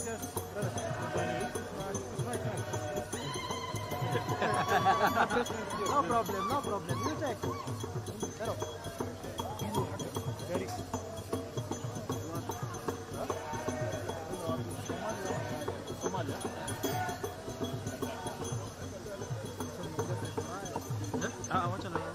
No problem, no problem. You check. Hello. Ready. Somalia. Macam mana?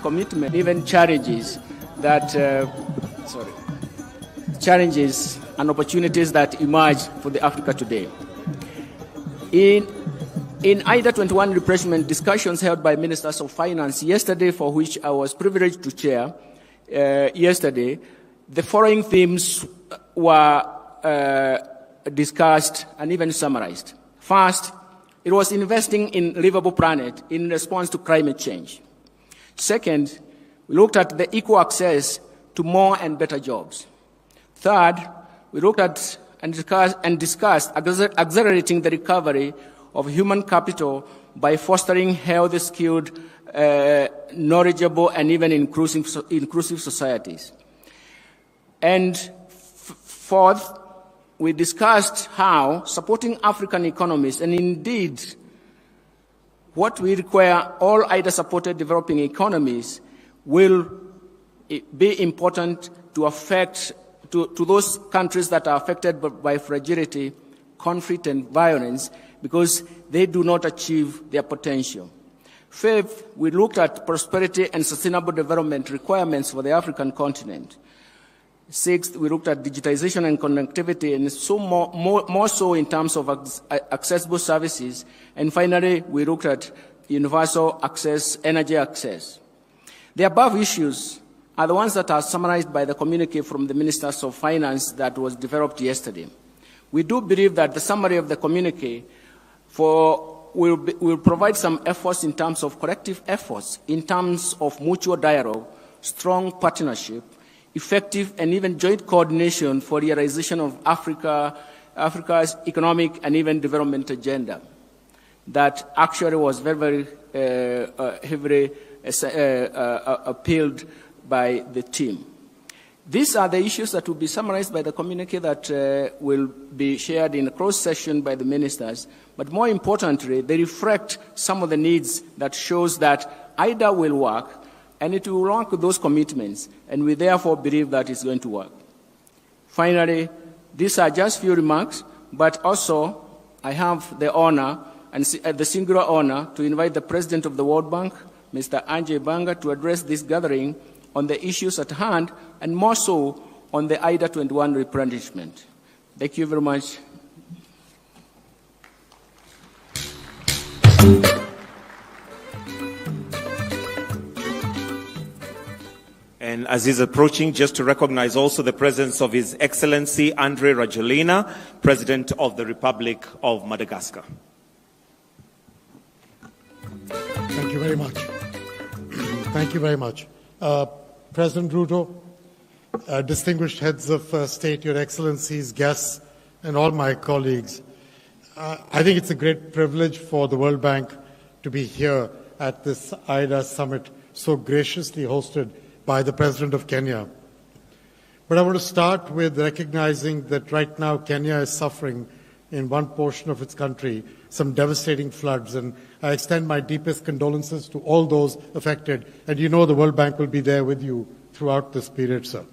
Commitment, even challenges that, challenges and opportunities that emerge for the Africa today. In IDA21 refreshment discussions held by Ministers of Finance yesterday, for which I was privileged to chair yesterday, the following themes were discussed and even summarized. First, it was investing in a livable planet in response to climate change. Second, we looked at the equal access to more and better jobs. Third, we looked at and discussed accelerating the recovery of human capital by fostering healthy, skilled, knowledgeable, and even inclusive societies. And fourth, we discussed how supporting African economies, and indeed what we require all IDA-supported developing economies, will be important to those countries that are affected by fragility, conflict, and violence, because they do not achieve their potential. Fifth, we looked at prosperity and sustainable development requirements for the African continent. Sixth, we looked at digitization and connectivity, and so more so in terms of accessible services. And finally, we looked at universal access, energy access. The above issues are the ones that are summarized by the communique from the Ministers of Finance that was developed yesterday. We do believe that the summary of the communique will provide some efforts in terms of collective efforts, in terms of mutual dialogue, strong partnership, effective and even joint coordination for realization of Africa's economic and even development agenda. That actually was very heavily appealed by the team. These are the issues that will be summarized by the communique that will be shared in a closed session by the ministers. But more importantly, they reflect some of the needs that shows that IDA will work, and it will work with those commitments, and we therefore believe that it's going to work. Finally, these are just few remarks, but also I have the honor and the singular honor to invite the President of the World Bank, Mr. Ajay Banga, to address this gathering on the issues at hand, and more so on the IDA21 replenishment. Thank you very much. And as he's approaching, just to recognize also the presence of His Excellency Andre Rajoelina, President of the Republic of Madagascar. Thank you very much. Thank you very much. President Ruto, distinguished heads of state, Your Excellencies, guests, and all my colleagues, I think it's a great privilege for the World Bank to be here at this IDA summit, so graciously hosted by the President of Kenya. But I want to start with recognizing that right now Kenya is suffering in one portion of its country some devastating floods, and I extend my deepest condolences to all those affected, and you know the World Bank will be there with you throughout this period, sir.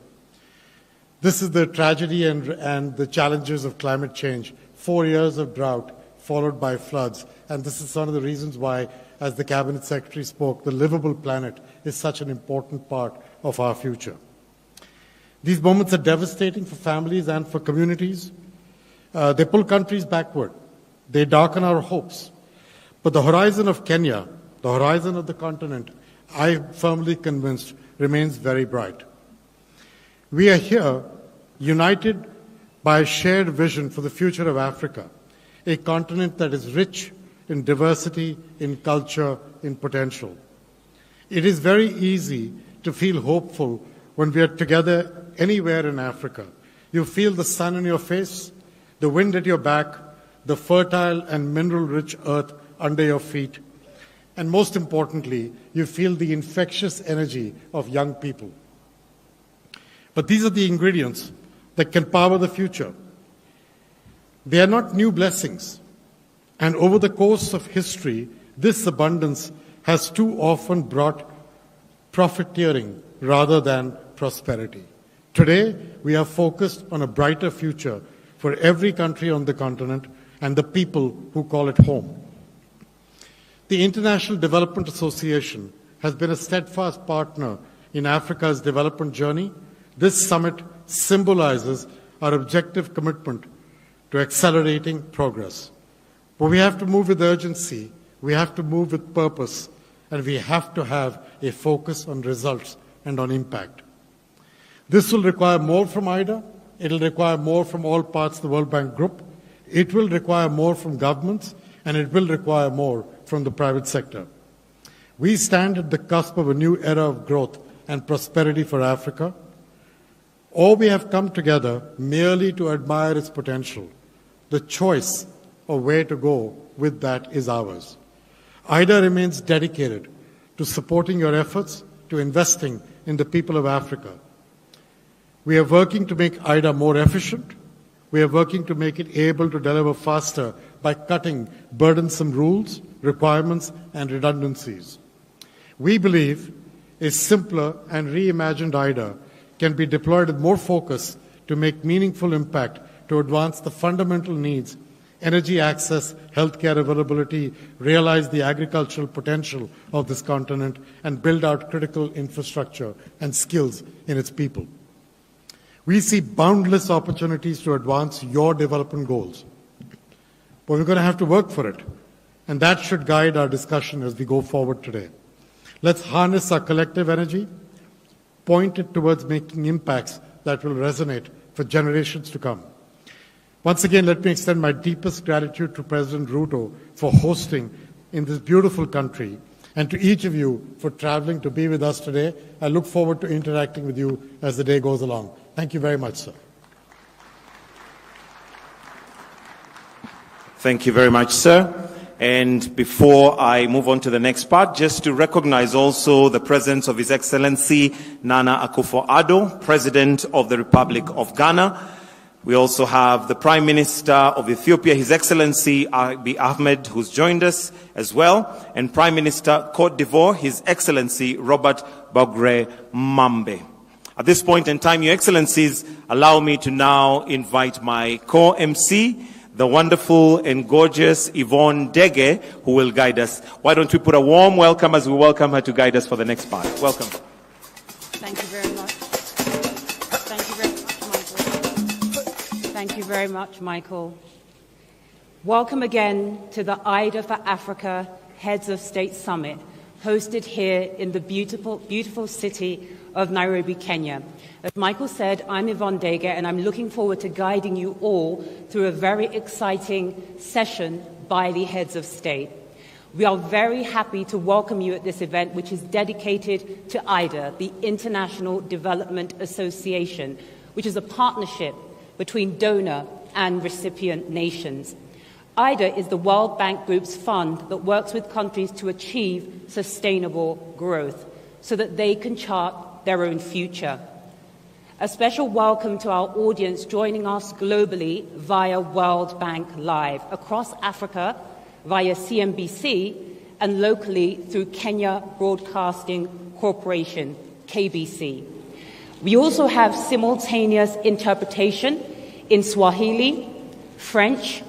This is the tragedy and the challenges of climate change. 4 years of drought followed by floods, and this is one of the reasons why, as the Cabinet Secretary spoke, the livable planet is such an important part of our future. These moments are devastating for families and for communities. They pull countries backward. They darken our hopes. But the horizon of Kenya, the horizon of the continent, I'm firmly convinced, remains very bright. We are here united by a shared vision for the future of Africa, a continent that is rich in diversity, in culture, in potential. It is very easy to feel hopeful when we are together anywhere in Africa. You feel the sun in your face, the wind at your back, the fertile and mineral-rich earth under your feet, and most importantly, you feel the infectious energy of young people. But these are the ingredients that can power the future. They are not new blessings, and over the course of history, this abundance has too often brought profiteering rather than prosperity. Today, we are focused on a brighter future for every country on the continent and the people who call it home. The International Development Association has been a steadfast partner in Africa's development journey. This summit symbolizes our objective commitment to accelerating progress. But we have to move with urgency, we have to move with purpose, and we have to have a focus on results and on impact. This will require more from IDA, it will require more from all parts of the World Bank Group, it will require more from governments, and it will require more from the private sector. We stand at the cusp of a new era of growth and prosperity for Africa, or we have come together merely to admire its potential. The choice of where to go with that is ours. IDA remains dedicated to supporting your efforts, to investing in the people of Africa. We are working to make IDA more efficient. We are working to make it able to deliver faster by cutting burdensome rules, requirements, and redundancies. We believe a simpler and reimagined IDA can be deployed with more focus to make meaningful impact to advance the fundamental needs, energy access, healthcare availability, realize the agricultural potential of this continent, and build out critical infrastructure and skills in its people. We see boundless opportunities to advance your development goals, but we're going to have to work for it, and that should guide our discussion as we go forward today. Let's harness our collective energy, point it towards making impacts that will resonate for generations to come. Once again, let me extend my deepest gratitude to President Ruto for hosting in this beautiful country, and to each of you for traveling to be with us today. I look forward to interacting with you as the day goes along. Thank you very much, sir. Thank you very much, sir. And before I move on to the next part, just to recognize also the presence of His Excellency Nana Akufo-Addo, President of the Republic of Ghana. We also have the Prime Minister of Ethiopia, His Excellency Abiy Ahmed, who's joined us as well, and Prime Minister Côte d'Ivoire, His Excellency Robert Bagre Mambe. At this point in time, Your Excellencies, allow me to now invite my co-MC, the wonderful and gorgeous Yvonne Dege, who will guide us. Why don't we put a warm welcome as we welcome her to guide us for the next part. Welcome. Thank you very much. Thank you very much, Michael. Thank you very much, Michael. Welcome again to the IDA for Africa Heads of State Summit, hosted here in the beautiful city of Nairobi, Kenya. As Michael said, I'm Yvonne Dege, and I'm looking forward to guiding you all through a very exciting session by the heads of state. We are very happy to welcome you at this event, which is dedicated to IDA, the International Development Association, which is a partnership between donor and recipient nations. IDA is the World Bank Group's fund that works with countries to achieve sustainable growth so that they can chart their own future. A special welcome to our audience joining us globally via World Bank Live, across Africa via CNBC, and locally through Kenya Broadcasting Corporation, KBC. We also have simultaneous interpretation in Swahili, French,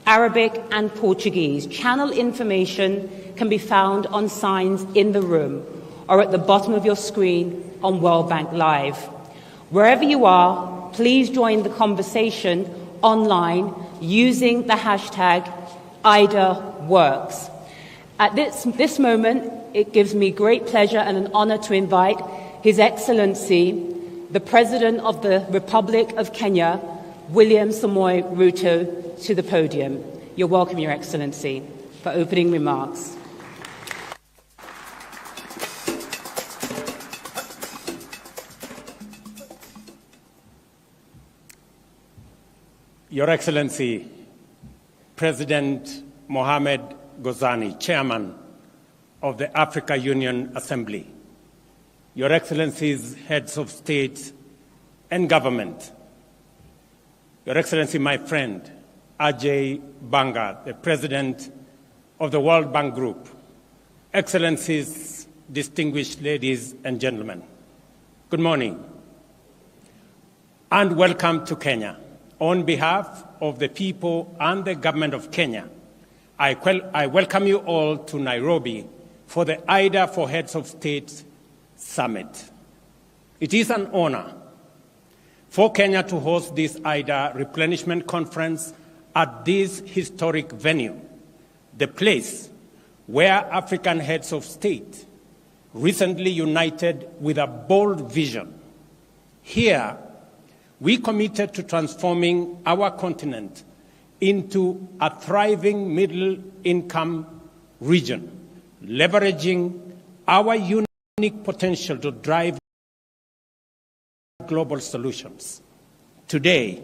Arabic, and Portuguese. Channel information can be found on signs in the room or at the bottom of your screen on World Bank Live. Wherever you are, please join the conversation online using the hashtag IDAWorks. At this moment, it gives me great pleasure and an honor to invite His Excellency, the President of the Republic of Kenya, William Samoei Ruto, to the podium. You're welcome, Your Excellency, for opening remarks. Your Excellency, President Mohamed Ghazani, Chairman of the Africa Union Assembly, Your Excellencies, Heads of State and Government, Your Excellency, my friend, Ajay Banga, the President of the World Bank Group, Excellencies, distinguished ladies and gentlemen, good morning and welcome to Kenya. On behalf of the people and the government of Kenya, I welcome you all to Nairobi for the IDA for Heads of State Summit. It is an honor for Kenya to host this IDA replenishment conference at this historic venue, the place where African heads of state recently united with a bold vision. Here, we committed to transforming our continent into a thriving middle-income region, leveraging our unique potential to drive global solutions. Today,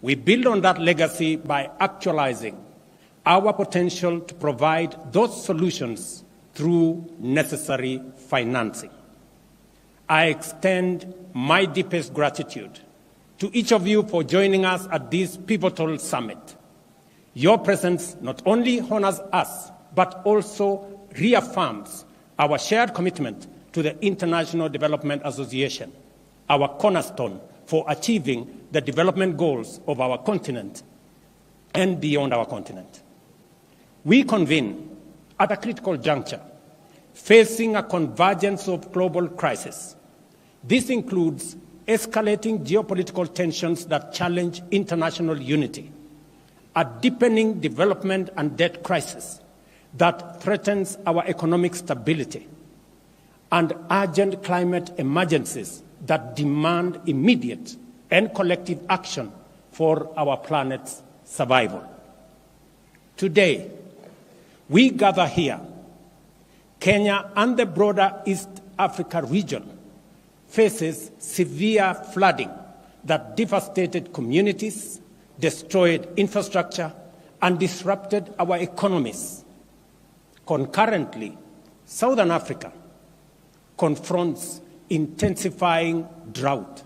we build on that legacy by actualizing our potential to provide those solutions through necessary financing. I extend my deepest gratitude to each of you for joining us at this pivotal summit. Your presence not only honors us, but also reaffirms our shared commitment to the International Development Association, our cornerstone for achieving the development goals of our continent and beyond our continent. We convene at a critical juncture, facing a convergence of global crises. This includes escalating geopolitical tensions that challenge international unity, a deepening development and debt crisis that threatens our economic stability, and urgent climate emergencies that demand immediate and collective action for our planet's survival. Today, we gather here, Kenya and the broader East Africa region faces severe flooding that devastated communities, destroyed infrastructure, and disrupted our economies. Concurrently, Southern Africa confronts intensifying drought,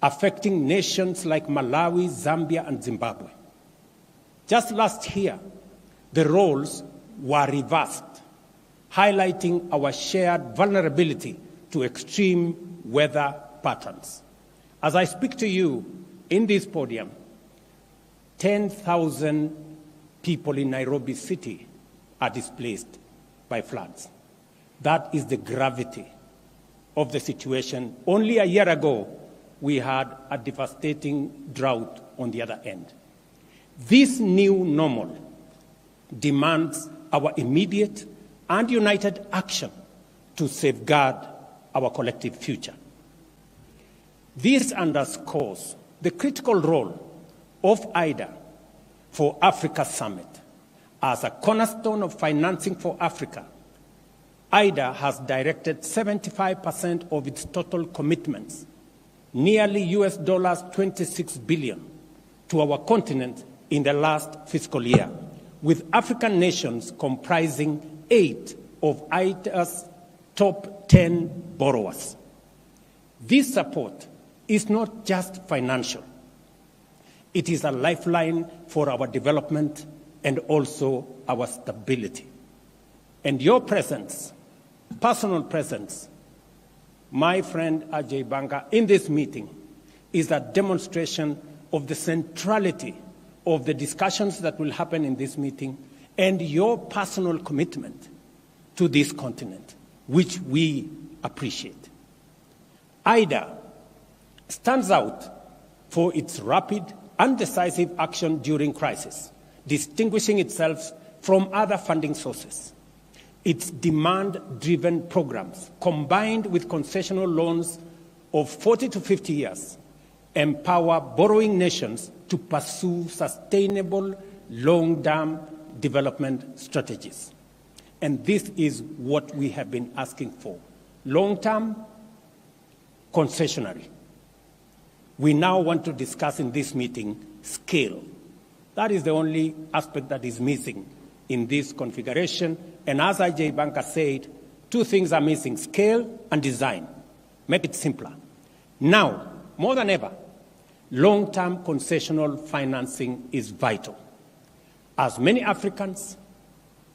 affecting nations like Malawi, Zambia, and Zimbabwe. Just last year, the roles were reversed, highlighting our shared vulnerability to extreme weather patterns. As I speak to you in this podium, 10,000 people in Nairobi city are displaced by floods. That is the gravity of the situation. Only a year ago, we had a devastating drought on the other end. This new normal demands our immediate and united action to safeguard our collective future. This underscores the critical role of IDA for Africa Summit. As a cornerstone of financing for Africa, IDA has directed 75% of its total commitments, nearly $26 billion, to our continent in the last fiscal year, with African nations comprising 8 of IDA's top 10 borrowers. This support is not just financial. It is a lifeline for our development and also our stability. And your presence, personal presence, my friend Ajay Banga, in this meeting is a demonstration of the centrality of the discussions that will happen in this meeting and your personal commitment to this continent, which we appreciate. IDA stands out for its rapid and decisive action during crisis, distinguishing itself from other funding sources. Its demand-driven programs, combined with concessional loans of 40 to 50 years, empower borrowing nations to pursue sustainable long-term development strategies. And this is what we have been asking for: long-term, concessionary. We now want to discuss in this meeting scale. That is the only aspect that is missing in this configuration. And as Ajay Banka said, 2 things are missing: scale and design. Make it simpler. Now, more than ever, long-term concessional financing is vital. As many Africans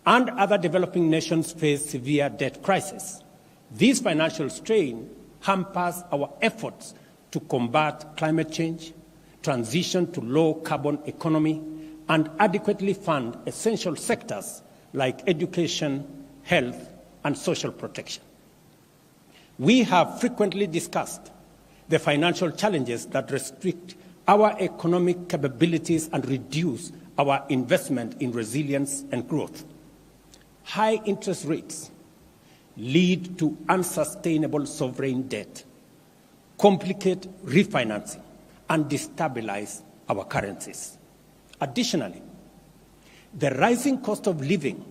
and other developing nations face severe debt crisis, this financial strain hampers our efforts to combat climate change, transition to low-carbon economy, and adequately fund essential sectors like education, health, and social protection. We have frequently discussed the financial challenges that restrict our economic capabilities and reduce our investment in resilience and growth. High interest rates lead to unsustainable sovereign debt, complicate refinancing, and destabilize our currencies. Additionally, the rising cost of living,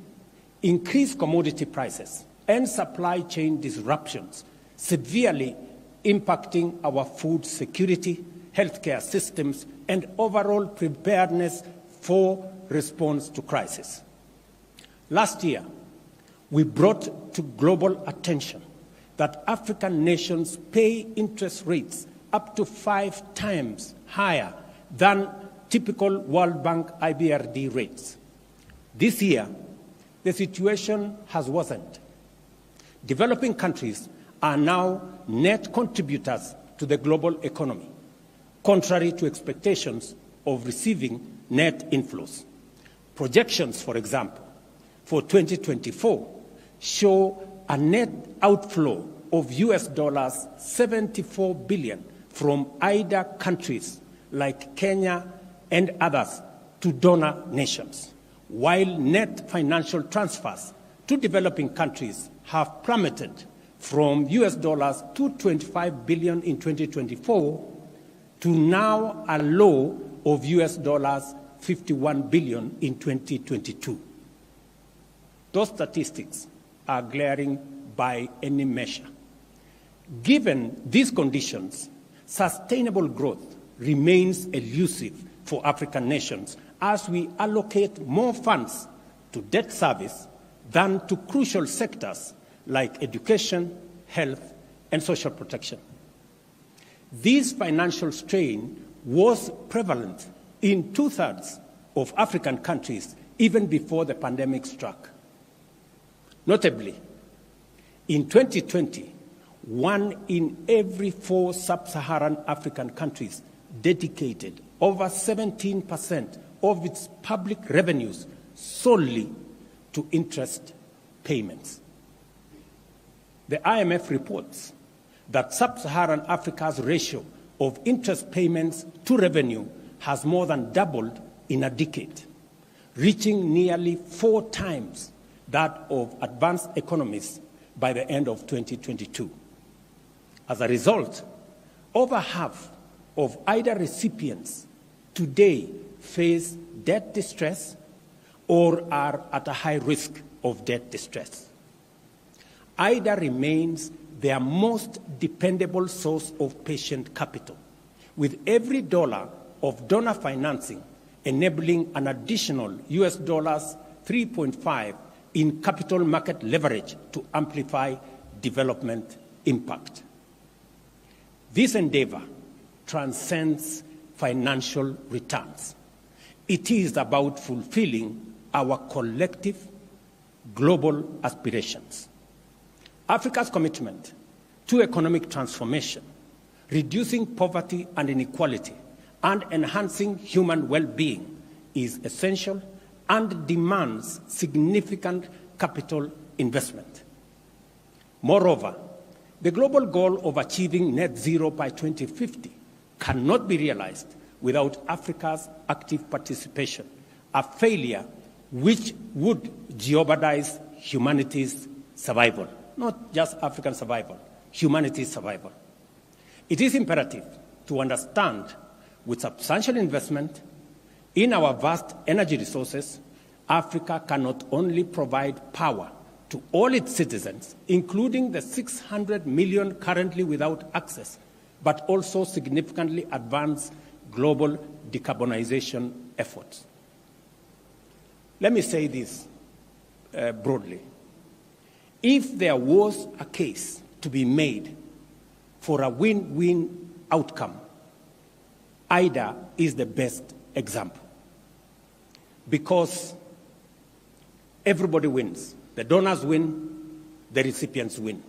increased commodity prices, and supply chain disruptions severely impacting our food security, healthcare systems, and overall preparedness for response to crisis. Last year, we brought to global attention that African nations pay interest rates up to 5 times higher than typical World Bank IBRD rates. This year, the situation has worsened. Developing countries are now net contributors to the global economy, contrary to expectations of receiving net inflows. Projections, for example, for 2024 show a net outflow of $74 billion from IDA countries like Kenya and others to donor nations, while net financial transfers to developing countries have plummeted from $225 billion in 2024 to now a low of $51 billion in 2022. Those statistics are glaring by any measure. Given these conditions, sustainable growth remains elusive for African nations as we allocate more funds to debt service than to crucial sectors like education, health, and social protection. This financial strain was prevalent in 2/3 of African countries even before the pandemic struck. Notably, in 2020, 1 in every 4 sub-Saharan African countries dedicated over 17% of its public revenues solely to interest payments. The IMF reports that sub-Saharan Africa's ratio of interest payments to revenue has more than doubled in a decade, reaching nearly 4 times that of advanced economies by the end of 2022. As a result, over half of IDA recipients today face debt distress or are at a high risk of debt distress. IDA remains their most dependable source of patient capital, with every dollar of donor financing enabling an additional US dollars 3.5 in capital market leverage to amplify development impact. This endeavor transcends financial returns. It is about fulfilling our collective global aspirations. Africa's commitment to economic transformation, reducing poverty and inequality, and enhancing human well-being is essential and demands significant capital investment. Moreover, the global goal of achieving net zero by 2050 cannot be realized without Africa's active participation, a failure which would jeopardize humanity's survival. Not just African survival, humanity's survival. It is imperative to understand with substantial investment in our vast energy resources, Africa can not only provide power to all its citizens, including the 600 million currently without access, but also significantly advance global decarbonization efforts. Let me say this broadly. If there was a case to be made for a win-win outcome, IDA is the best example because everybody wins. The donors win, the recipients win.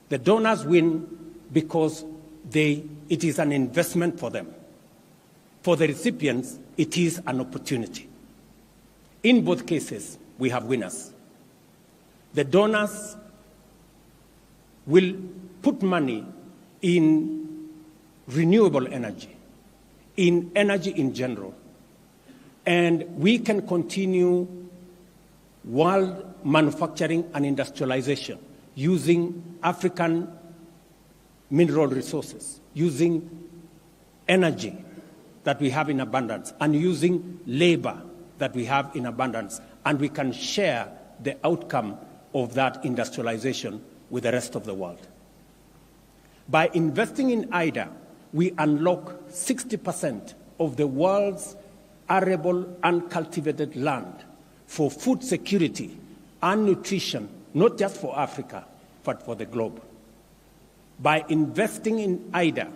The donors win because it is an investment for them. For the recipients, it is an opportunity. In both cases, we have winners. The donors will put money in renewable energy, in energy in general, and we can continue world manufacturing and industrialization using African mineral resources, using energy that we have in abundance, and using labor that we have in abundance, and we can share the outcome of that industrialization with the rest of the world. By investing in IDA, we unlock 60% of the world's arable and cultivated land for food security and nutrition, not just for Africa, but for the globe. By investing in IDA,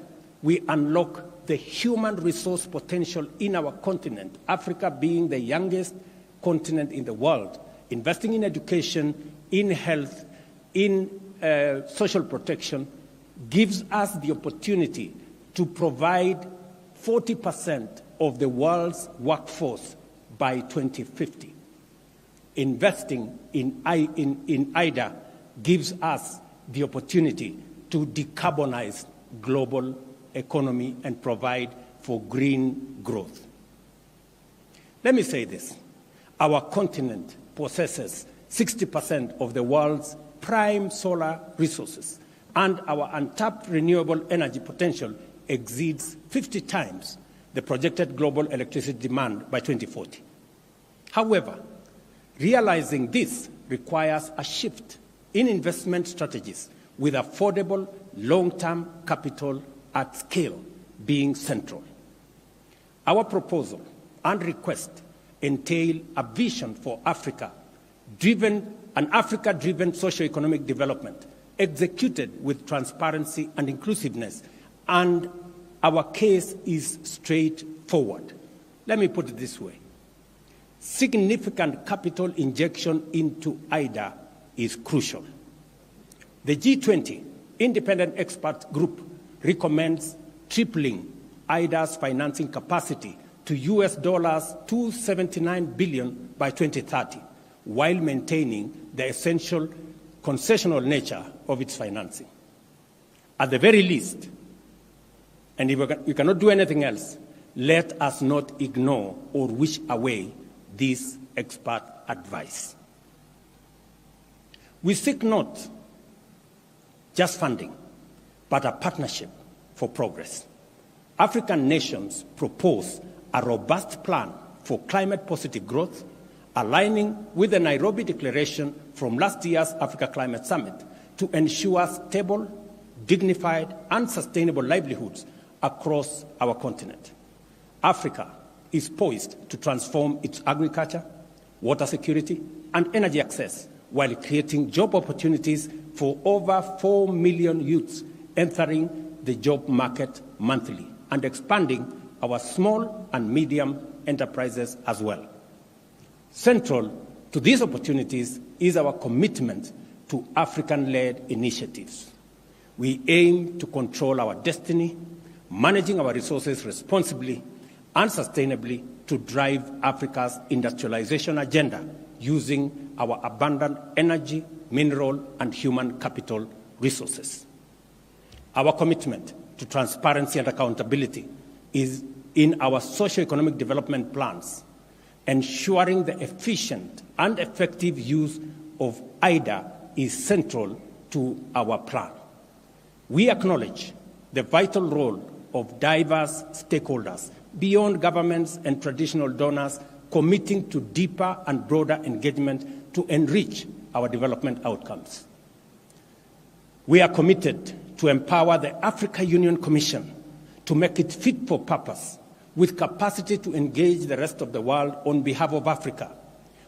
we unlock the human resource potential in our continent, Africa being the youngest continent in the world. Investing in education, in health, in social protection gives us the opportunity to provide 40% of the world's workforce by 2050. Investing in IDA gives us the opportunity to decarbonize global economy and provide for green growth. Let me say this. Our continent possesses 60% of the world's prime solar resources, and our untapped renewable energy potential exceeds 50 times the projected global electricity demand by 2040. However, realizing this requires a shift in investment strategies with affordable long-term capital at scale being central. Our proposal and request entail a vision for an Africa-driven socio-economic development executed with transparency and inclusiveness, and our case is straightforward. Let me put it this way. Significant capital injection into IDA is crucial. The G20 independent expert group recommends tripling IDA's financing capacity to US dollars $279 billion by 2030, while maintaining the essential concessional nature of its financing. At the very least, and if we cannot do anything else, let us not ignore or wish away this expert advice. We seek not just funding, but a partnership for progress. African nations propose a robust plan for climate-positive growth, aligning with the Nairobi Declaration from last year's Africa Climate Summit to ensure stable, dignified, and sustainable livelihoods across our continent. Africa is poised to transform its agriculture, water security, and energy access while creating job opportunities for over 4 million youths entering the job market monthly and expanding our small and medium enterprises as well. Central to these opportunities is our commitment to African-led initiatives. We aim to control our destiny, managing our resources responsibly and sustainably to drive Africa's industrialization agenda using our abundant energy, mineral, and human capital resources. Our commitment to transparency and accountability is in our socio-economic development plans, ensuring the efficient and effective use of IDA is central to our plan. We acknowledge the vital role of diverse stakeholders beyond governments and traditional donors committing to deeper and broader engagement to enrich our development outcomes. We are committed to empower the Africa Union Commission to make it fit for purpose with capacity to engage the rest of the world on behalf of Africa.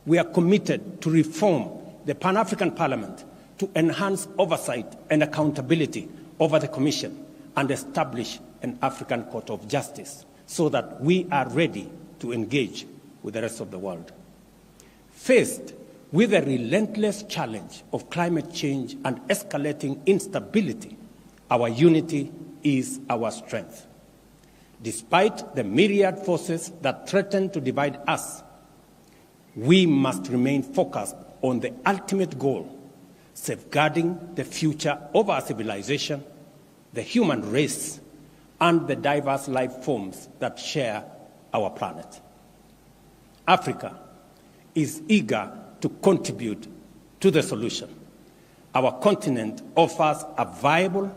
We are committed to reform the Pan-African Parliament to enhance oversight and accountability over the Commission and establish an African Court of Justice so that we are ready to engage with the rest of the world. Faced with the relentless challenge of climate change and escalating instability, our unity is our strength. Despite the myriad forces that threaten to divide us, we must remain focused on the ultimate goal, safeguarding the future of our civilization, the human race, and the diverse life forms that share our planet. Africa is eager to contribute to the solution. Our continent offers a viable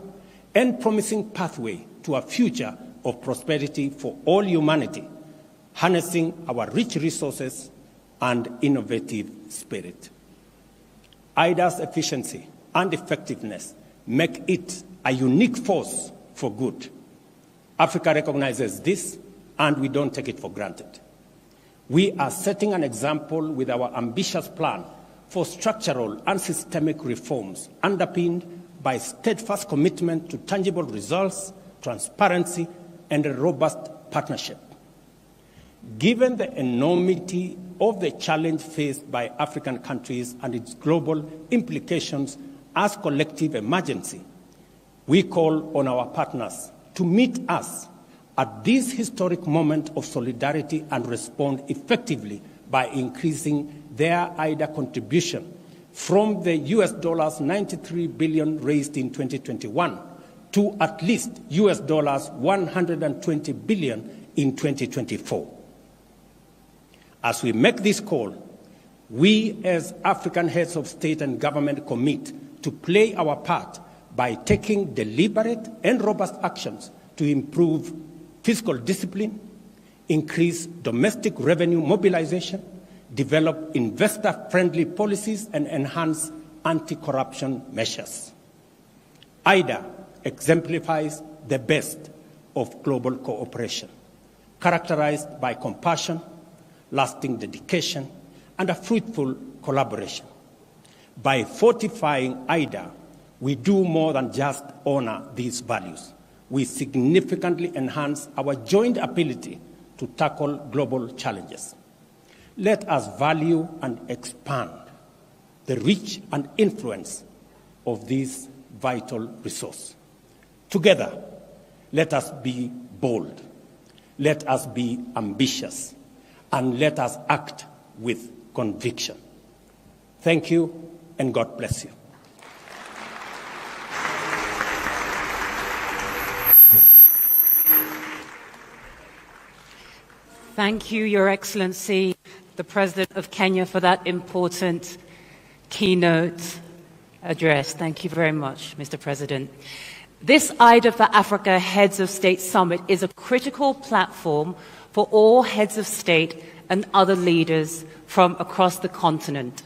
and promising pathway to a future of prosperity for all humanity, harnessing our rich resources and innovative spirit. IDA's efficiency and effectiveness make it a unique force for good. Africa recognizes this, and we don't take it for granted. We are setting an example with our ambitious plan for structural and systemic reforms underpinned by steadfast commitment to tangible results, transparency, and a robust partnership. Given the enormity of the challenge faced by African countries and its global implications as collective emergency, we call on our partners to meet us at this historic moment of solidarity and respond effectively by increasing their IDA contribution from the US dollars 93 billion raised in 2021 to at least US dollars 120 billion in 2024. As we make this call, we as African heads of state and government commit to play our part by taking deliberate and robust actions to improve fiscal discipline, increase domestic revenue mobilization, develop investor-friendly policies, and enhance anti-corruption measures. IDA exemplifies the best of global cooperation, characterized by compassion, lasting dedication, and a fruitful collaboration. By fortifying IDA, we do more than just honor these values. We significantly enhance our joint ability to tackle global challenges. Let us value and expand the reach and influence of this vital resource. Together, let us be bold, let us be ambitious and let us act with conviction. Thank you, and God bless you. Thank you, Your Excellency, the President of Kenya, for that important keynote address. Thank you very much, Mr. President. This IDA for Africa Heads of State Summit is a critical platform for all heads of state and other leaders from across the continent,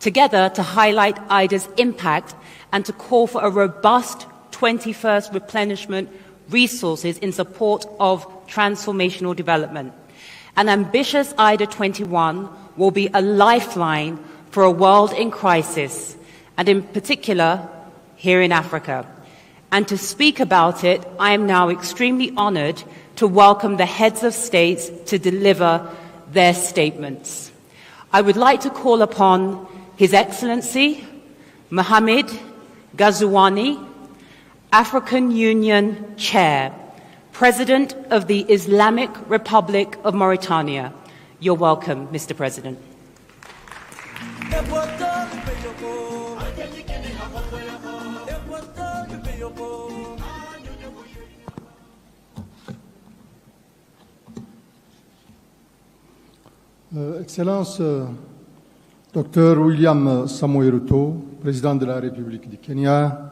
together to highlight IDA's impact and to call for a robust 21st replenishment resources in support of transformational development. An ambitious IDA21 will be a lifeline for a world in crisis, and in particular here in Africa. And to speak about it, I am now extremely honored to welcome the heads of states to deliver their statements. I would like to call upon His Excellency Mohamed Ghazouani, African Union Chair, President of the Islamic Republic of Mauritania. You're welcome, Mr. President. Excellence, Dr. William Samoei Ruto, Président de la République du Kenya,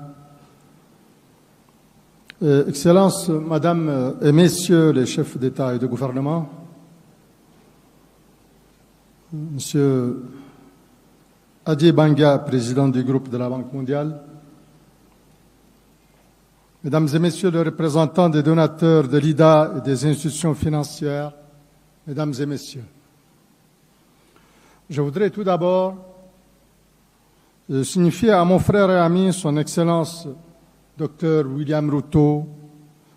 Excellences, Madame et Messieurs les chefs d'État et de gouvernement, Monsieur Adjei-Banga, Président du groupe de la Banque mondiale, Mesdames et Messieurs les représentants des donateurs de l'IDA et des institutions financières, Mesdames et Messieurs, je voudrais tout d'abord signifier à mon frère et ami, son Excellence Dr. William Ruto,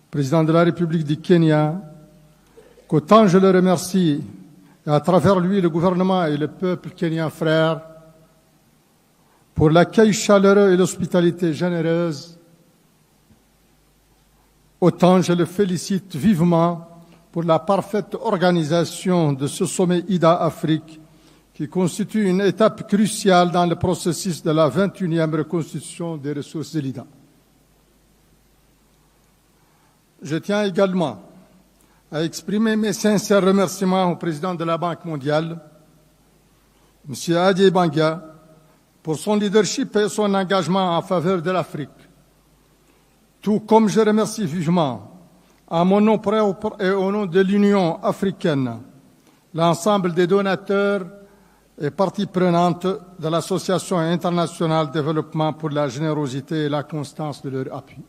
Président de la République du Kenya, qu'autant je le remercie, et à travers lui le gouvernement et le peuple kenyan frère, pour l'accueil chaleureux et l'hospitalité généreuse, autant je le félicite vivement pour la parfaite organisation de ce sommet IDA-Afrique qui constitue une étape cruciale dans le processus de la 21e reconstitution des ressources de l'IDA. Je tiens également à exprimer mes sincères remerciements au président de la Banque mondiale, M. Adjei-Banga, pour son leadership et son engagement en faveur de l'Afrique. Tout comme je remercie vivement, à mon nom propre et au nom de l'Union africaine, l'ensemble des donateurs et parties prenantes de l'Association internationale de développement pour la générosité et la constance de leur appui.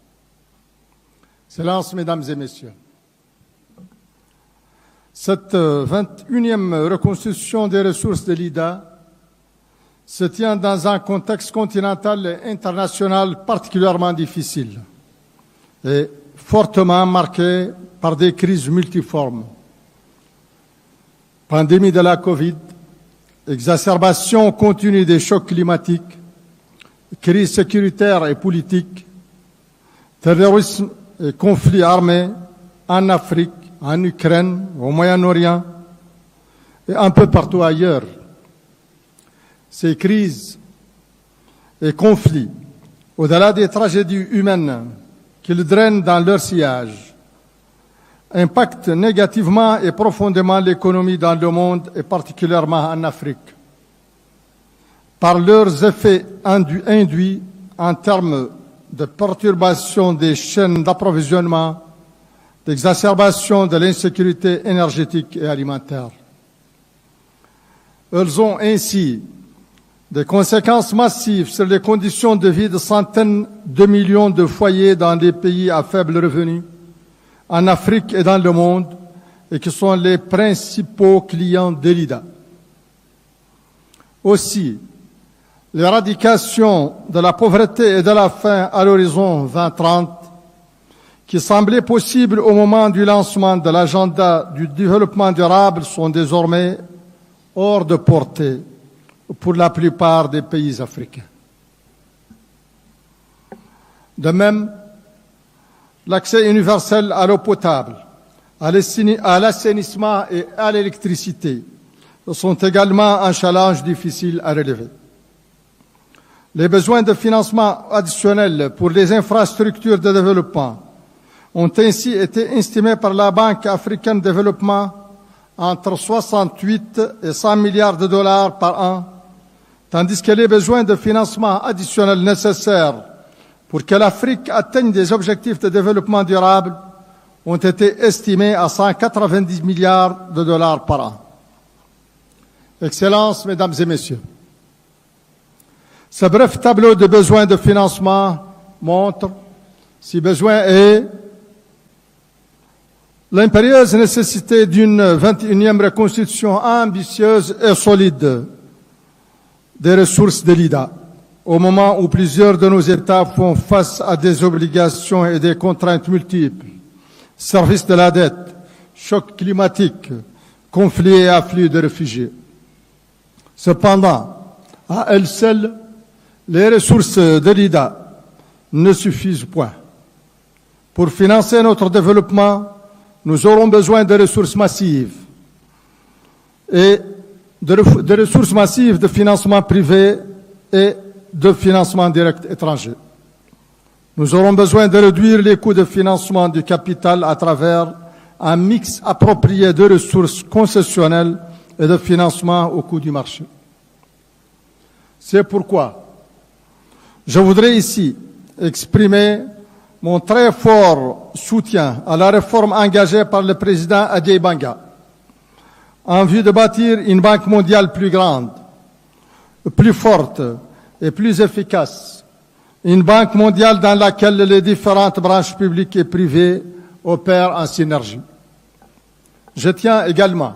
Excellences, Mesdames et Messieurs, cette 21e reconstitution des ressources de l'IDA se tient dans un contexte continental et international particulièrement difficile et fortement marqué par des crises multiformes. Pandémie de la Covid, exacerbation continue des chocs climatiques, crise sécuritaire et politique, terrorisme et conflits armés en Afrique, en Ukraine, au Moyen-Orient et un peu partout ailleurs. Ces crises et conflits, au-delà des tragédies humaines qu'ils drainent dans leur sillage, impactent négativement et profondément l'économie dans le monde et particulièrement en Afrique, par leurs effets induits en termes de perturbation des chaînes d'approvisionnement, d'exacerbation de l'insécurité énergétique et alimentaire. Elles ont ainsi des conséquences massives sur les conditions de vie de centaines de millions de foyers dans des pays à faible revenu, en Afrique et dans le monde, et qui sont les principaux clients de l'IDA. Aussi, l'éradication de la pauvreté et de la faim à l'horizon 2030, qui semblait possible au moment du lancement de l'agenda du développement durable, sont désormais hors de portée pour la plupart des pays africains. De même, l'accès universel à l'eau potable, à l'assainissement et à l'électricité sont également un challenge difficile à relever. Les besoins de financement additionnels pour les infrastructures de développement ont ainsi été estimés par la Banque africaine de développement entre 68 et 100 milliards de dollars par an, tandis que les besoins de financement additionnels nécessaires pour que l'Afrique atteigne des objectifs de développement durable ont été estimés à 190 milliards de dollars par an. Excellences, Mesdames et Messieurs, ce bref tableau de besoins de financement montre, si besoin est, l'impérieuse nécessité d'une 21e reconstitution ambitieuse et solide des ressources de l'IDA, au moment où plusieurs de nos États font face à des obligations et des contraintes multiples, service de la dette, choc climatique, conflits et afflux de réfugiés. Cependant, à elles seules, les ressources de l'IDA ne suffisent point. Pour financer notre développement, nous aurons besoin de ressources massives et de ressources massives de financement privé et de financement direct étranger. Nous aurons besoin de réduire les coûts de financement du capital à travers un mix approprié de ressources concessionnelles et de financement au coût du marché. C'est pourquoi je voudrais ici exprimer mon très fort soutien à la réforme engagée par le président IDA21 en vue de bâtir une banque mondiale plus grande, plus forte et plus efficace, une banque mondiale dans laquelle les différentes branches publiques et privées opèrent en synergie. Je tiens également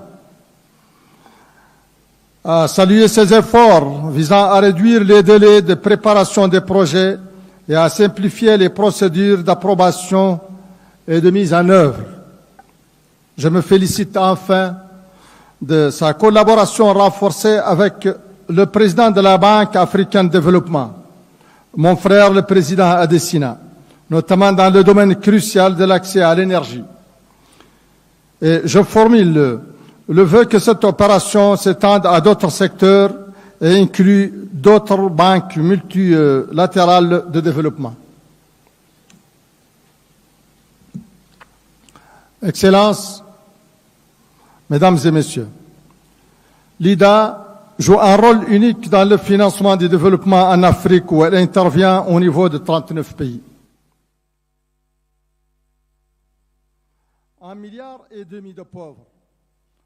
à saluer ces efforts visant à réduire les délais de préparation des projets et à simplifier les procédures d'approbation et de mise en œuvre. Je me félicite enfin de sa collaboration renforcée avec le président de la Banque africaine de développement, mon frère le président Adesina, notamment dans le domaine crucial de l'accès à l'énergie. Et je formule le vœu que cette opération s'étende à d'autres secteurs et inclut d'autres banques multilatérales de développement. Excellences, Mesdames et Messieurs, l'IDA joue un rôle unique dans le financement du développement en Afrique où elle intervient au niveau de 39 pays. 1,5 milliard de pauvres,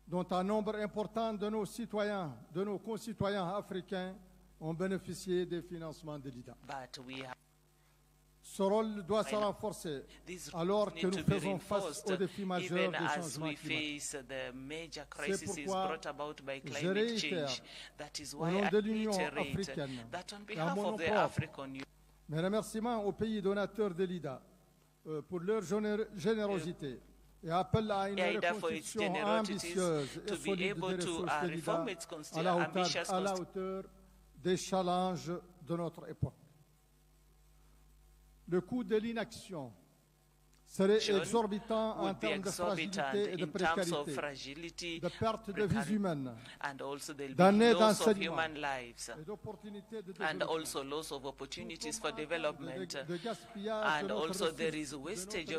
dont un nombre important de nos citoyens, de nos concitoyens africains, ont bénéficié des financements de l'IDA. Ce rôle doit se renforcer alors que nous faisons face aux défis majeurs du changement climatique. C'est pourquoi je réitère, au nom de l'Union africaine et à mon nom propre, mes remerciements aux pays donateurs de l'IDA pour leur générosité et appelle à une reconstruction ambitieuse et solide des ressources de l'IDA à la hauteur des challenges de notre époque. Le coût de l'inaction serait exorbitant en termes de fragilité et de précarité, de perte de vies humaines, d'années d'enseignement et d'opportunités de développement, de gaspillage de notre resources et de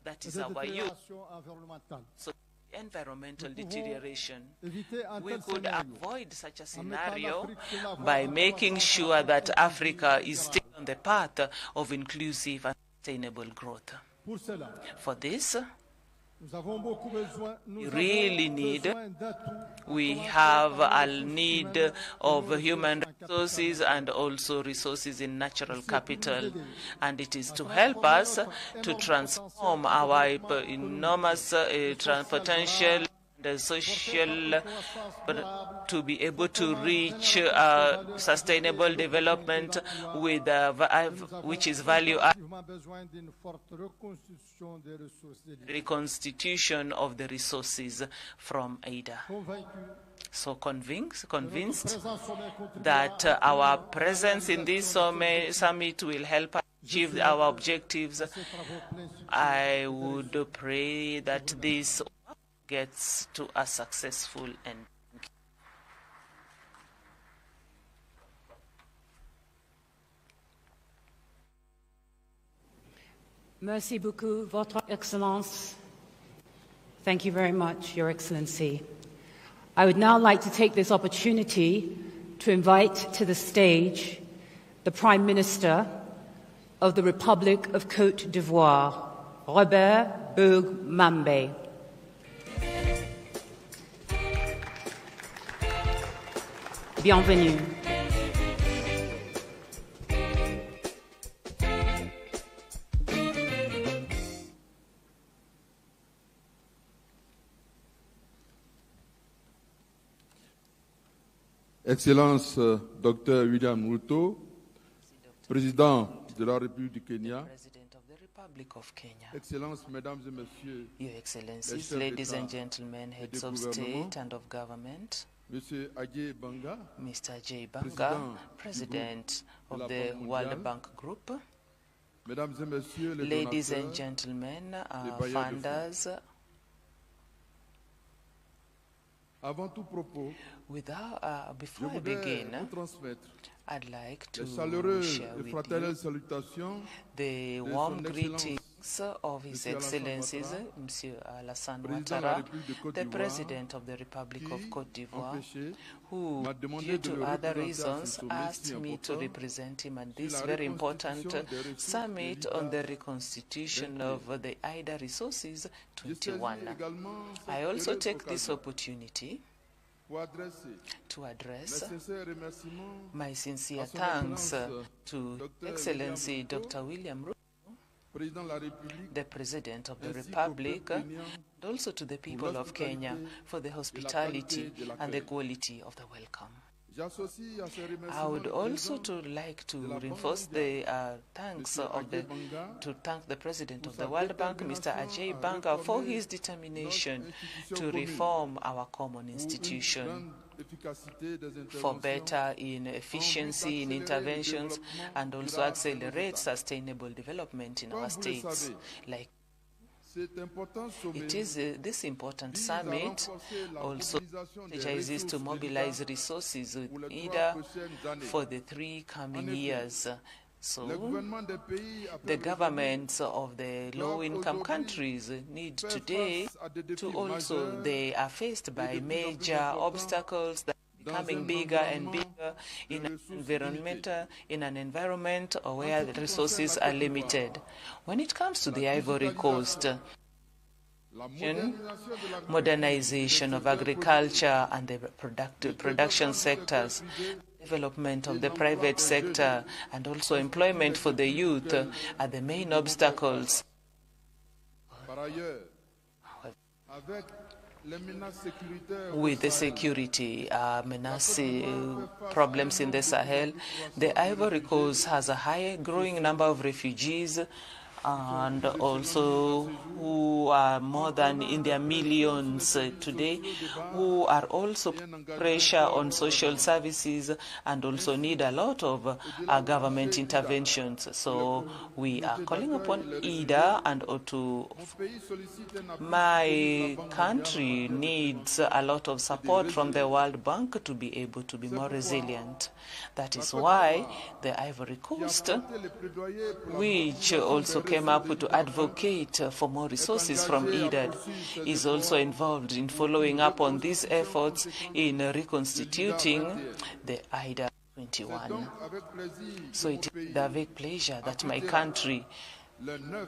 détérioration environnementale. Environmental deterioration. We could avoid such a scenario by making sure that Africa is still on the path of inclusive and sustainable growth. For this, we have a need of human resources and also resources in natural capital, and it is to help us to transform our enormous potential social, to be able to reach sustainable development with which is value added. Reconstitution of the resources from IDA. So convinced that our presence in this summit will help us achieve our objectives. I would pray that this gets to a successful end. Merci beaucoup, Votre Excellence. Thank you very much, Your Excellency. I would now like to take this opportunity to invite to the stage the Prime Minister of the Republic of Côte d'Ivoire, Robert Bourg-Mambe. Bienvenue. Excellence Dr. William Ruto, Président de la République du Kenya, President of the Republic of Kenya. Excellences, Mesdames et Messieurs, Your Excellencies, ladies and gentlemen, heads of state and of government, Monsieur Ajay Banga, Mr. Ajay Banga, President of the World Bank Group, Mesdames et Messieurs les ladies and donateurs, gentlemen, bailleurs de funders, avant tout propos, before je I voudrais begin, vous transmettre I'd like to les chaleureuses share et with fraternelles you salutations the de warm Son Excellence greetings of His Monsieur Alassane Excellencies, Ouattara, Monsieur Alassane Président de la Ouattara, République de Côte the d'Ivoire, President of the Republic of qui, Côte d'Ivoire, empêché, who, m'a demandé due de to le other représenter à reasons, ce sommet asked si me to important represent him at sur this la very important reconstitution des ressources summit de on the l'IDA reconstitution 21. of the IDA Resources Je saisis 21. également I cette also heureuse take this occasion opportunity pour adresser to mes address sincères remerciements my sincere à Son thanks Excellence to Dr. Excellency William Ruto, Dr. William Ruto, Président de la République, the President of the ainsi qu'au Republic, peuple kenyan and also to the people of Kenya for the hospitality qualité de and the l'accueil. quality of the welcome. J'associe à ces I remerciements would le also président to like to de la Banque reinforce mondiale, the thanks Monsieur of the Ajay Banga, to thank the President pour of sa the World Bank, Mr. détermination Ajay à Banga, for réformer his determination notre institution to commune reform our common pour une institution grande efficacité des for interventions better in efficiency in interventions and also accelerate sustainable development in our Comme vous le states. savez, Like cet important sommet it is this important vise à summit renforcer la also mobilisation des strategizes to ressources de mobilize l'État resources pour les 3 either prochaines années. for the 3 coming En effet, years. So les gouvernements des pays à the faible governments of the low-income aujourd'hui countries need faire today face à des défis to also, majeurs they are faced by et de plus en plus major importants obstacles that are dans becoming un bigger and environnement bigger de in ressources an environment where ce the qui resources concerne are la Côte limited. When it comes to the la Ivory Coast, la modernisation de modernization of agriculture and the production sectors, development of the private sector, and also employment for the youth are the main obstacles. Par ailleurs, avec les menaces sécuritaires au With the Sahel, security problems in the Sahel, the Ivory Coast has a high growing number of refugees and also who are more than in their millions today, who are also pressure on social services and also need a lot of government interventions. So we are calling upon IDA and to my country needs a lot of support from the World Bank to be able to be more resilient. That is why the Ivory Coast, which also came up to advocate for more resources from IDA, is also involved in following up on these efforts in reconstituting the IDA 21. So it is with pleasure that my country, from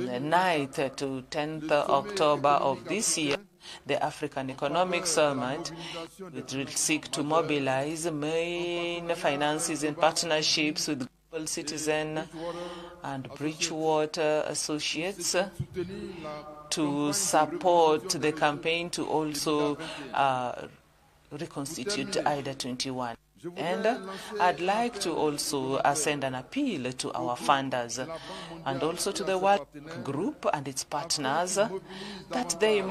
the 9th to 10th October of this year, the African Economic Summit, which will seek to mobilize main finances and partnerships with Global Citizen and Bridgewater Associates to support the campaign to also reconstitute IDA 21. And I'd like to also send an appeal to our funders and also to the World Group and its partners that they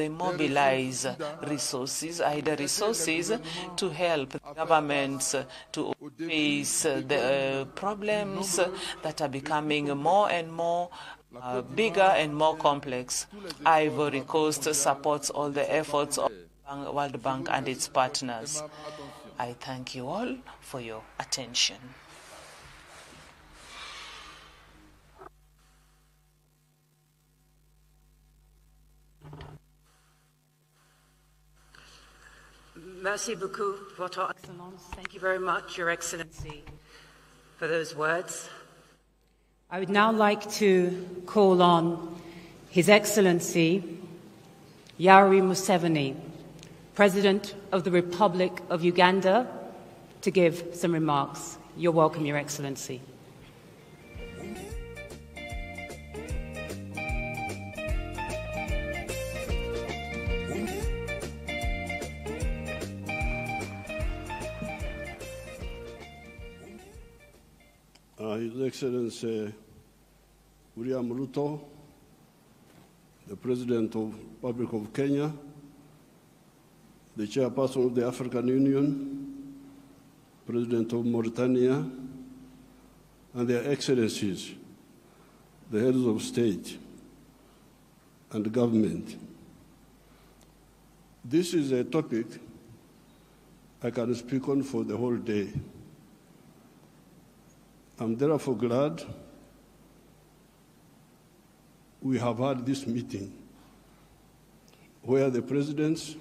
mobilize resources, IDA resources, to help governments to face the problems that are becoming more and more bigger and more complex. Ivory Coast supports all the efforts of the World Bank and its partners. I thank you all for your attention. Merci beaucoup, Votre Excellence. Thank you very much, Your Excellency, for those words. I would now like to call on His Excellency Yoweri Museveni, President of the Republic of Uganda, to give some remarks. You're welcome, Your Excellency. His Excellency William Ruto, the President of the Republic of Kenya, the Chairperson of the African Union, President of Mauritania, and their Excellencies, the heads of state and government. This is a topic I can speak on for the whole day. I'm therefore glad we have had this meeting where the presidents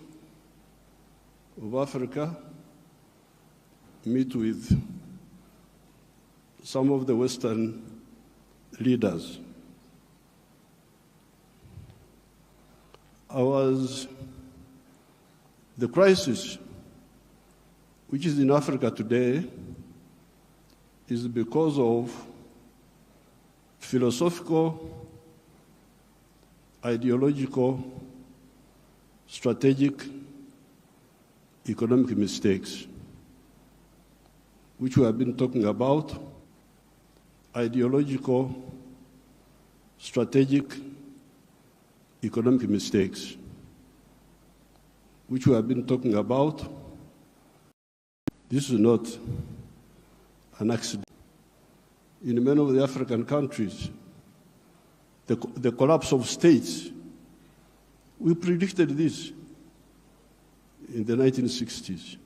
of Africa meet with some of the Western leaders. The crisis which is in Africa today is because of philosophical, ideological, strategic, economic mistakes, which we have been talking about, ideological, strategic, economic mistakes, which we have been talking about. This is not an accident. In many of the African countries, the collapse of states, we predicted this in the 1960s.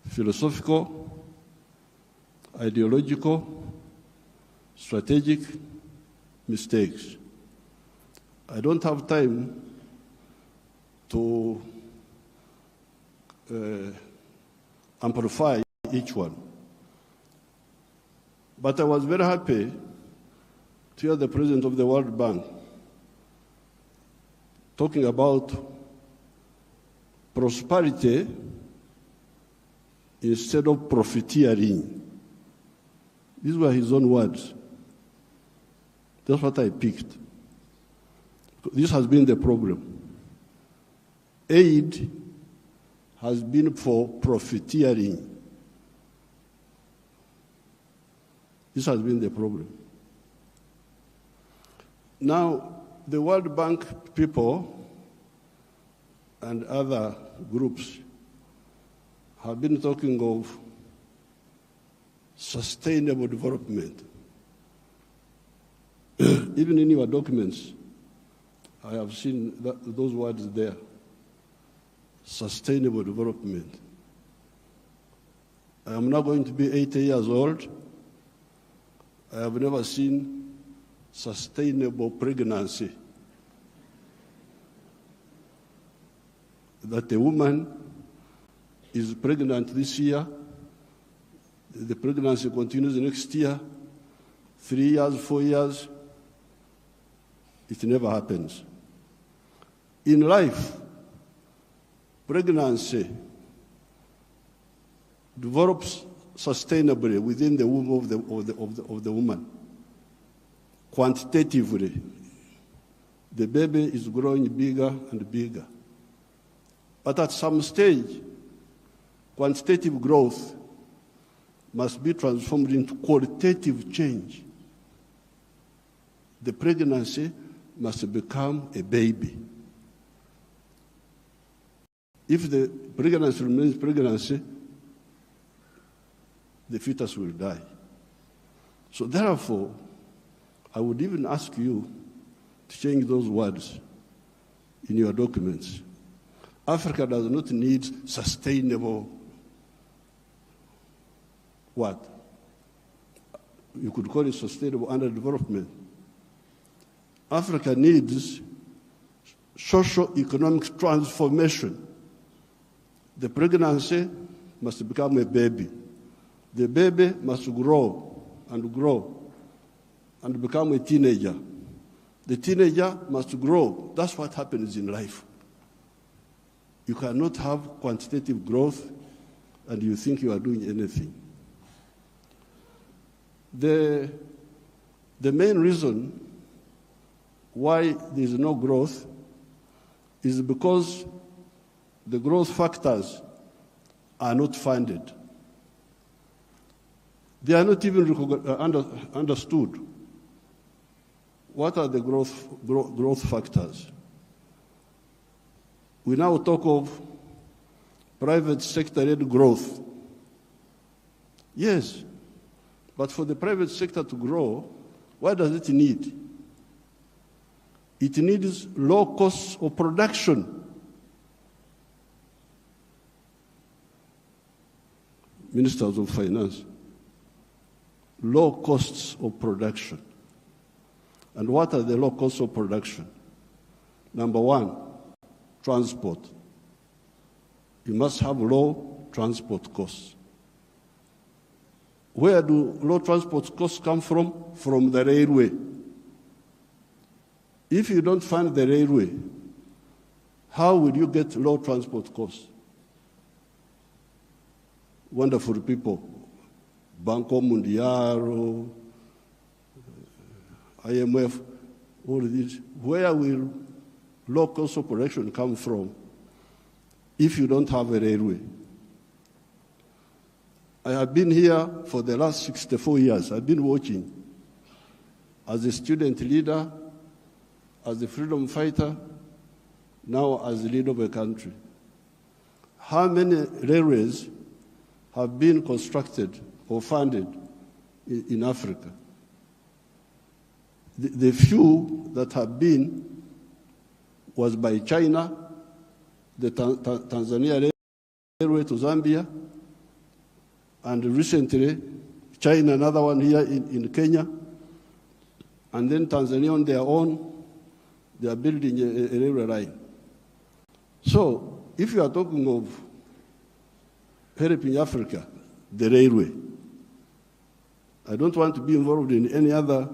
Philosophical, ideological, strategic mistakes. I don't have time to amplify each one. But I was very happy to hear the President of the World Bank talking about prosperity instead of profiteering. These were his own words. That's what I picked. This has been the problem. Aid has been for profiteering. This has been the problem. Now, the World Bank people and other groups have been talking of sustainable development. Even in your documents, I have seen those words there. Sustainable development. I am now going to be 80 years old. I have never seen sustainable pregnancy. That a woman is pregnant this year, the pregnancy continues the next year, 3 years, 4 years, it never happens. In life, pregnancy develops sustainably within the womb of the woman. Quantitatively, the baby is growing bigger and bigger. But at some stage, quantitative growth must be transformed into qualitative change. The pregnancy must become a baby. If the pregnancy remains pregnancy, the fetus will die. So therefore, I would even ask you to change those words in your documents. Africa does not need sustainable what? You could call it sustainable underdevelopment. Africa needs socio-economic transformation. The pregnancy must become a baby. The baby must grow and become a teenager. The teenager must grow. That's what happens in life. You cannot have quantitative growth and you think you are doing anything. The main reason why there is no growth is because the growth factors are not funded. They are not even understood. What are the growth factors? We now talk of private sector-led growth. Yes, but for the private sector to grow, what does it need? It needs low costs of production. Ministers of Finance, low costs of production. And what are the low costs of production? Number one, transport. You must have low transport costs. Where do low transport costs come from? From the railway. If you don't fund the railway, how will you get low transport costs? Wonderful people, Banco Mundial, IMF, all of these. Where will low cost of production come from if you don't have a railway? I have been here for the last 64 years. I've been watching as a student leader, as a freedom fighter, now as the leader of a country. How many railways have been constructed or funded in Africa? The few that have been was by China, the Tanzania Railway to Zambia, and recently China, another one here in Kenya, and then Tanzania on their own, they are building a railway line. So if you are talking of helping Africa, the railway, I don't want to be involved in any other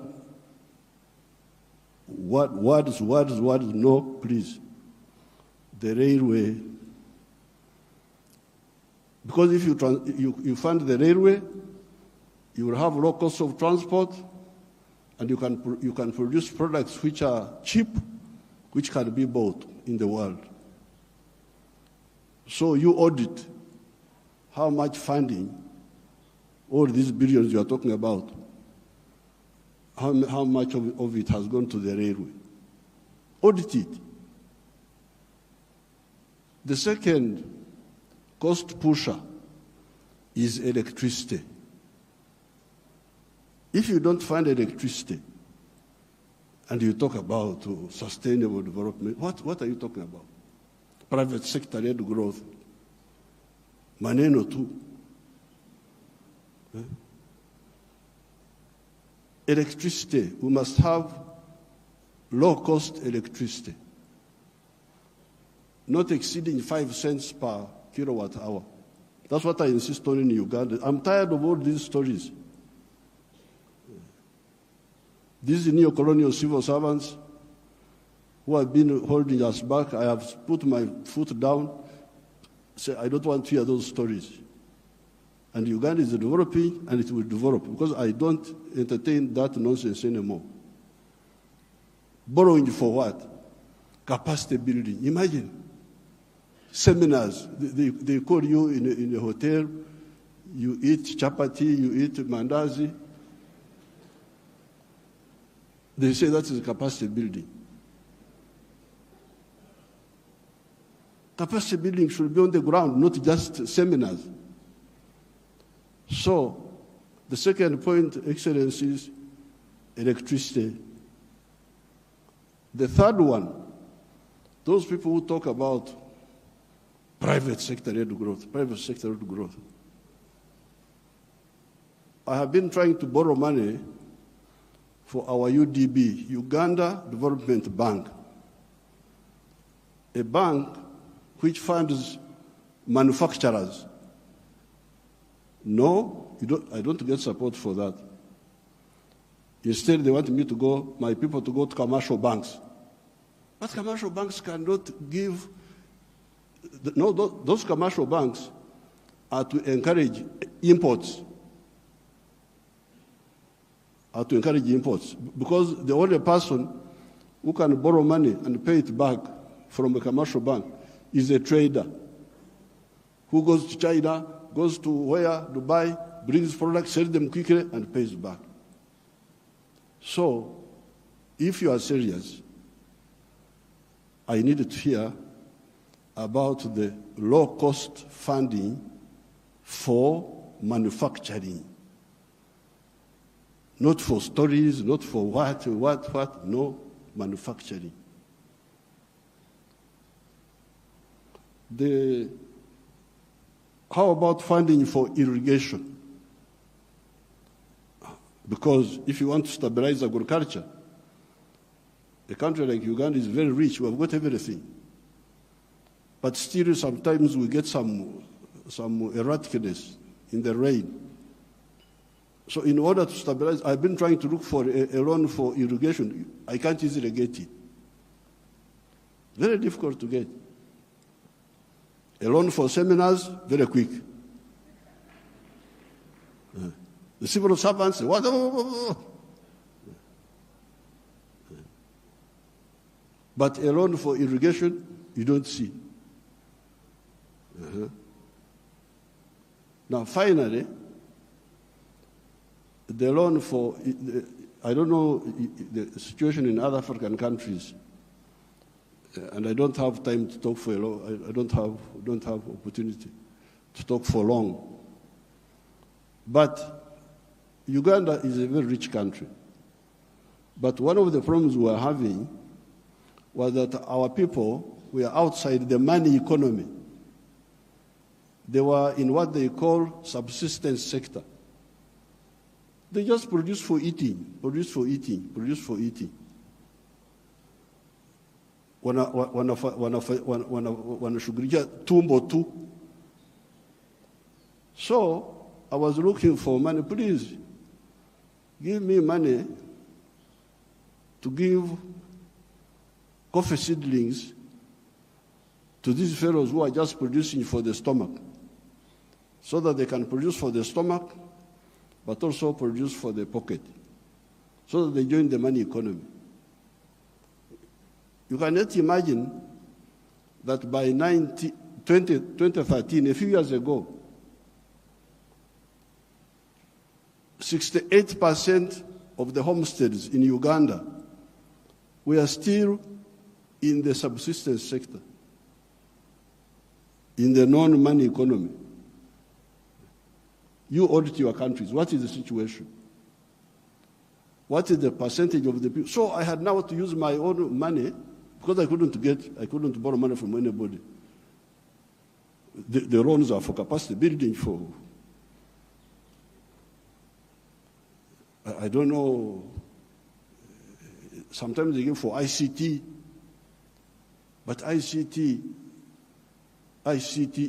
words, no, please. The railway. Because if you fund the railway, you will have low cost of transport, and you can produce products which are cheap, which can be bought in the world. So you audit how much funding, all these billions you are talking about, how much of it has gone to the railway. Audit it. The second cost pusher is electricity. If you don't find electricity and you talk about sustainable development, what are you talking about? Private sector-led growth. Maneno tu. Electricity, we must have low-cost electricity, not exceeding 5 cents per kilowatt hour. That's what I insist on in Uganda. I'm tired of all these stories. These neo-colonial civil servants who have been holding us back, I have put my foot down, say, I don't want to hear those stories. And Uganda is developing, and it will develop, because I don't entertain that nonsense anymore. Borrowing for what? Capacity building. Imagine. seminars. They call you in a hotel, you eat chapati, you eat mandazi. They say that is capacity building. Capacity building should be on the ground, not just seminars. So, the second point, Excellency, is electricity. The third one, those people who talk about private sector-led growth. I have been trying to borrow money for our UDB, Uganda Development Bank, a bank which funds manufacturers. No, I don't get support for that. Instead, they want me to go, my people to go to commercial banks. But commercial banks cannot give, no, those commercial banks are to encourage imports. Because the only person who can borrow money and pay it back from a commercial bank is a trader who goes to China, goes to where, Dubai, brings products, sells them quickly, and pays back. So, if you are serious, I needed to hear about the low-cost funding for manufacturing. Not for stories, not for what, no, manufacturing. How about funding for irrigation? Because if you want to stabilize agriculture, a country like Uganda is very rich, we have got everything. But still sometimes we get some erraticness in the rain. So in order to stabilize, I've been trying to look for a loan for irrigation. I can't easily get it. Very difficult to get. A loan for seminars, very quick. The civil servants, what? But a loan for irrigation, you don't see. Now, finally, the loan for, I don't know the situation in other African countries, and I don't have time to talk for a long, I don't have opportunity to talk for long. But Uganda is a very rich country. But one of the problems we were having was that our people were outside the money economy. They were in what they call subsistence sector. They just produce for eating. Wanashughulikia tumbo tu. So I was looking for money. Please give me money to give coffee seedlings to these fellows who are just producing for the stomach, so that they can produce for the stomach, but also produce for the pocket, so that they join the money economy. You cannot imagine that by 2013, a few years ago, 68% of the homesteads in Uganda were still in the subsistence sector, in the non-money economy. You audit your countries. What is the situation? What is the percentage of the people? So I had now to use my own money, because I couldn't borrow money from anybody. The loans are for capacity building, for, I don't know, sometimes they give for ICT, but ICT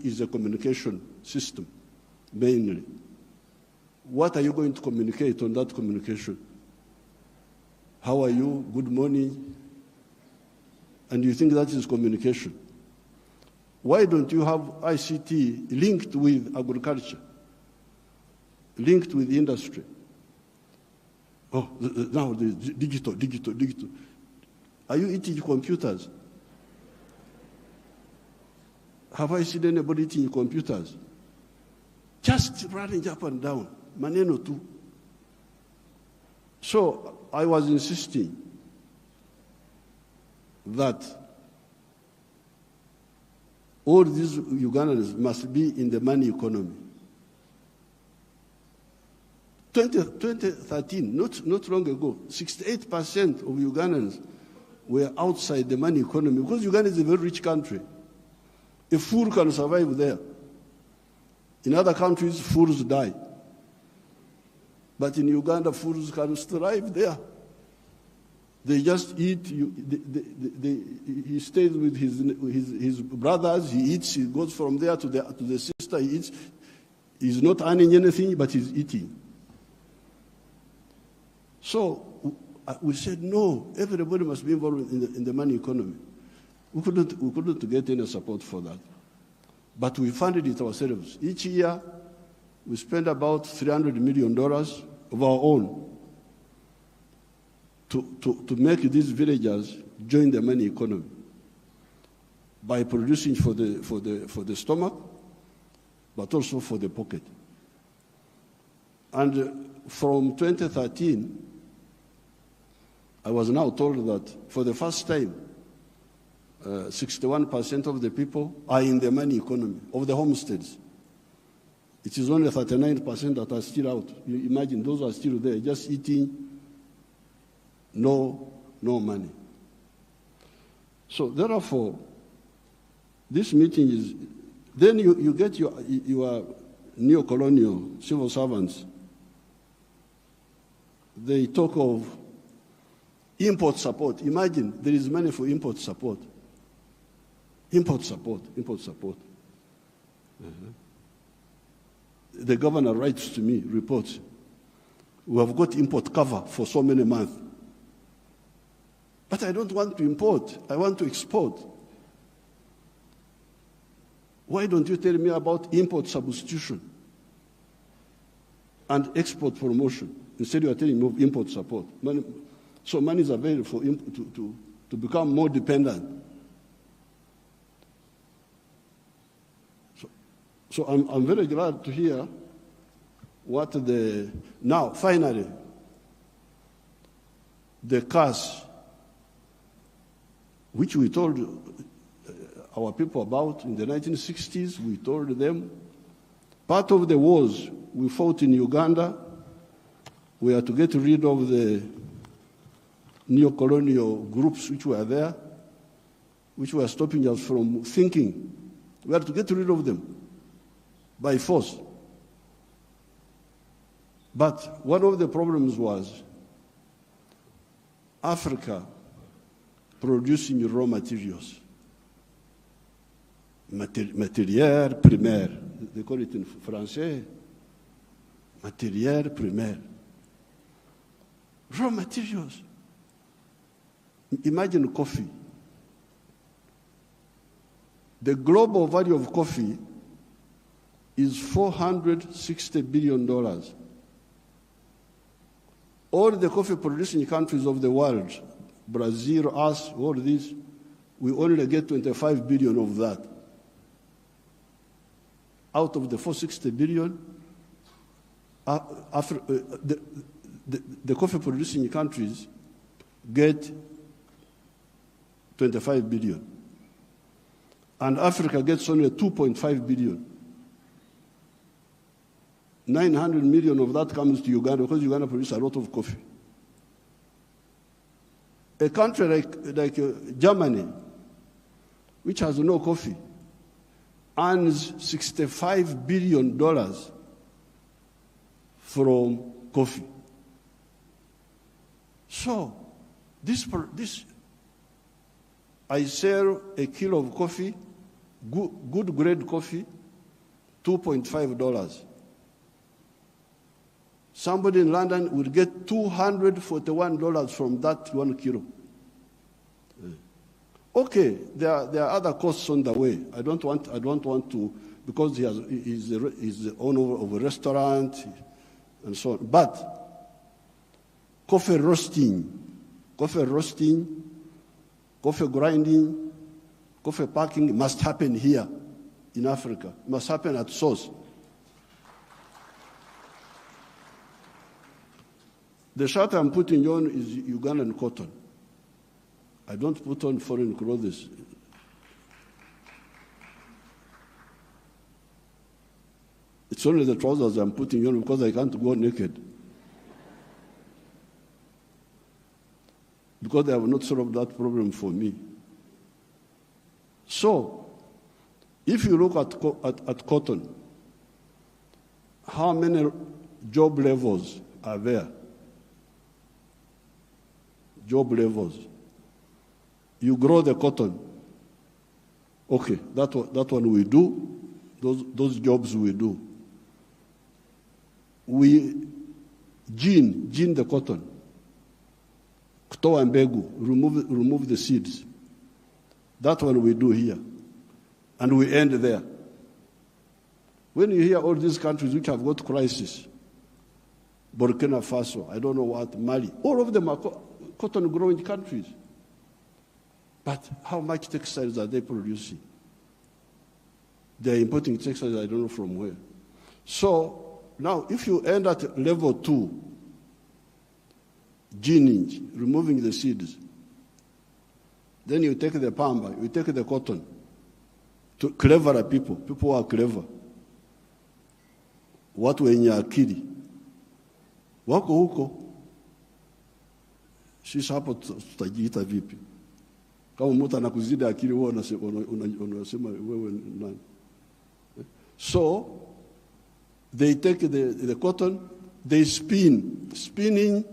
is a communication system, mainly. What are you going to communicate on that communication? How are you? Good morning. And you think that is communication? Why don't you have ICT linked with agriculture, linked with industry? Oh, now the digital. Are you eating computers? Have I seen anybody eating computers? Just running up and down. Maneno tu. So I was insisting that all these Ugandans must be in the money economy. 2013, not long ago, 68% of Ugandans were outside the money economy because Uganda is a very rich country. A fool can survive there. In other countries, fools die. But in Uganda, fools can thrive there. They just eat. He stays with his brothers. He eats. He goes from there to the sister. He eats. He's not earning anything, but he's eating. So we said, no, everybody must be involved in the money economy. We couldn't get any support for that. But we funded it ourselves. Each year, we spend about $300 million of our own to make these villagers join the money economy by producing for the stomach, but also for the pocket. And from 2013, I was now told that for the first time, 61% of the people are in the money economy of the homesteads. It is only 39% that are still out. You imagine those are still there, just eating, no money. So therefore, this meeting is, then you get your neo-colonial civil servants. They talk of import support. Imagine there is money for import support. Import support. The governor writes to me, reports, we have got import cover for so many months. But I don't want to import, I want to export. Why don't you tell me about import substitution and export promotion? Instead you are telling me of import support. So money is available for to become more dependent. So I'm very glad to hear what now finally the cash which we told our people about in the 1960s, we told them part of the wars we fought in Uganda were to get rid of the neo-colonial groups which were there, which were stopping us from thinking. We had to get rid of them by force. But one of the problems was Africa producing raw materials, matière primaire, they call it in Français, matière primaire, raw materials. Imagine coffee. The global value of coffee is $460 billion. All the coffee producing countries of the world, Brazil, us, all this, we only get 25 billion of that. Out of the 460 billion, the coffee producing countries get 25 billion. And Africa gets only 2.5 billion. 900 million of that comes to Uganda because Uganda produces a lot of coffee. A country like Germany, which has no coffee, earns $65 billion from coffee. So, this I sell a kilo of coffee, good grade coffee, $2.5. Somebody in London will get $241 from that 1 kilo. Okay, there are other costs on the way. I don't want to, because he's the owner of a restaurant and so on. But coffee roasting, coffee grinding, coffee packing must happen here in Africa. It must happen at source. The shirt I'm putting on is Ugandan cotton. I don't put on foreign clothes. It's only the trousers I'm putting on because I can't go naked. Because they have not solved that problem for me. So, if you look at cotton, how many job levels are there? Job levels. You grow the cotton. Okay, that one we do. Those jobs we do. We gene the cotton. Kutoa mbegu, remove the seeds. That one we do here. And we end there. When you hear all these countries which have got crisis, Burkina Faso, I don't know what, Mali, all of them are cotton growing countries. But how much textiles are they producing? They are importing textiles, I don't know from where. So now if you end at level 2, gening, removing the seeds, then you take the pamba, you take the cotton, to cleverer people who are clever. Watu wenye akili wako huko, sisi hapo tutajiita vipi? Kama mtu anakuzidi akili wewe unasema wewe nani? So they take the cotton, they spinning,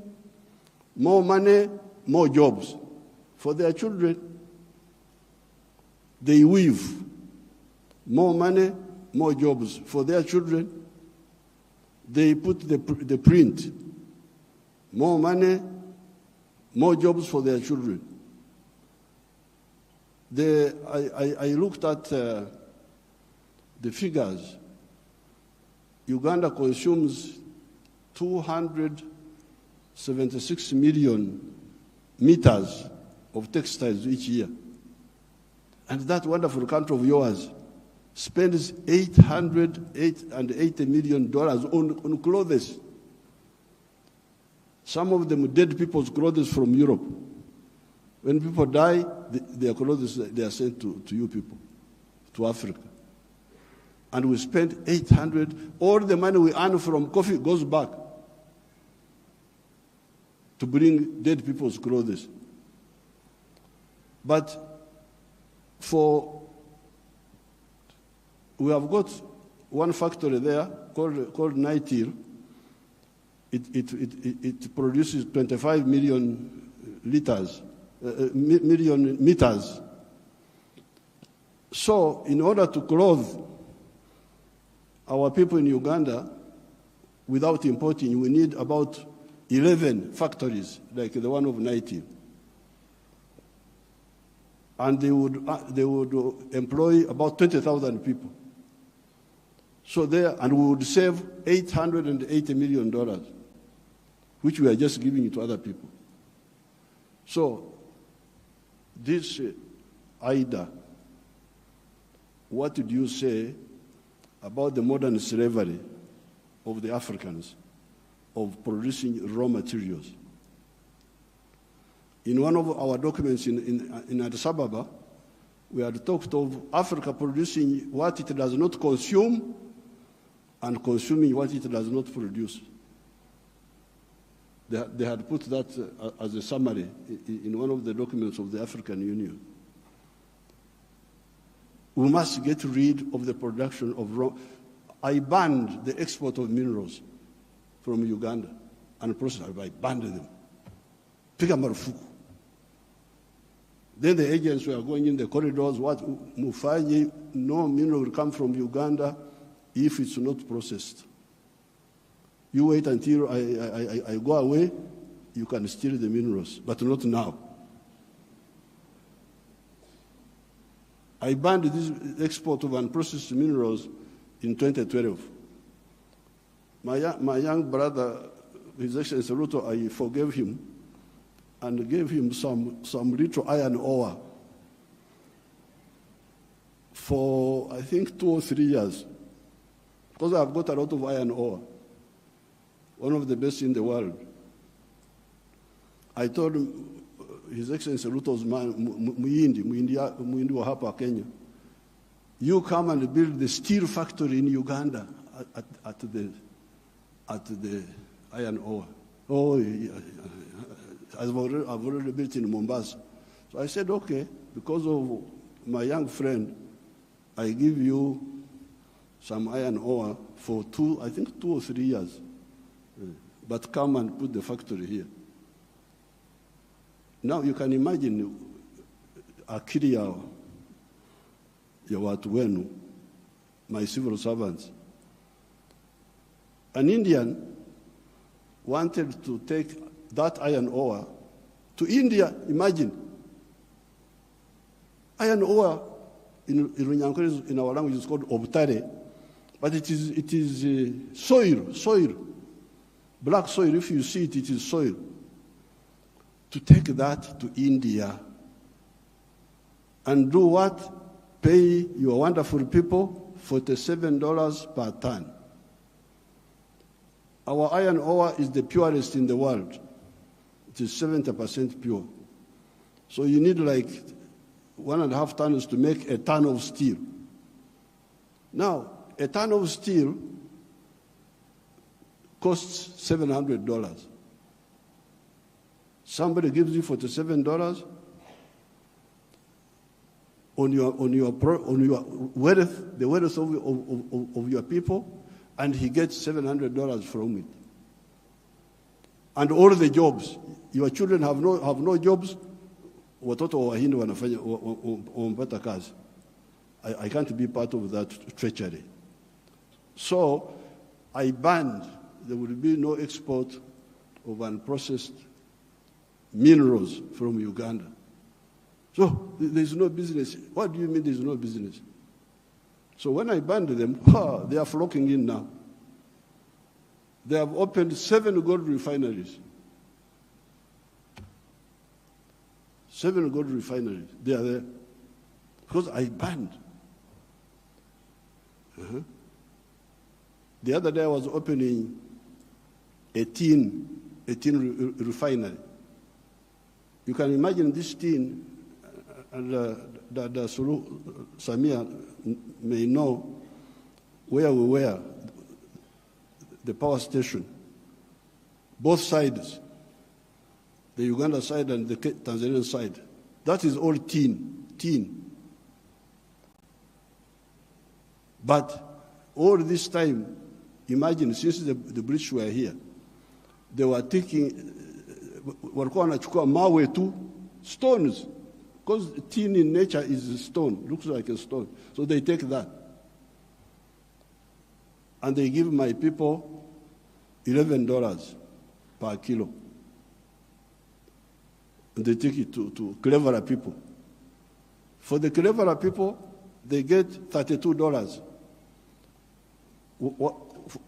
more money, more jobs for their children. They weave, more money, more jobs for their children. They put the print, more money, more jobs for their children. I looked at the figures. Uganda consumes 276 million meters of textiles each year. And that wonderful country of yours spends $880 million on clothes. Some of them dead people's clothes from Europe. When people die, their clothes they are sent to you people, to Africa. And we spend 800, all the money we earn from coffee goes back to bring dead people's clothes. But we have got one factory there called Nitil. It produces 25 million meters. So in order to clothe our people in Uganda without importing, we need about 11 factories like the one of Nitil. And they would employ about 20,000 people. So and we would save $880 million, which we are just giving it to other people. So this IDA, what did you say about the modern slavery of the Africans, of producing raw materials? In one of our documents in Addis Ababa, we had talked of Africa producing what it does not consume and consuming what it does not produce. They had put that as a summary in one of the documents of the African Union. We must get rid of the production of raw. I banned the export of minerals from Uganda and processed. I banned them. Piga marufuku. Then the agents were going in the corridors, what Mufanyi, no mineral will come from Uganda if it's not processed. You wait until I go away, you can steal the minerals, but not now. I banned this export of unprocessed minerals in 2012. My young brother, His Excellency Ruto, I forgave him and gave him some little iron ore for, I think, 2 or 3 years, because I've got a lot of iron ore, one of the best in the world. I told him, His Excellency Ruto's man, Muindi wa hapa Kenya, you come and build the steel factory in Uganda at the iron ore. Oh, I've already built in Mombasa. So I said, okay, because of my young friend, I give you some iron ore for 2 or 3 years. But come and put the factory here. Now you can imagine akili ya watu wenu, my civil servants. An Indian wanted to take that iron ore to India. Imagine. Iron ore in our language is called obtare, but it is soil, black soil. If you see it, it is soil. To take that to India and do what? Pay your wonderful people $47 per ton. Our iron ore is the purest in the world. It is 70% pure. So you need like 1.5 tons to make a ton of steel. Now, a ton of steel costs $700. Somebody gives you $47 on your wealth, the wealth of your people, and he gets $700 from it. And all the jobs, your children have no jobs. Watoto wa Wahindi wanafanya wampata kazi. I can't be part of that treachery. So I banned. There will be no export of unprocessed minerals from Uganda. So there's no business. What do you mean there's no business? So when I banned them, they are flocking in now. They have opened 7 gold refineries. 7 gold refineries. They are there. Because I banned. The other day I was opening a tin refinery. You can imagine this tin, and Samia may know where we were, the power station, both sides, the Uganda side and the Tanzanian side. That is all tin. But all this time, imagine, since the British were here, they were taking, walikuwa wanachukua mawe tu, stones, because tin in nature is a stone, looks like a stone. So they take that. And they give my people $11 per kilo. And they take it to cleverer people. For the cleverer people, they get $32.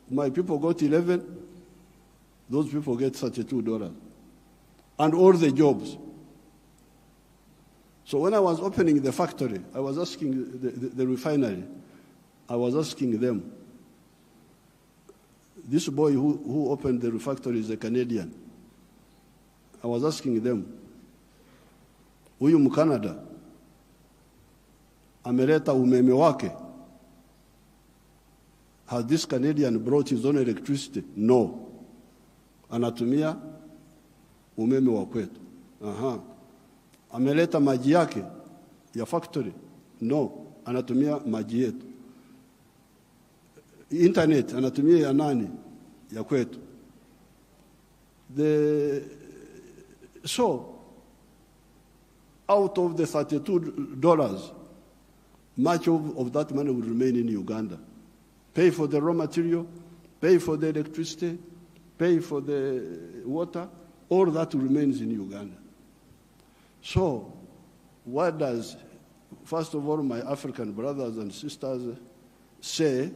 My people got 11, those people get $32. And all the jobs. So when I was opening the factory, I was asking the refinery, I was asking them, this boy who opened the factory is a Canadian. I was asking them, huyu Mkanada ameleta umeme wake? Has this Canadian brought his own electricity? No. Anatumia umeme wa kwetu. Ameleta maji yake ya factory? No. Anatumia maji yetu. Internet anatumia ya nani? Ya kwetu. So, out of the $32, much of that money will remain in Uganda. Pay for the raw material, pay for the electricity, pay for the water, all that remains in Uganda. So, what does, first of all, my African brothers and sisters say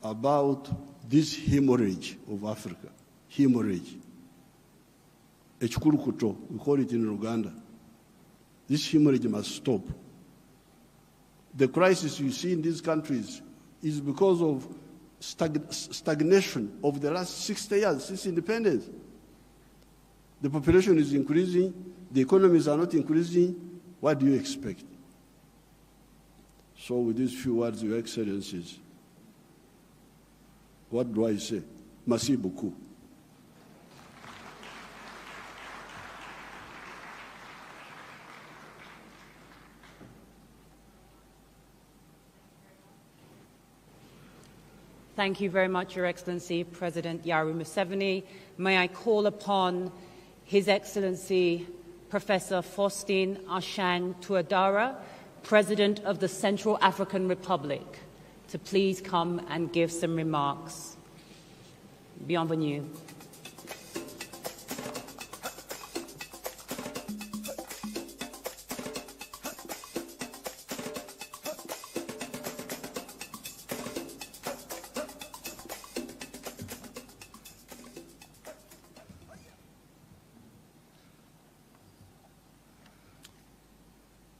about this hemorrhage of Africa? Hemorrhage. Echikurukuto, we call it in Uganda. This hemorrhage must stop. The crisis you see in these countries is because of stagnation of the last 60 years since independence. The population is increasing, the economies are not increasing. What do you expect? So with these few words, Your Excellencies, what do I say? Merci beaucoup. Thank you very much, Your Excellency, President Yoweri Museveni. May I call upon His Excellency, Professor Faustin Archange Touadéra, President of the Central African Republic, to please come and give some remarks. Bienvenue.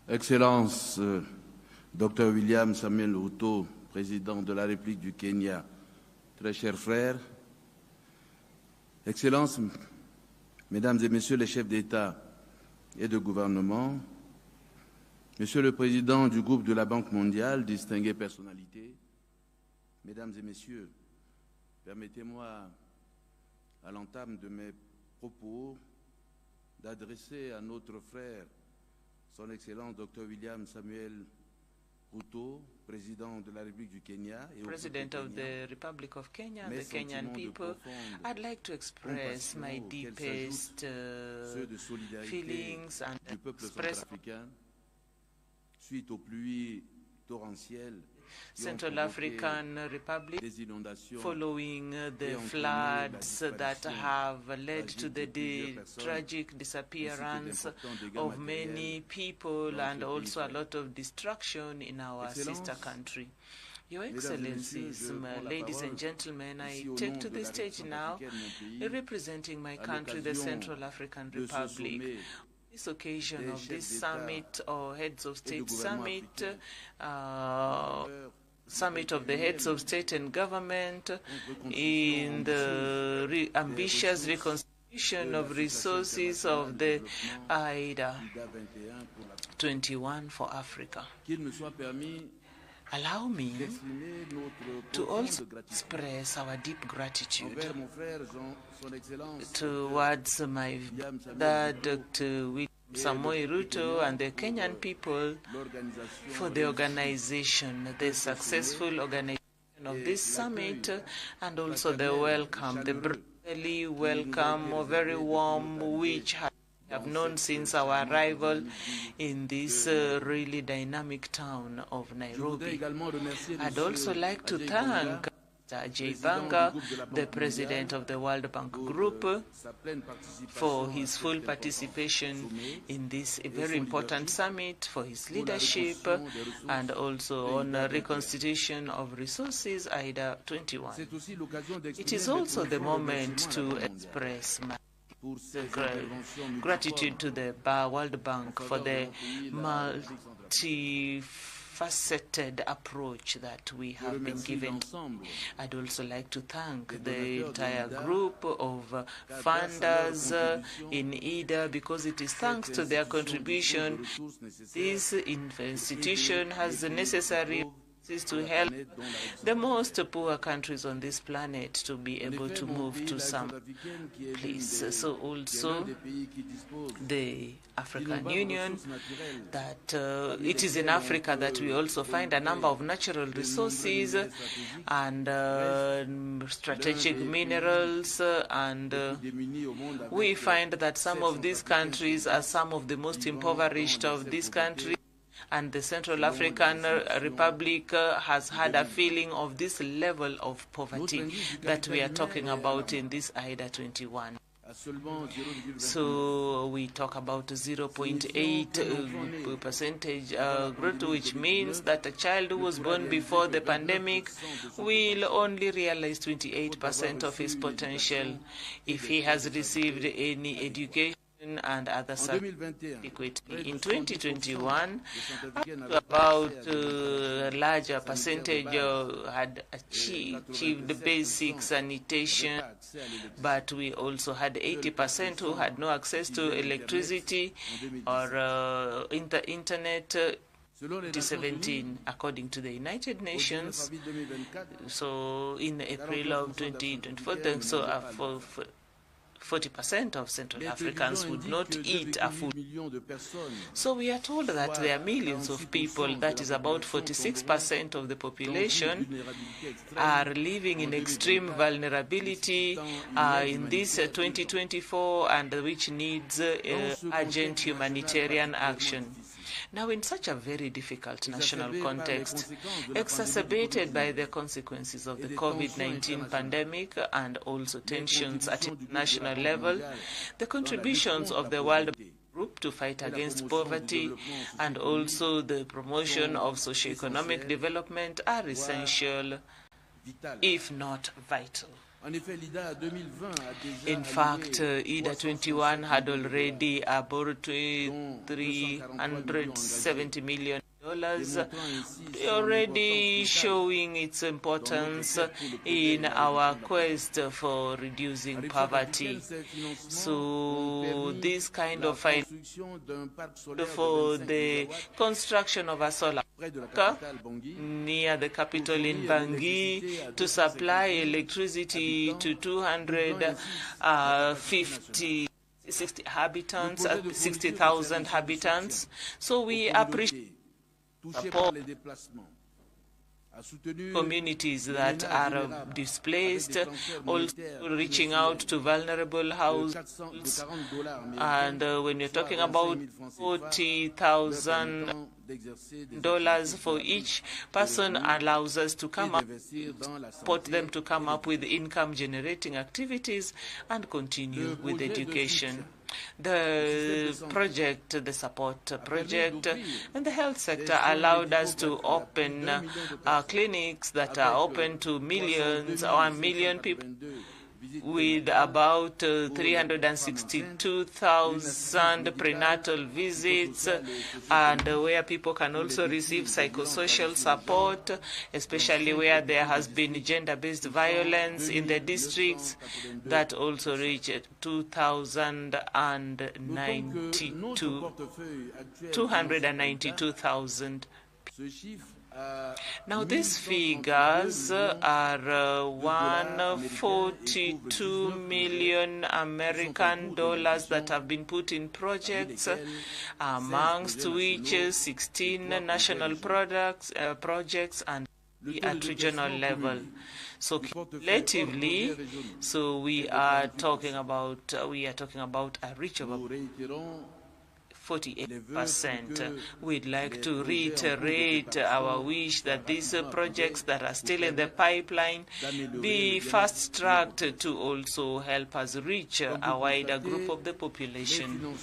Excellence, Dr William Samuel Ruto, Président de la République du Kenya, très chers frères, Excellences, Mesdames et Messieurs les chefs d'État et de gouvernement, Monsieur le Président du groupe de la Banque mondiale, distinguées personnalités, Mesdames et Messieurs, permettez-moi, à l'entame de mes propos, d'adresser à notre frère, Son Excellence Dr William Samuel Ruto, President de la République du Kenya, President of the Republic of Kenya and the Kenyan people, I'd like to express my deepest feelings and express suite aux pluies torrentielles Central African Republic following the floods that have led to the tragic disappearance of many people and also a lot of destruction in our sister country. Your Excellencies, ladies and gentlemen, I take to the stage now, representing my country, the Central African Republic. This occasion of this summit or Heads of State Summit, Summit of the Heads of State and Government in the ambitious reconstitution of resources of the IDA21 for Africa. Allow me to also express our deep gratitude towards my dad, Dr. William Samoei Ruto, and the Kenyan people for the organization, the successful organization of this summit, and also the welcome, the brotherly welcome, very warm, which we have known since our arrival in this really dynamic town of Nairobi. I'd also like to thank Ajay Banga, the President of the World Bank Group, for his full participation in this very important summit, for his leadership, and also on reconstitution of resources, IDA21. It is also the moment to express my gratitude to the World Bank for the multifaceted approach that we have been given. I'd also like to thank the entire group of funders in IDA, because it is thanks to their contribution this institution has the necessary to help the most poor countries on this planet to be able to move to some place. So also the African Union, that it is in Africa that we also find a number of natural resources and strategic minerals, and we find that some of these countries are some of the most impoverished of these countries. And the Central African Republic has had a feeling of this level of poverty that we are talking about in this IDA21. So we talk about 0.8 percentage growth, which means that a child who was born before the pandemic will only realize 28% of his potential if he has received any education and other services. In 2021, about a larger percentage had achieved basic sanitation, but we also had 80% who had no access to electricity or internet. 2017, according to the United Nations. So in April of 2024, so 40% of Central Africans would not eat a food. So we are told that there are millions of people, that is about 46% of the population, are living in extreme vulnerability in this 2024, and which needs urgent humanitarian action. Now, in such a very difficult national context, exacerbated by the consequences of the COVID-19 pandemic and also tensions at international level, the contributions of the World Group to fight against poverty and also the promotion of socio-economic development are essential, if not vital. In fact, IDA21 had already about $370 million, already showing its importance in our quest for reducing poverty. So this kind of financing for the construction of a solar park near the capital in Bangui to supply electricity to 60,000 habitants. So we appreciate support communities that are displaced, also reaching out to vulnerable households. And when you're talking about $40,000 for each person, allows us to come up, support them to come up with income-generating activities and continue with education. The project, the support project, and the health sector allowed us to open clinics that are open to millions or 1 million people, with about 362,000 prenatal visits, and where people can also receive psychosocial support, especially where there has been gender-based violence in the districts, that also reached 292,000. Now, these figures are 142 million American dollars that have been put in projects, amongst which 16 national projects and at regional level. So cumulatively, so we are talking about a reach of 48%. We'd like to reiterate our wish that these projects that are still in the pipeline be fast-tracked to also help us reach a wider group of the population.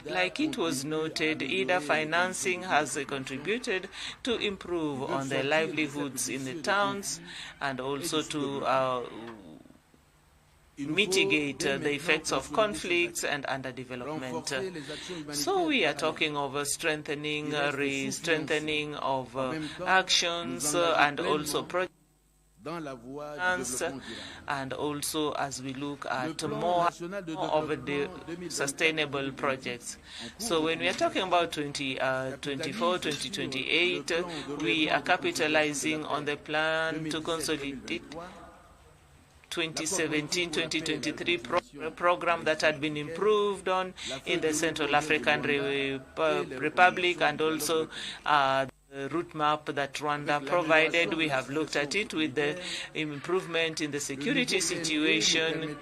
Like it was noted, IDA financing has contributed to improve on the livelihoods in the towns and also to mitigate the effects of conflicts and underdevelopment. So we are talking of strengthening of actions and also projects, and also as we look at more of the sustainable projects. So when we are talking about 2024, 2028, we are capitalizing on the plan to consolidate 2017-2023 program that had been improved on in the Central African Republic, and also the route map that Rwanda provided. We have looked at it with the improvement in the security situation.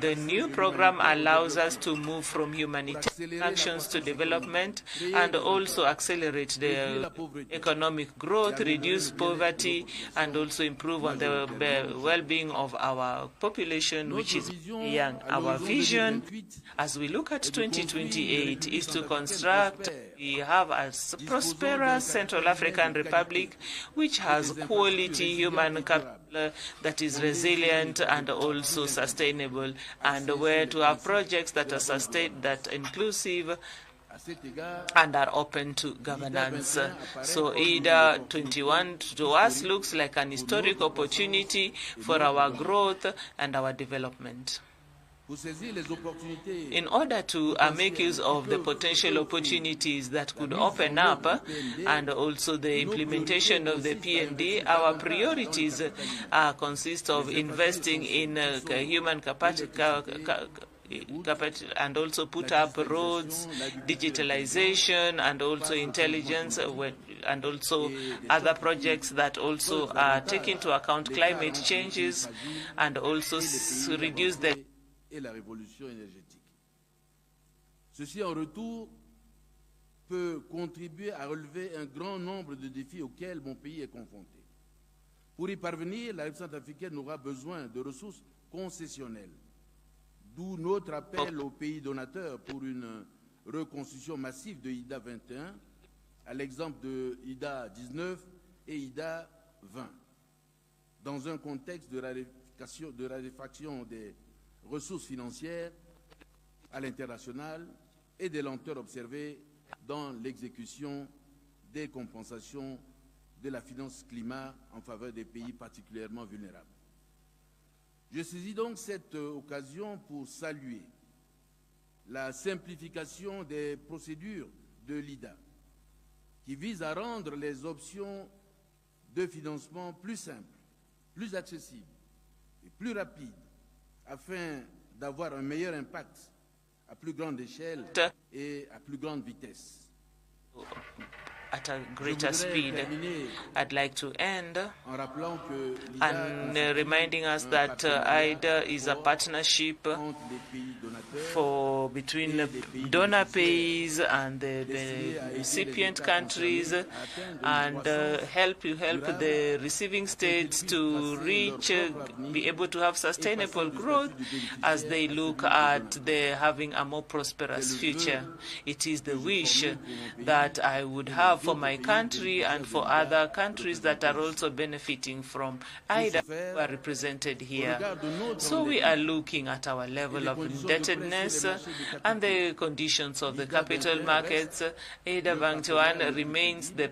The new program allows us to move from humanitarian actions to development and also accelerate the economic growth, reduce poverty, and also improve on the well-being of our population, which is young. Our vision, as we look at 2028, is to construct We have a prosperous Central African Republic which has quality human capital that is resilient and also sustainable, and where to have projects that are sustained, that inclusive and are open to governance. So IDA21 to us looks like an historic opportunity for our growth and our development. In order to make use of the potential opportunities that could open up and also the implementation of the PND, our priorities consist of investing in human capacity and also put up roads, digitalization, and also intelligence, and also other projects that also take into account climate changes and also reduce the et la révolution énergétique. Ceci en retour peut contribuer à relever un grand nombre de défis auxquels mon pays est confronté. Pour y parvenir, la République centrafricaine aura besoin de ressources concessionnelles, d'où notre appel aux pays donateurs pour une reconstruction massive de IDA 21, à l'exemple de IDA 19 et IDA 20, dans un contexte de raréfaction des ressources financières à l'international et des lenteurs observées dans l'exécution des compensations de la finance climat en faveur des pays particulièrement vulnérables. Je saisis donc cette occasion pour saluer la simplification des procédures de l'IDA, qui vise à rendre les options de financement plus simples, plus accessibles et plus rapides, afin d'avoir un meilleur impact à plus grande échelle et à plus grande vitesse. At a greater speed. I'd like to end and reminding us that IDA is a partnership between donor pays and the recipient countries, and help the receiving states to be able to have sustainable growth as they look at having a more prosperous future. It is the wish that I would have for my country and for other countries that are also benefiting from IDA who are represented here. So we are looking at our level of indebtedness and the conditions of the capital markets. IDA21 remains the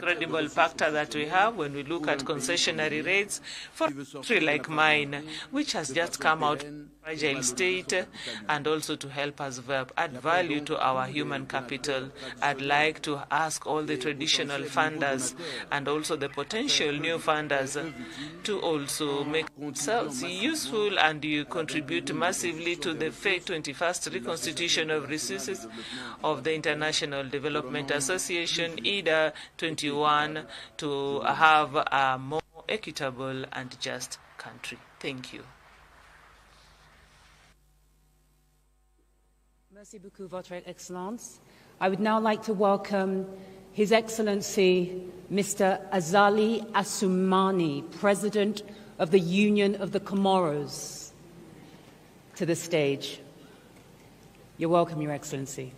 credible factor that we have when we look at concessionary rates for a country like mine, which has just come out of a fragile state, and also to help us add value to our human capital. I'd like to ask all the traditional funders and also the potential new funders to also make themselves useful, and you contribute massively to the 21st reconstitution of resources of the International Development Association, IDA21, to have a more equitable and just country. Thank you. Merci beaucoup, Votre Excellence. I would now like to welcome His Excellency Mr. Azali Assoumani, President of the Union of the Comoros, to the stage. You're welcome, Your Excellency.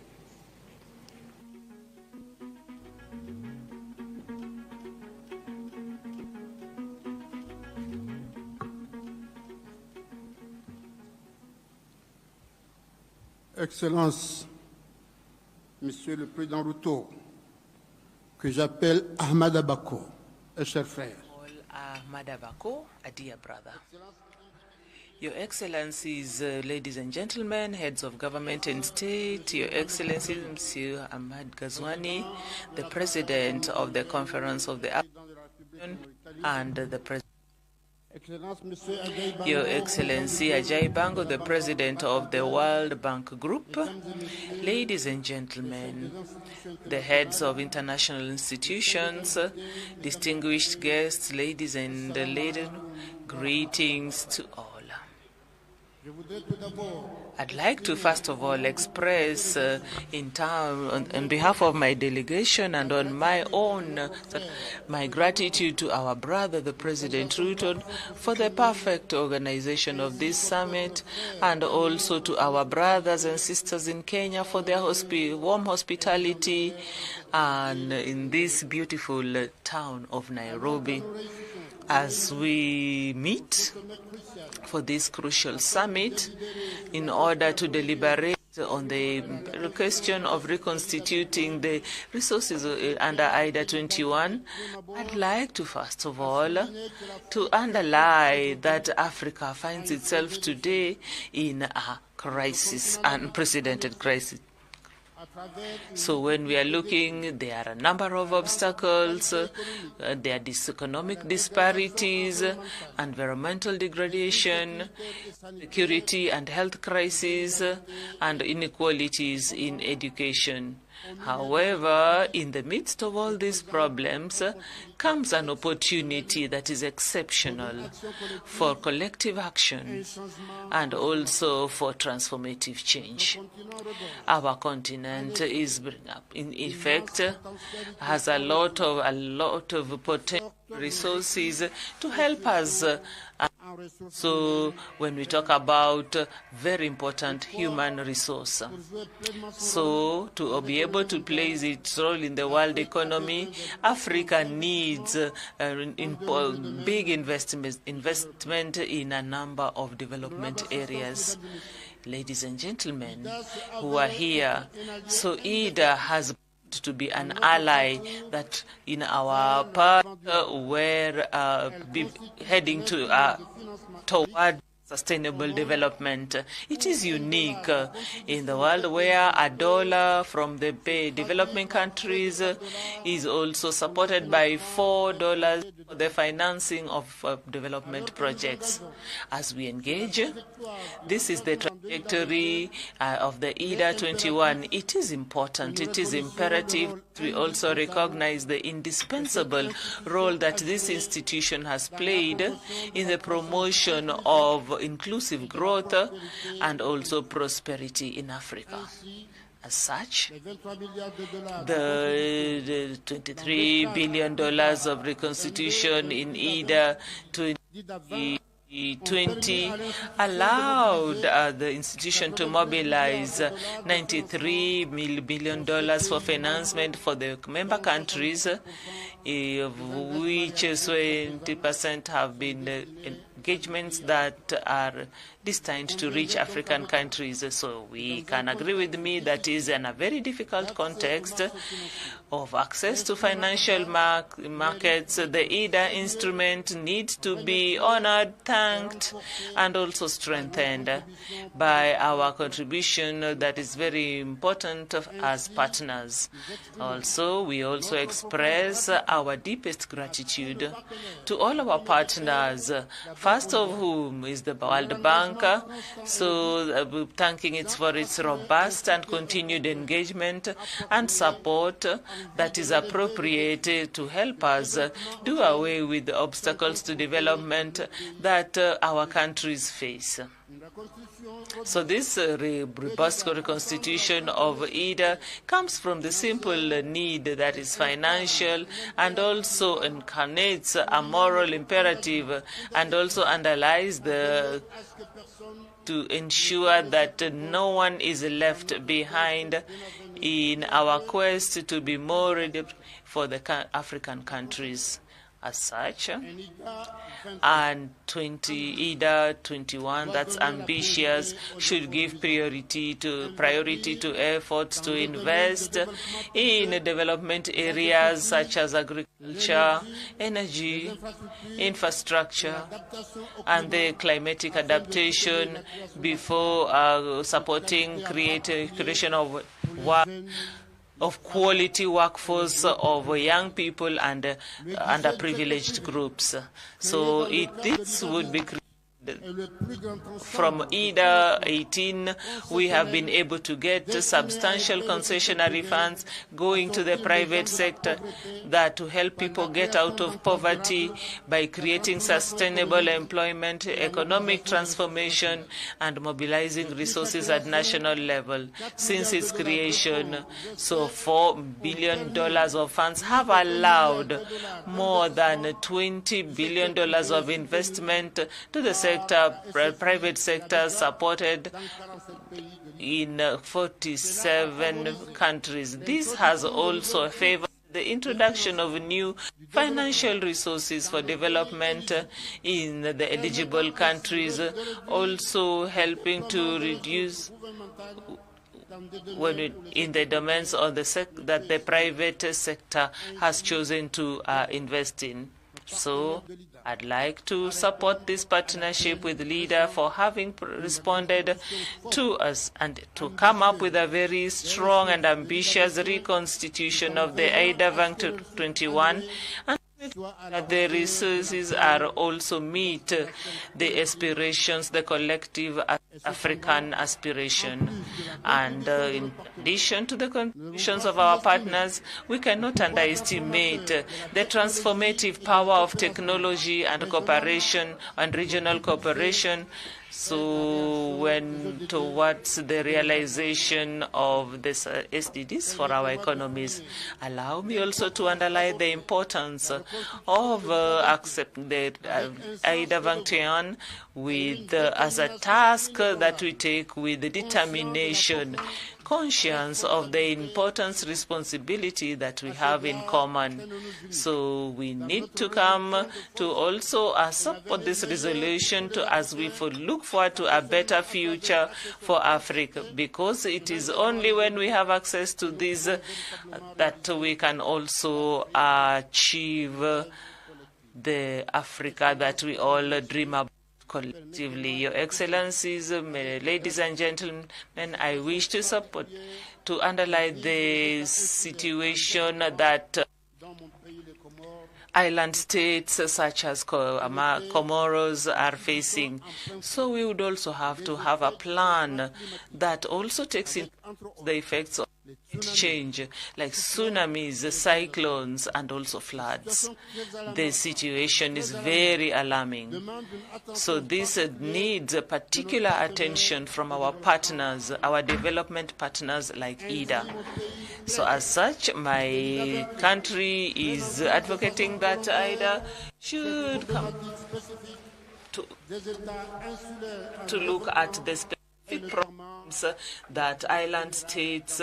Excellence, Monsieur le Président Ruto, que j'appelle Ahmad Abako, un cher frère. Ahmad Abako, a dear brother. Your Excellencies, ladies and gentlemen, heads of government and state, Your Excellency, Monsieur Ahmad Ghazouani, the President of the Conference of the African and the President. Your Excellency Ajay Bango, the President of the World Bank Group, ladies and gentlemen, the heads of international institutions, distinguished guests, ladies and ladies, greetings to all. I'd like to first of all express on behalf of my delegation and on my own my gratitude to our brother, the President Ruto, for the perfect organization of this summit, and also to our brothers and sisters in Kenya for their warm hospitality and in this beautiful town of Nairobi. As we meet for this crucial summit in order to deliberate on the question of reconstituting the resources under IDA21, I'd like to first of all to underline that Africa finds itself today in a crisis, unprecedented crisis. So when we are looking, there are a number of obstacles. There are economic disparities, environmental degradation, security and health crises, and inequalities in education. However, in the midst of all these problems comes an opportunity that is exceptional for collective action and also for transformative change. Our continent is, in effect, has a lot of potential resources to help us. So when we talk about very important human resource, so to be able to play its role in the world economy, Africa needs big investment in a number of development areas. Ladies and gentlemen who are here, so IDA has to be an ally that in our part we're heading to toward sustainable development. It is unique in the world where a dollar from the developing countries is also supported by $4 for the financing of development projects. As we engage, this is the trajectory of the IDA21. It is important, it is imperative. We also recognize the indispensable role that this institution has played in the promotion of inclusive growth and also prosperity in Africa. As such, the $23 billion of reconstitution in IDA 2020 allowed the institution to mobilize $93 billion for financement for the member countries, of which 20% have been engagements that are destined to reach African countries. So we can agree with me that is in a very difficult context of access to financial markets. The IDA instrument needs to be honored, thanked, and also strengthened by our contribution that is very important as partners. Also, we also express our deepest gratitude to all our partners, first of whom is the World Bank. So thanking it for its robust and continued engagement and support that is appropriate to help us do away with the obstacles to development that our countries face. So this robust reconstitution of IDA comes from the simple need that is financial, and also incarnates a moral imperative, and also underlies to ensure that no one is left behind in our quest to be more ready for the African countries. As such, and IDA 21, that's ambitious, should give priority to efforts to invest in development areas such as agriculture, energy, infrastructure, and the climatic adaptation before supporting creation of work, of quality workforce of young people and underprivileged groups. So this would be From IDA18, we have been able to get substantial concessionary funds going to the private sector that to help people get out of poverty by creating sustainable employment, economic transformation, and mobilizing resources at national level. Since its creation, so $4 billion of funds have allowed more than $20 billion of investment to the private sector, supported in 47 countries. This has also favored the introduction of new financial resources for development in the eligible countries, also helping to reduce in the domains of that the private sector has chosen to invest in. So I'd like to support this partnership with LEADER for having responded to us and to come up with a very strong and ambitious reconstitution of the IDA21, and that the resources are also meet the aspirations, the collective African aspiration. And in addition to the contributions of our partners, we cannot underestimate the transformative power of technology and cooperation and regional cooperation. So when towards the realization of this SDGs for our economies, allow me also to underline the importance of accepting the IDA21 with as a task that we take with determination, conscious of the importance, responsibility that we have in common. So we need to come to also support this resolution as we look forward to a better future for Africa, because it is only when we have access to this that we can also achieve the Africa that we all dream about collectively. Your Excellencies, ladies and gentlemen, I wish to underline the situation that island states such as Comoros are facing. So we would also have to have a plan that also takes into the effects of change, like tsunamis, cyclones, and also floods. The situation is very alarming. So this needs a particular attention from our partners, our development partners like IDA. So as such, my country is advocating that IDA should come to look at the specific problems that island states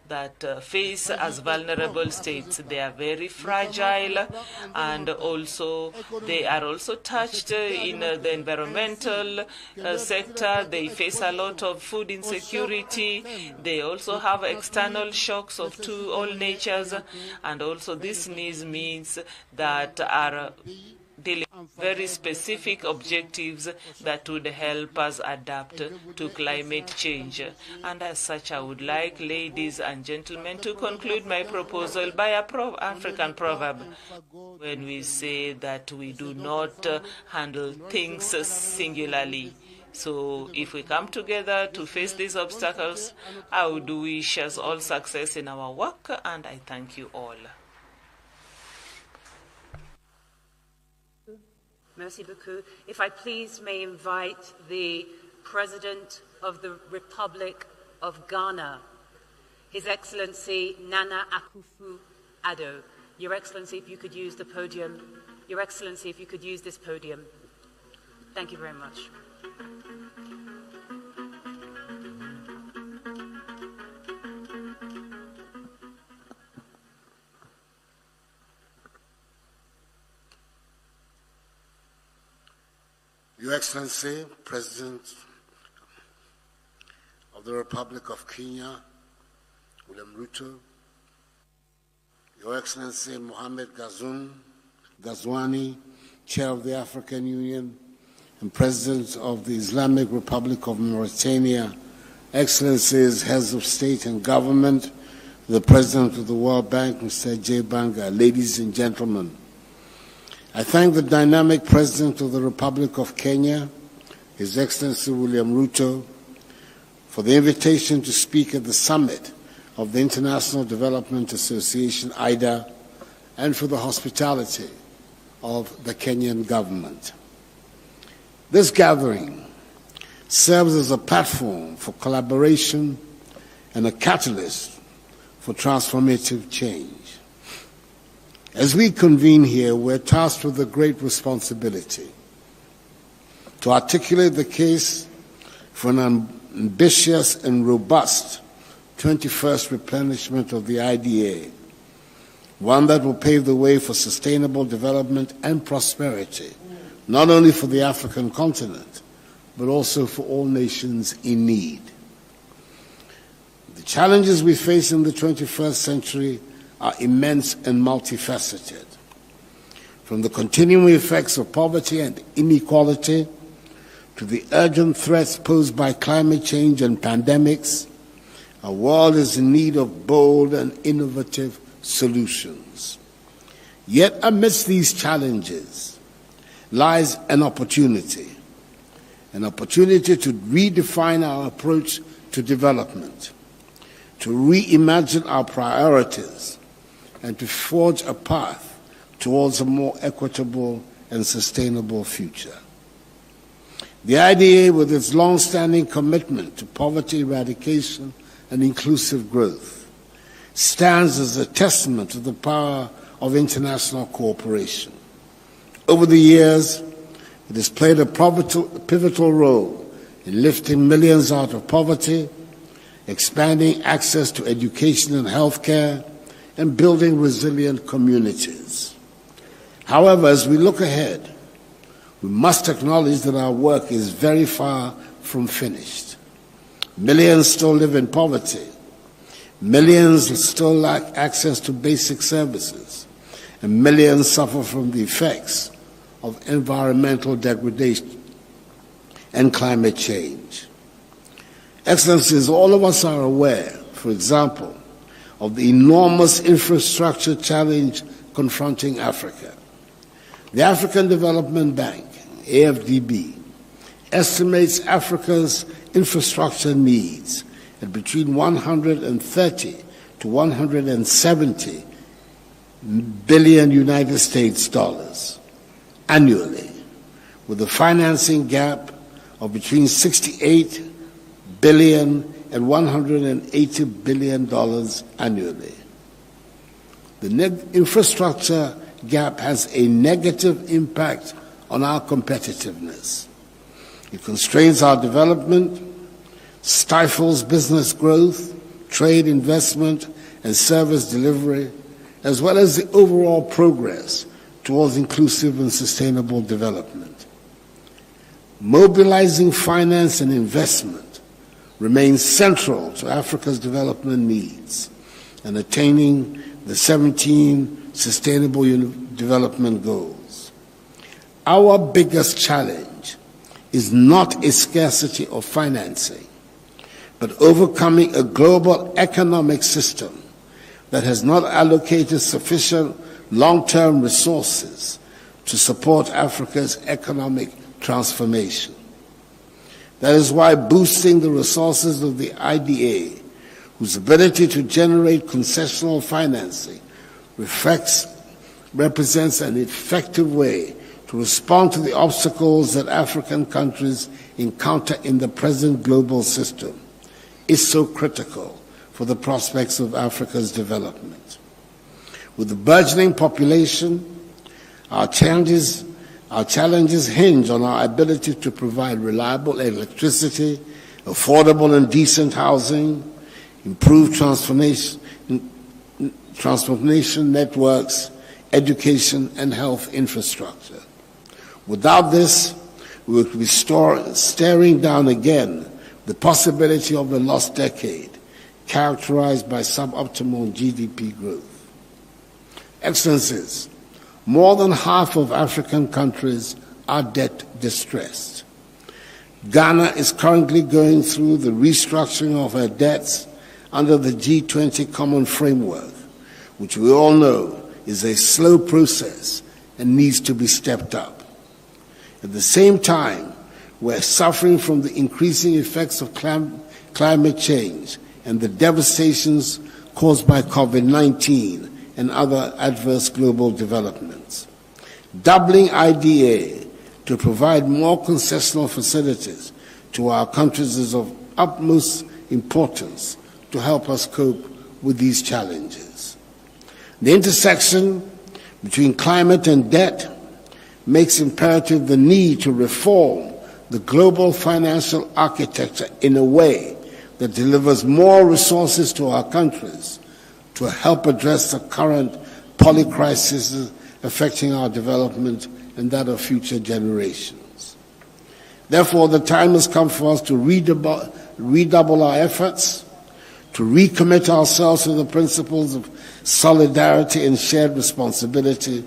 that face as vulnerable states. They are very fragile, and also they are also touched in the environmental sector. They face a lot of food insecurity. They also have external shocks of all natures, and also this means that are dealing with very specific objectives that would help us adapt to climate change. And as such, I would like, ladies and gentlemen, to conclude my proposal by a African proverb when we say that we do not handle things singularly. So if we come together to face these obstacles, I would wish us all success in our work, and I thank you all. Merci beaucoup. If I please may invite the President of the Republic of Ghana, His Excellency Nana Akufo-Addo. Your Excellency, if you could use the podium. Your Excellency, if you could use this podium. Thank you very much. Your Excellency, President of the Republic of Kenya, William Ruto, Your Excellency Mohamed Ghazouani, Chair of the African Union and President of the Islamic Republic of Mauritania, Excellencies, Heads of State and Government, the President of the World Bank, Mr. J. Banga, ladies and gentlemen, I thank the dynamic President of the Republic of Kenya His Excellency William Ruto, for the invitation to speak at the summit of the International Development Association, IDA, and for the hospitality of the Kenyan government. This gathering serves as a platform for collaboration and a catalyst for transformative change. As we convene here, we're tasked with a great responsibility to articulate the case for an ambitious and robust 21st replenishment of the IDA, one that will pave the way for sustainable development and prosperity, not only for the African continent, but also for all nations in need. The challenges we face in the 21st century are immense and multifaceted. From the continuing effects of poverty and inequality to the urgent threats posed by climate change and pandemics, our world is in need of bold and innovative solutions. Yet amidst these challenges lies an opportunity to redefine our approach to development, to reimagine our priorities, and to forge a path towards a more equitable and sustainable future. The IDA, with its long-standing commitment to poverty eradication and inclusive growth, stands as a testament to the power of international cooperation. Over the years, it has played a pivotal role in lifting millions out of poverty, expanding access to education and healthcare, and building resilient communities. However, as we look ahead, we must acknowledge that our work is very far from finished. Millions still live in poverty. Millions still lack access to basic services. And millions suffer from the effects of environmental degradation and climate change. Excellencies, all of us are aware, for example, of the enormous infrastructure challenge confronting Africa. The African Development Bank, AFDB, estimates Africa's infrastructure needs at between 130 to 170 billion United States dollars annually, with a financing gap of between 68 billion and $180 billion annually. The infrastructure gap has a negative impact on our competitiveness. It constrains our development, stifles business growth, trade, investment, and service delivery, as well as the overall progress towards inclusive and sustainable development. Mobilizing finance and investment remains central to Africa's development needs and attaining the 17 Sustainable Development Goals. Our biggest challenge is not a scarcity of financing, but overcoming a global economic system that has not allocated sufficient long-term resources to support Africa's economic transformation. That is why boosting the resources of the IDA, whose ability to generate concessional financing represents an effective way to respond to the obstacles that African countries encounter in the present global system, is so critical for the prospects of Africa's development. With the burgeoning population, our challenges hinge on our ability to provide reliable electricity, affordable and decent housing, improved transportation networks, education, and health infrastructure. Without this, we would be staring down again the possibility of a lost decade characterized by suboptimal GDP growth. Excellencies, more than half of African countries are debt distressed. Ghana is currently going through the restructuring of her debts under the G20 Common Framework, which we all know is a slow process and needs to be stepped up. At the same time, we're suffering from the increasing effects of climate change and the devastations caused by COVID-19 and other adverse global developments. Doubling IDA to provide more concessional facilities to our countries is of utmost importance to help us cope with these challenges. The intersection between climate and debt makes imperative the need to reform the global financial architecture in a way that delivers more resources to our countries to help address the current polycrises affecting our development and that of future generations. Therefore, the time has come for us to redouble our efforts, to recommit ourselves to the principles of solidarity and shared responsibility,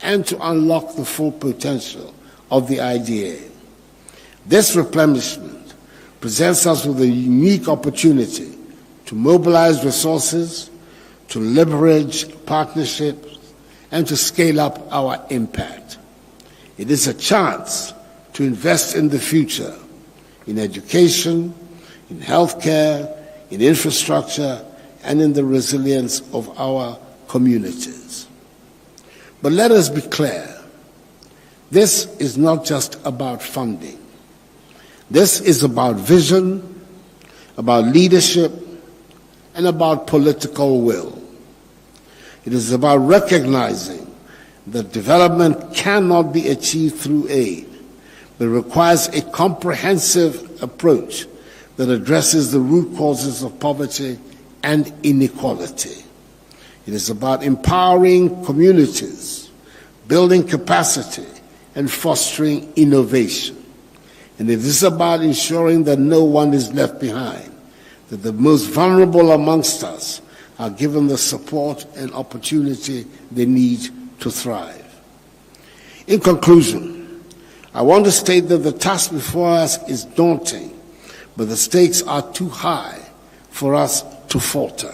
and to unlock the full potential of the IDA. This replenishment presents us with a unique opportunity to mobilize resources, to leverage partnerships, and to scale up our impact. It is a chance to invest in the future, in education, in healthcare, in infrastructure, and in the resilience of our communities. But let us be clear, this is not just about funding. This is about vision, about leadership, and about political will. It is about recognizing that development cannot be achieved through aid, but requires a comprehensive approach that addresses the root causes of poverty and inequality. It is about empowering communities, building capacity, and fostering innovation. And it is about ensuring that no one is left behind, that the most vulnerable amongst us are given the support and opportunity they need to thrive. In conclusion, I want to state that the task before us is daunting, but the stakes are too high for us to falter.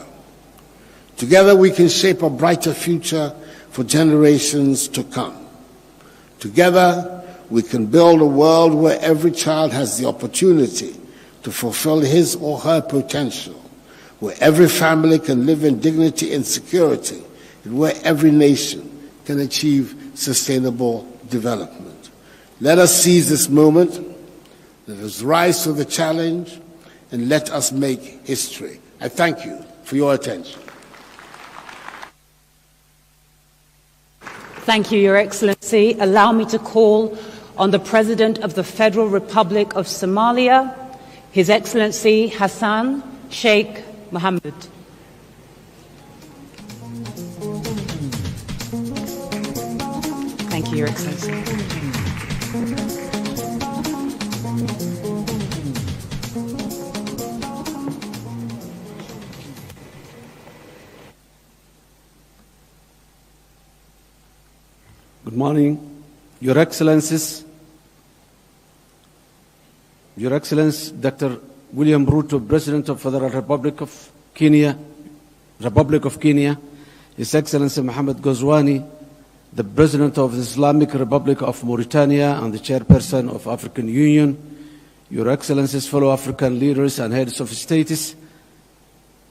Together we can shape a brighter future for generations to come. Together we can build a world where every child has the opportunity to fulfill his or her potential, where every family can live in dignity and security, and where every nation can achieve sustainable development. Let us seize this moment, let us rise to the challenge, and let us make history. I thank you for your attention. Thank you, Your Excellency. Allow me to call on the President of the Federal Republic of Somalia, His Excellency Hassan Sheikh Mohammed. Thank you, Your Excellency. Good morning, Your Excellencies. Your Excellency, Dr. William Ruto, President of Federal Republic of Kenya, His Excellency Mohammed Ghazouani, the President of the Islamic Republic of Mauritania and the Chairperson of African Union, Your Excellencies, fellow African leaders and heads of states,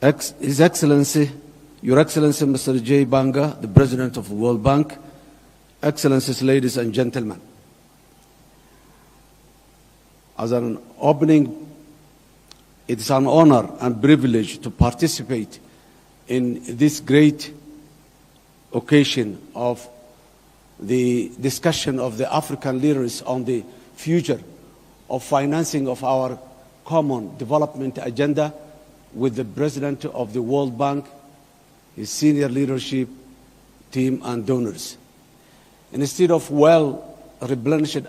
His Excellency, Your Excellency Mr. J. Banga, the President of the World Bank, Excellencies, ladies and gentlemen. As an opening, it is an honor and privilege to participate in this great occasion of the discussion of the African leaders on the future of financing of our common development agenda with the President of the World Bank, his senior leadership team and donors. Instead of well-replenished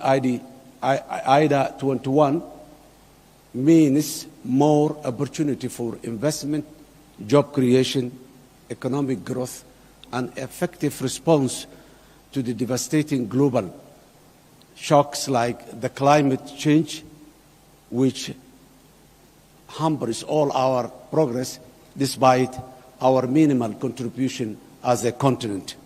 IDA21 means more opportunity for investment, job creation, economic growth, and effective response to the devastating global shocks like the climate change, which hampers all our progress despite our minimal contribution as a continent.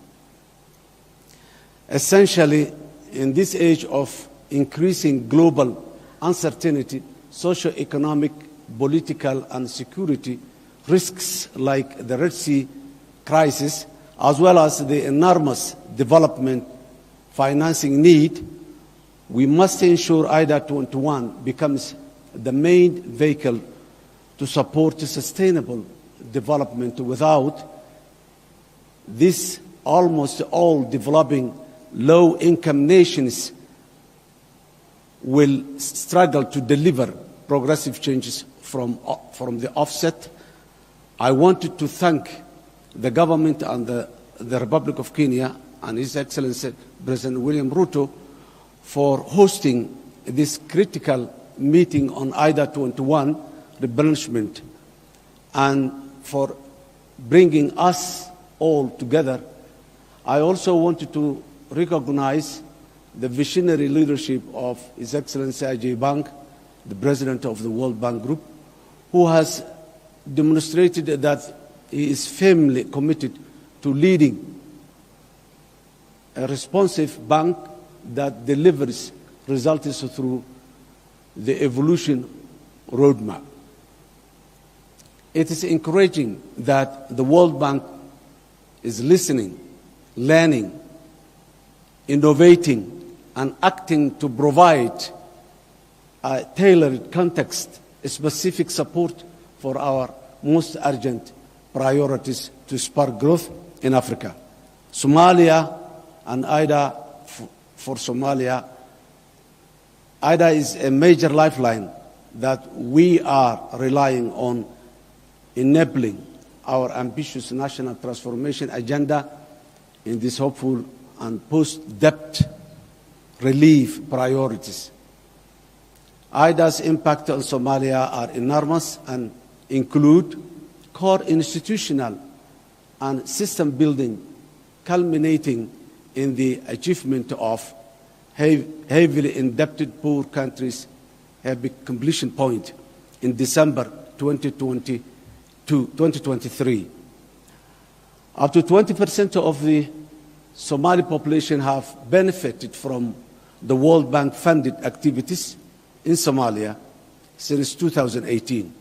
Essentially, in this age of increasing global uncertainty, socio-economic, political, and security risks like the Red Sea crisis, as well as the enormous development financing need, we must ensure IDA21 becomes the main vehicle to support sustainable development. Without this, almost all developing low-income nations will struggle to deliver progressive changes from the offset. I wanted to thank the government and the Republic of Kenya and His Excellency President William Ruto for hosting this critical meeting on IDA21 replenishment and for bringing us all together. I also wanted to recognize the visionary leadership of His Excellency Ajay Banga, the President of the World Bank Group, who has demonstrated that he is firmly committed to leading a responsive bank that delivers results through the evolution roadmap. It is encouraging that the World Bank is listening, learning, innovating, and acting to provide a tailored context-specific support for our most urgent priorities to spark growth in Africa. Somalia and IDA for Somalia. IDA is a major lifeline that we are relying on enabling our ambitious national transformation agenda in this hopeful and post-debt relief priorities. IDA's impact on Somalia are enormous and include core institutional and system building, culminating in the achievement of heavily indebted poor countries have a completion point in December 2023. Up to 20% of the Somali population have benefited from the World Bank funded activities in Somalia since 2018.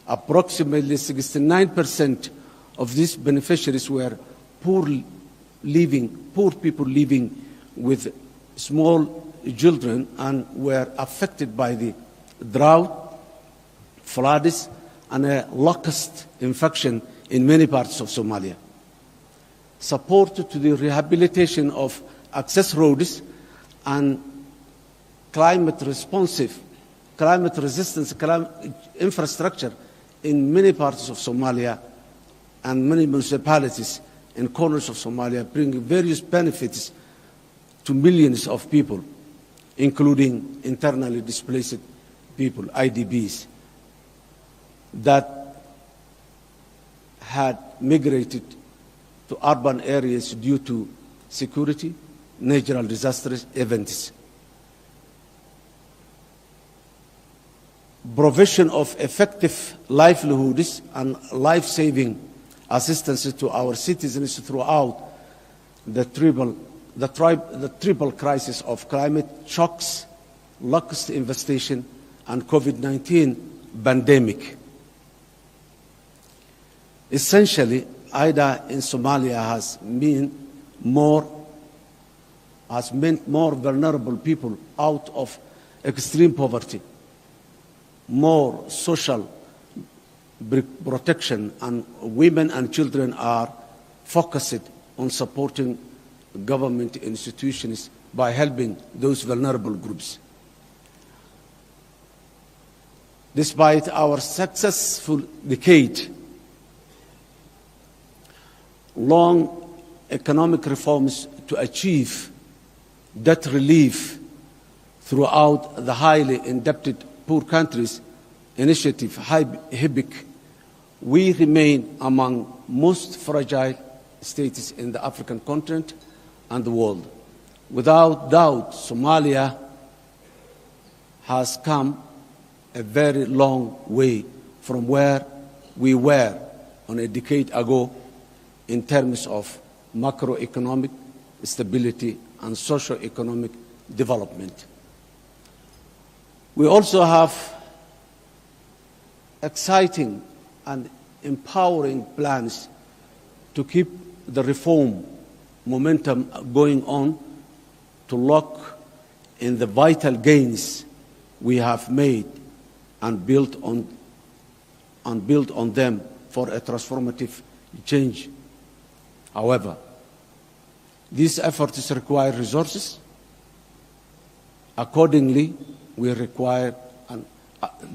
Approximately 69% of these beneficiaries were poor people living with small children and were affected by the drought, floods, and a locust infection in many parts of Somalia. Support to the rehabilitation of access roads and climate resistance infrastructure in many parts of Somalia and many municipalities in corners of Somalia bring various benefits to millions of people, including internally displaced people, IDPs, that had migrated to urban areas due to security, natural disasters, events. Provision of effective livelihoods and life-saving assistance to our citizens throughout the triple crisis of climate shocks, locust infestation, and COVID-19 pandemic. Essentially, IDA in Somalia has meant more vulnerable people out of extreme poverty, more social protection, and women and children are focused on supporting government institutions by helping those vulnerable groups. Despite our successful decade, long economic reforms to achieve debt relief throughout the highly indebted poor countries initiative, HIBIC, we remain among most fragile states in the African continent and the world. Without doubt, Somalia has come a very long way from where we were on a decade ago in terms of macroeconomic stability and socio-economic development. We also have exciting and empowering plans to keep the reform momentum going on, to lock in the vital gains we have made and build on them for a transformative change. However, these efforts require resources. Accordingly, we require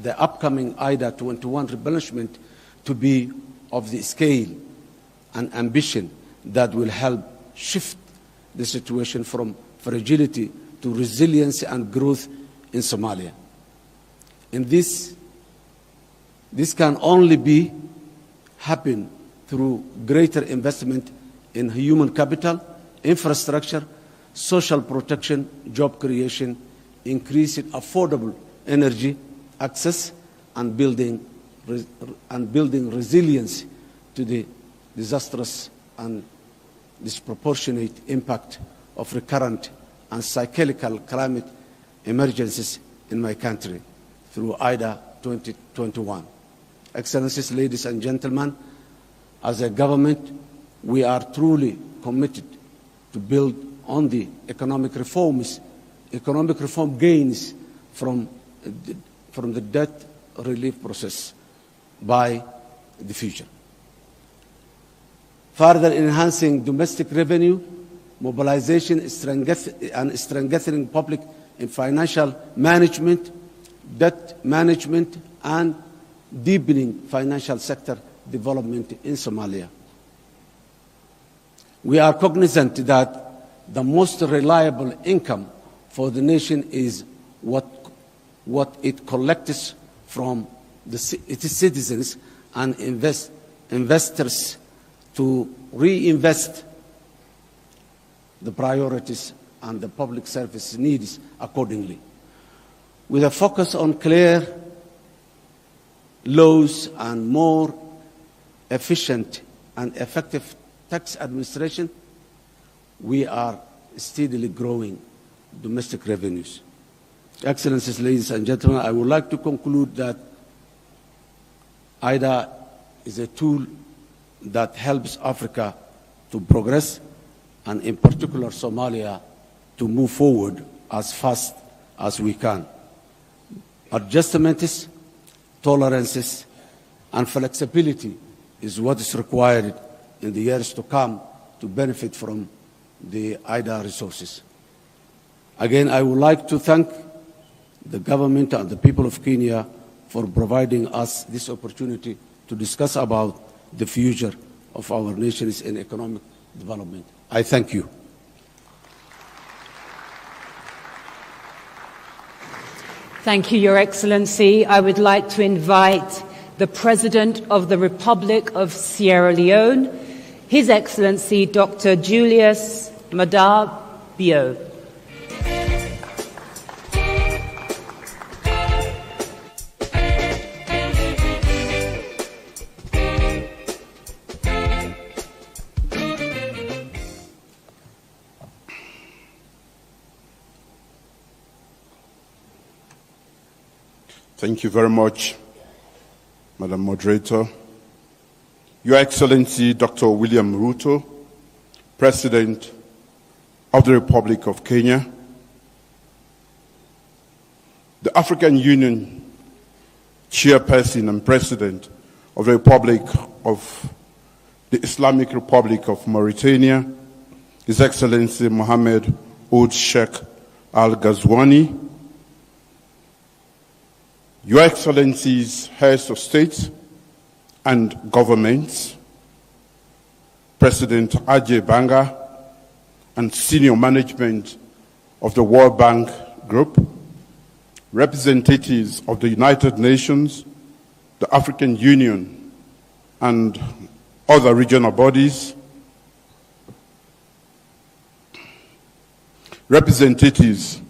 the upcoming IDA21 replenishment to be of the scale and ambition that will help shift the situation from fragility to resilience and growth in Somalia. And this can only happen through greater investment in human capital, infrastructure, social protection, job creation, increasing affordable energy access, and building resilience to the disastrous and disproportionate impact of recurrent and cyclical climate emergencies in my country through IDA 2021. Excellencies, ladies and gentlemen, as a government, we are truly committed to build on the economic reform gains from the debt relief process by the future. Further enhancing domestic revenue, mobilization and strengthening public and financial management, debt management, and deepening financial sector development in Somalia. We are cognizant that the most reliable income for the nation is what it collects from its citizens and investors to reinvest the priorities and the public service needs accordingly. With a focus on clear laws and more efficient and effective tax administration, we are steadily growing domestic revenues. Excellencies, ladies and gentlemen, I would like to conclude that IDA is a tool that helps Africa to progress, and in particular Somalia to move forward as fast as we can. Adjustments, tolerances, and flexibility is what is required in the years to come to benefit from the IDA resources. Again, I would like to thank the government and the people of Kenya for providing us this opportunity to discuss about the future of our nations in economic development. I thank you. Thank you, Your Excellency. I would like to invite the President of the Republic of Sierra Leone, His Excellency Dr. Julius Maada Bio. Thank you very much, Madam Moderator. Your Excellency, Dr. William Ruto, President of the Republic of Kenya, the African Union Chairperson and President of the Republic of the Islamic Republic of Mauritania, His Excellency Mohammed Ould Sheikh Al Ghazouani, Your Excellencies, Heads of State and Governments, President Ajay Banga, and senior management of the World Bank Group, representatives of the United Nations, the African Union, and other regional bodies, representatives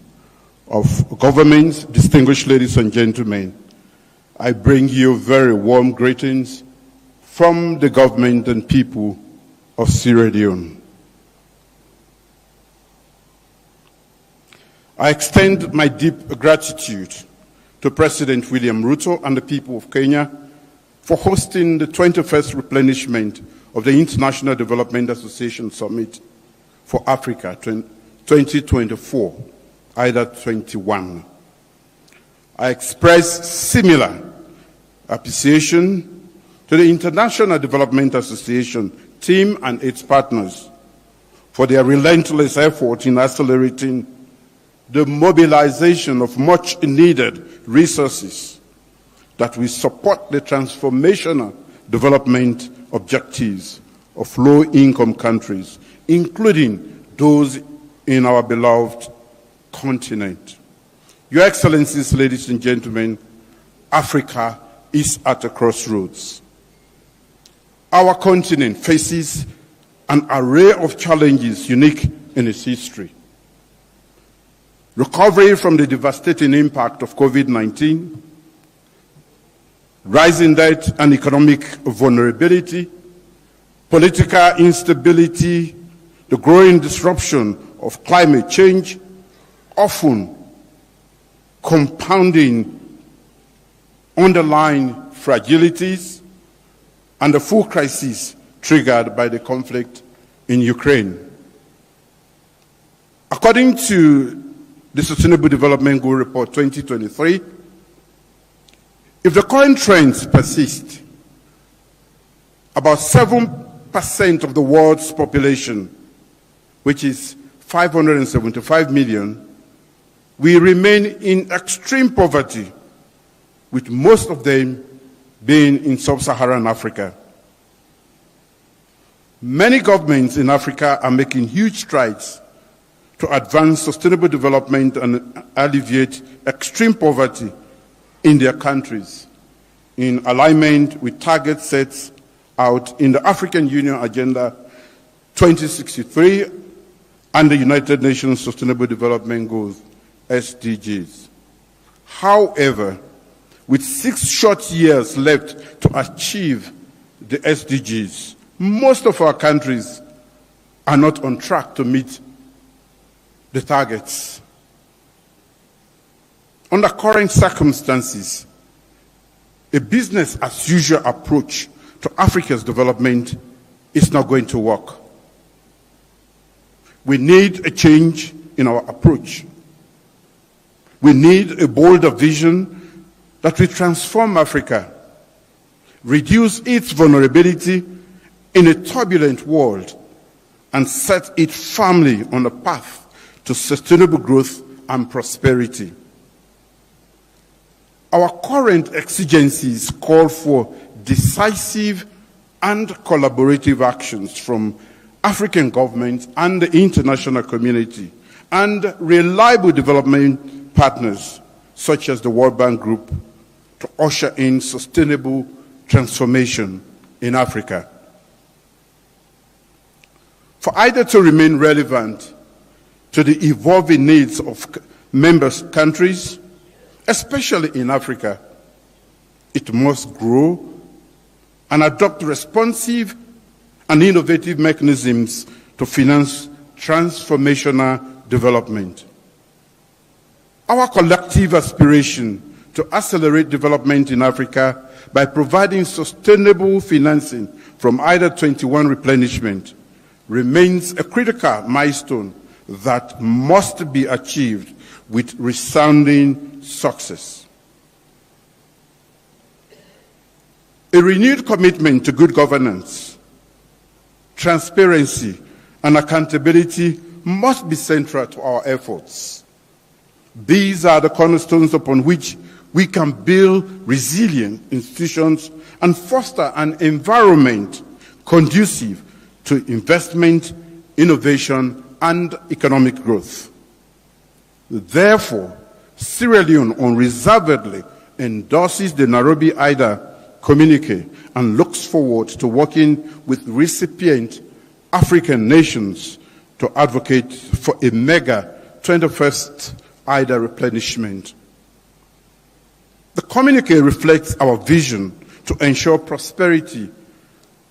of governments, distinguished ladies and gentlemen, I bring you very warm greetings from the government and people of Sierra Leone. I extend my deep gratitude to President William Ruto and the people of Kenya for hosting the 21st replenishment of the International Development Association Summit for Africa 2024, IDA21. I express similar appreciation to the International Development Association team and its partners for their relentless effort in accelerating the mobilization of much needed resources that will support the transformational development objectives of low-income countries, including those in our beloved continent. Your Excellencies, ladies and gentlemen, Africa is at a crossroads. Our continent faces an array of challenges unique in its history. Recovery from the devastating impact of COVID-19, rising debt and economic vulnerability, political instability, the growing disruption of climate change, often compounding underlying fragilities, and the full crisis triggered by the conflict in Ukraine. According to the Sustainable Development Goal Report 2023, if the current trends persist, about 7% of the world's population, which is 575 million, will remain in extreme poverty, with most of them being in sub-Saharan Africa. Many governments in Africa are making huge strides to advance sustainable development and alleviate extreme poverty in their countries, in alignment with targets set out in the African Union Agenda 2063 and the United Nations Sustainable Development Goals, SDGs. However, with 6 short years left to achieve the SDGs, most of our countries are not on track to meet the targets. Under current circumstances, a business-as-usual approach to Africa's development is not going to work. We need a change in our approach. We need a bolder vision that will transform Africa, reduce its vulnerability in a turbulent world, and set it firmly on a path to sustainable growth and prosperity. Our current exigencies call for decisive and collaborative actions from African governments and the international community, and reliable development partners such as the World Bank Group, to usher in sustainable transformation in Africa. For IDA to remain relevant to the evolving needs of member countries, especially in Africa, it must grow and adopt responsive and innovative mechanisms to finance transformational development. Our collective aspiration to accelerate development in Africa by providing sustainable financing from IDA21 replenishment remains a critical milestone that must be achieved with resounding success. A renewed commitment to good governance, transparency, and accountability must be central to our efforts. These are the cornerstones upon which we can build resilient institutions and foster an environment conducive to investment, innovation, and economic growth. Therefore, Sierra Leone unreservedly endorses the Nairobi IDA communique and looks forward to working with recipient African nations to advocate for a mega 21st IDA replenishment. The communique reflects our vision to ensure prosperity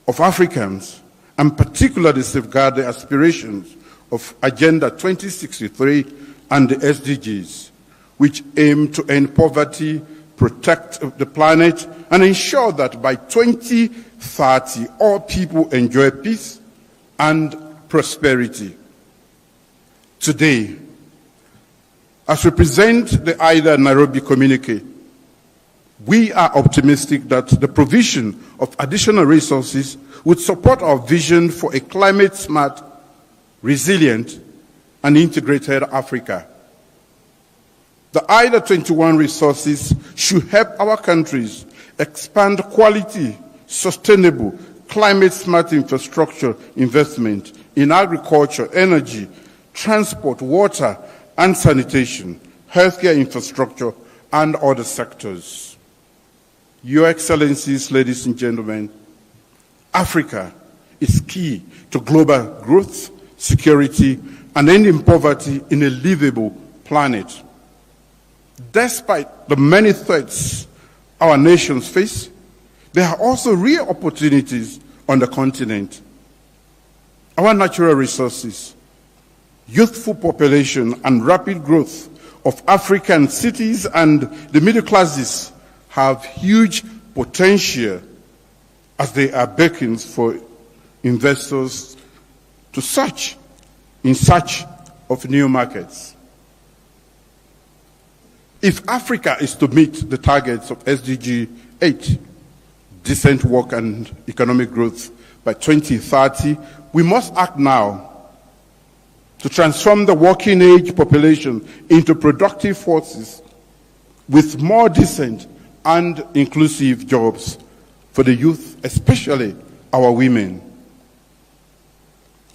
of Africans and particularly safeguard the aspirations of Agenda 2063 and the SDGs, which aim to end poverty, protect the planet, and ensure that by 2030, all people enjoy peace and prosperity. Today, as we present the IDA Nairobi communique, we are optimistic that the provision of additional resources would support our vision for a climate-smart, resilient, and integrated Africa. The IDA21 resources should help our countries expand quality, sustainable, climate-smart infrastructure investment in agriculture, energy, transport, water, and sanitation, healthcare infrastructure, and other sectors. Your Excellencies, ladies and gentlemen, Africa is key to global growth, security, and ending poverty in a livable planet. Despite the many threats our nations face, there are also real opportunities on the continent. Our natural resources, youthful population, and rapid growth of African cities and the middle classes have huge potential as they are beacons for investors to in search of new markets. If Africa is to meet the targets of SDG 8, decent work and economic growth by 2030, we must act now to transform the working age population into productive forces with more decent and inclusive jobs for the youth, especially our women.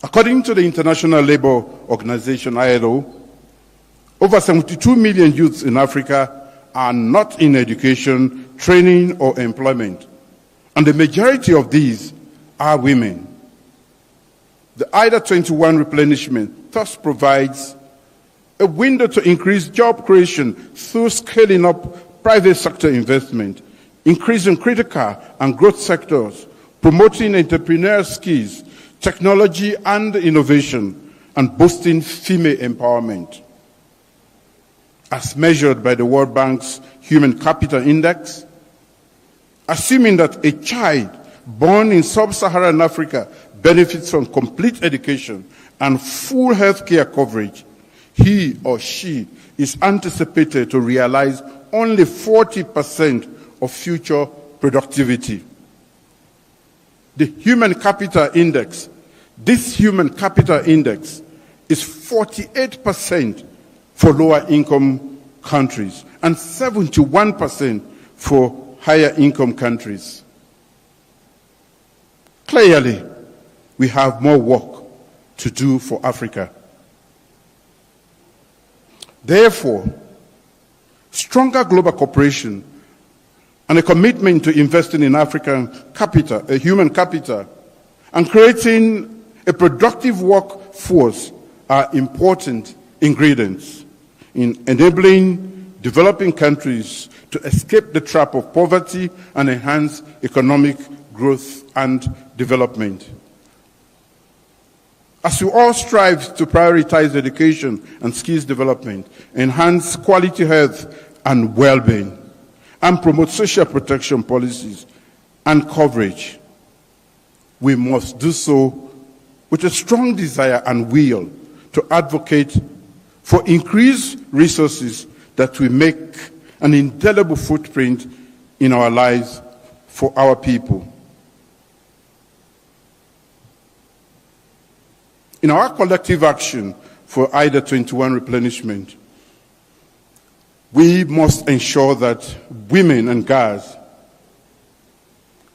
According to the International Labour Organization, ILO, over 72 million youths in Africa are not in education, training, or employment, and the majority of these are women. The IDA21 replenishment thus provides a window to increase job creation through scaling up private sector investment, increasing critical and growth sectors, promoting entrepreneurial skills, technology and innovation, and boosting female empowerment. As measured by the World Bank's Human Capital Index, assuming that a child born in sub-Saharan Africa benefits from complete education and full health care coverage, he or she is anticipated to realize only 40% of future productivity. The Human Capital Index, this Human Capital Index is 48% for lower income countries and 71% for higher income countries. Clearly, we have more work to do for Africa. Therefore, stronger global cooperation and a commitment to investing in African capital, human capital, and creating a productive workforce are important ingredients in enabling developing countries to escape the trap of poverty and enhance economic growth and development. As we all strive to prioritize education and skills development, enhance quality health and well-being, and promote social protection policies and coverage, we must do so with a strong desire and will to advocate for increased resources that will make an indelible footprint in our lives for our people. In our collective action for IDA21 replenishment, we must ensure that women and girls,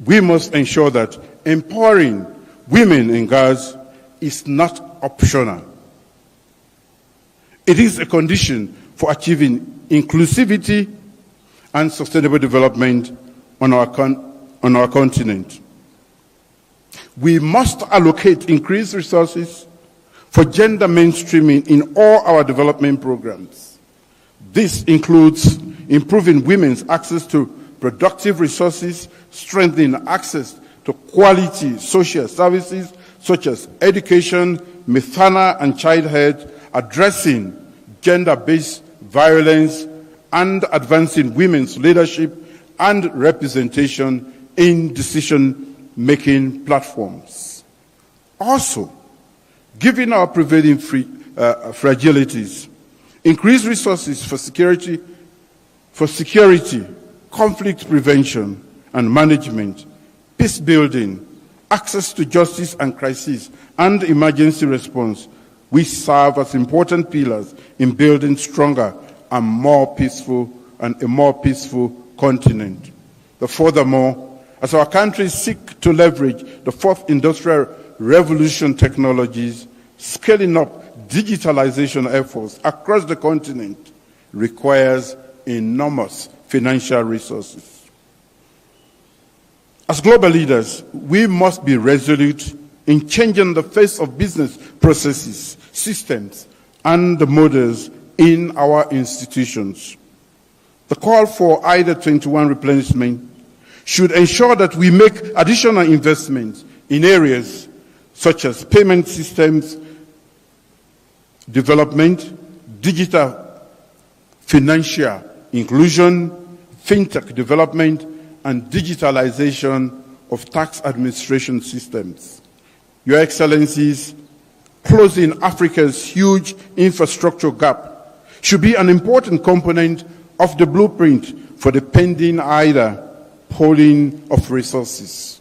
we must ensure that empowering women and girls is not optional. It is a condition for achieving inclusivity and sustainable development on our continent. We must allocate increased resources for gender mainstreaming in all our development programs. This includes improving women's access to productive resources, strengthening access to quality social services such as education, maternal and child health, addressing gender-based violence and advancing women's leadership and representation in decision-making platforms. Also, given our prevailing fragilities, increased resources for security, conflict prevention and management, peace building, access to justice and crisis, and emergency response, we serve as important pillars in building stronger and more peaceful continent. But furthermore, as our countries seek to leverage the fourth industrial revolution technologies, scaling up digitalization efforts across the continent requires enormous financial resources. As global leaders, we must be resolute in changing the face of business processes, systems, and the models in our institutions. The call for IDA21 replenishment should ensure that we make additional investments in areas such as payment systems development, digital financial inclusion, fintech development, and digitalization of tax administration systems. Your Excellencies, closing Africa's huge infrastructure gap should be an important component of the blueprint for the pending IDA pooling of resources.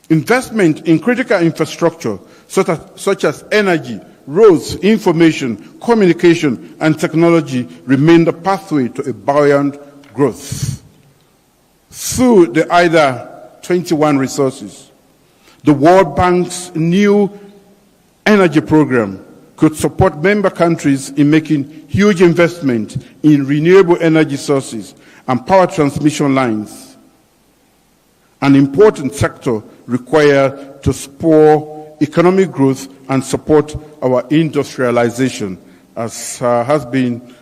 Investment in critical infrastructure such as energy, roads, information, communication, and technology remain the pathway to a buoyant growth. Through the IDA21 resources, the World Bank's new energy program could support member countries in making huge investment in renewable energy sources and power transmission lines, an important sector required to spur economic growth and support our industrialization, as has been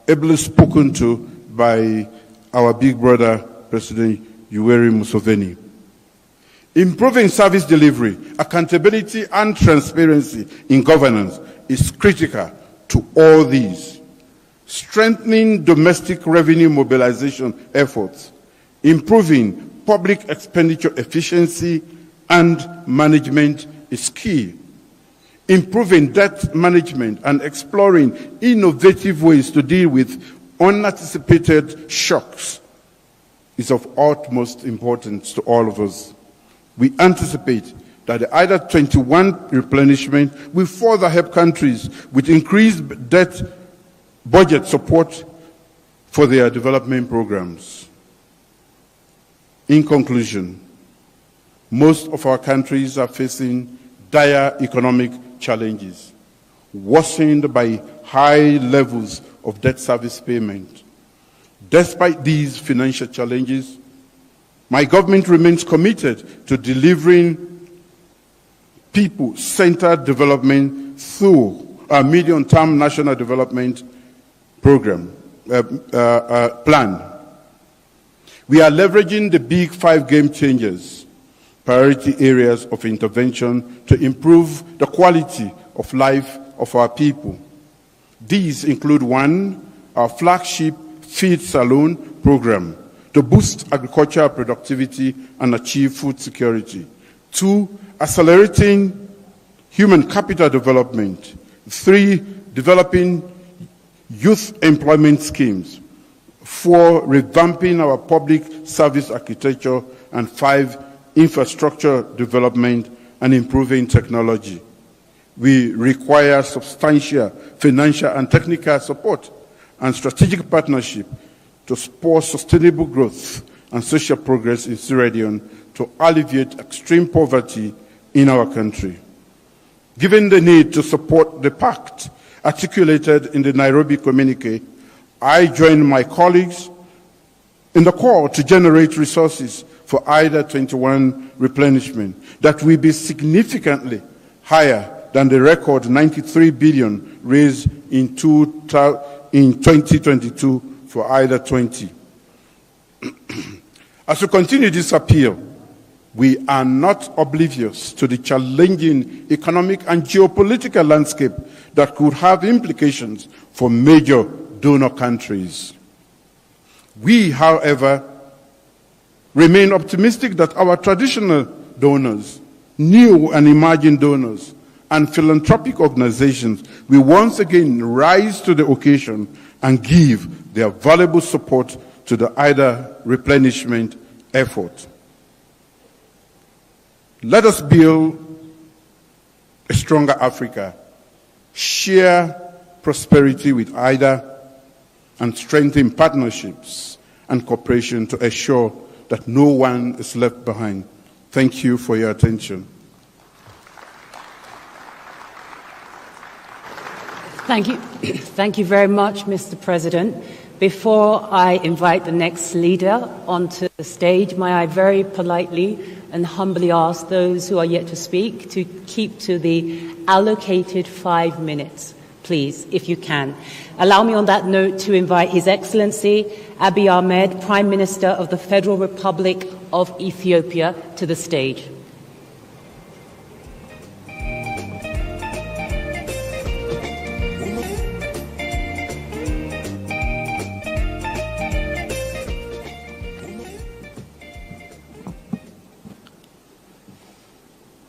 ably spoken to by our big brother, President Yoweri Museveni. Improving service delivery, accountability, and transparency in governance is critical to all these. Strengthening domestic revenue mobilization efforts, improving public expenditure efficiency and management is key. Improving debt management and exploring innovative ways to deal with unanticipated shocks is of utmost importance to all of us. We anticipate that the IDA21 replenishment will further help countries with increased debt budget support for their development programs. In conclusion, most of our countries are facing dire economic challenges, worsened by high levels of debt service payment. Despite these financial challenges, my government remains committed to delivering people-centered development through our medium-term national development program plan. We are leveraging the big 5 game changers, priority areas of intervention to improve the quality of life of our people. These include 1, our flagship Feed Saloon program, to boost agricultural productivity and achieve food security. 2, accelerating human capital development. 3, developing youth employment schemes. 4, revamping our public service architecture. And 5, infrastructure development and improving technology. We require substantial financial and technical support and strategic partnership to spur sustainable growth and social progress in the region to alleviate extreme poverty in our country. Given the need to support the pact articulated in the Nairobi communique, I join my colleagues in the call to generate resources for IDA21 replenishment that will be significantly higher than the record 93 billion raised in 2022 for IDA20. As we continue this appeal, we are not oblivious to the challenging economic and geopolitical landscape that could have implications for major donor countries. We, however, remain optimistic that our traditional donors, new and emerging donors, and philanthropic organizations will once again rise to the occasion and give their valuable support to the IDA replenishment effort. Let us build a stronger Africa, share prosperity with IDA, and strengthen partnerships and cooperation to ensure that no one is left behind. Thank you for your attention. Thank you. Thank you very much, Mr. President. Before I invite the next leader onto the stage, may I very politely and humbly ask those who are yet to speak to keep to the allocated 5 minutes, please, if you can. Allow me on that note to invite His Excellency Abiy Ahmed, Prime Minister of the Federal Republic of Ethiopia, to the stage.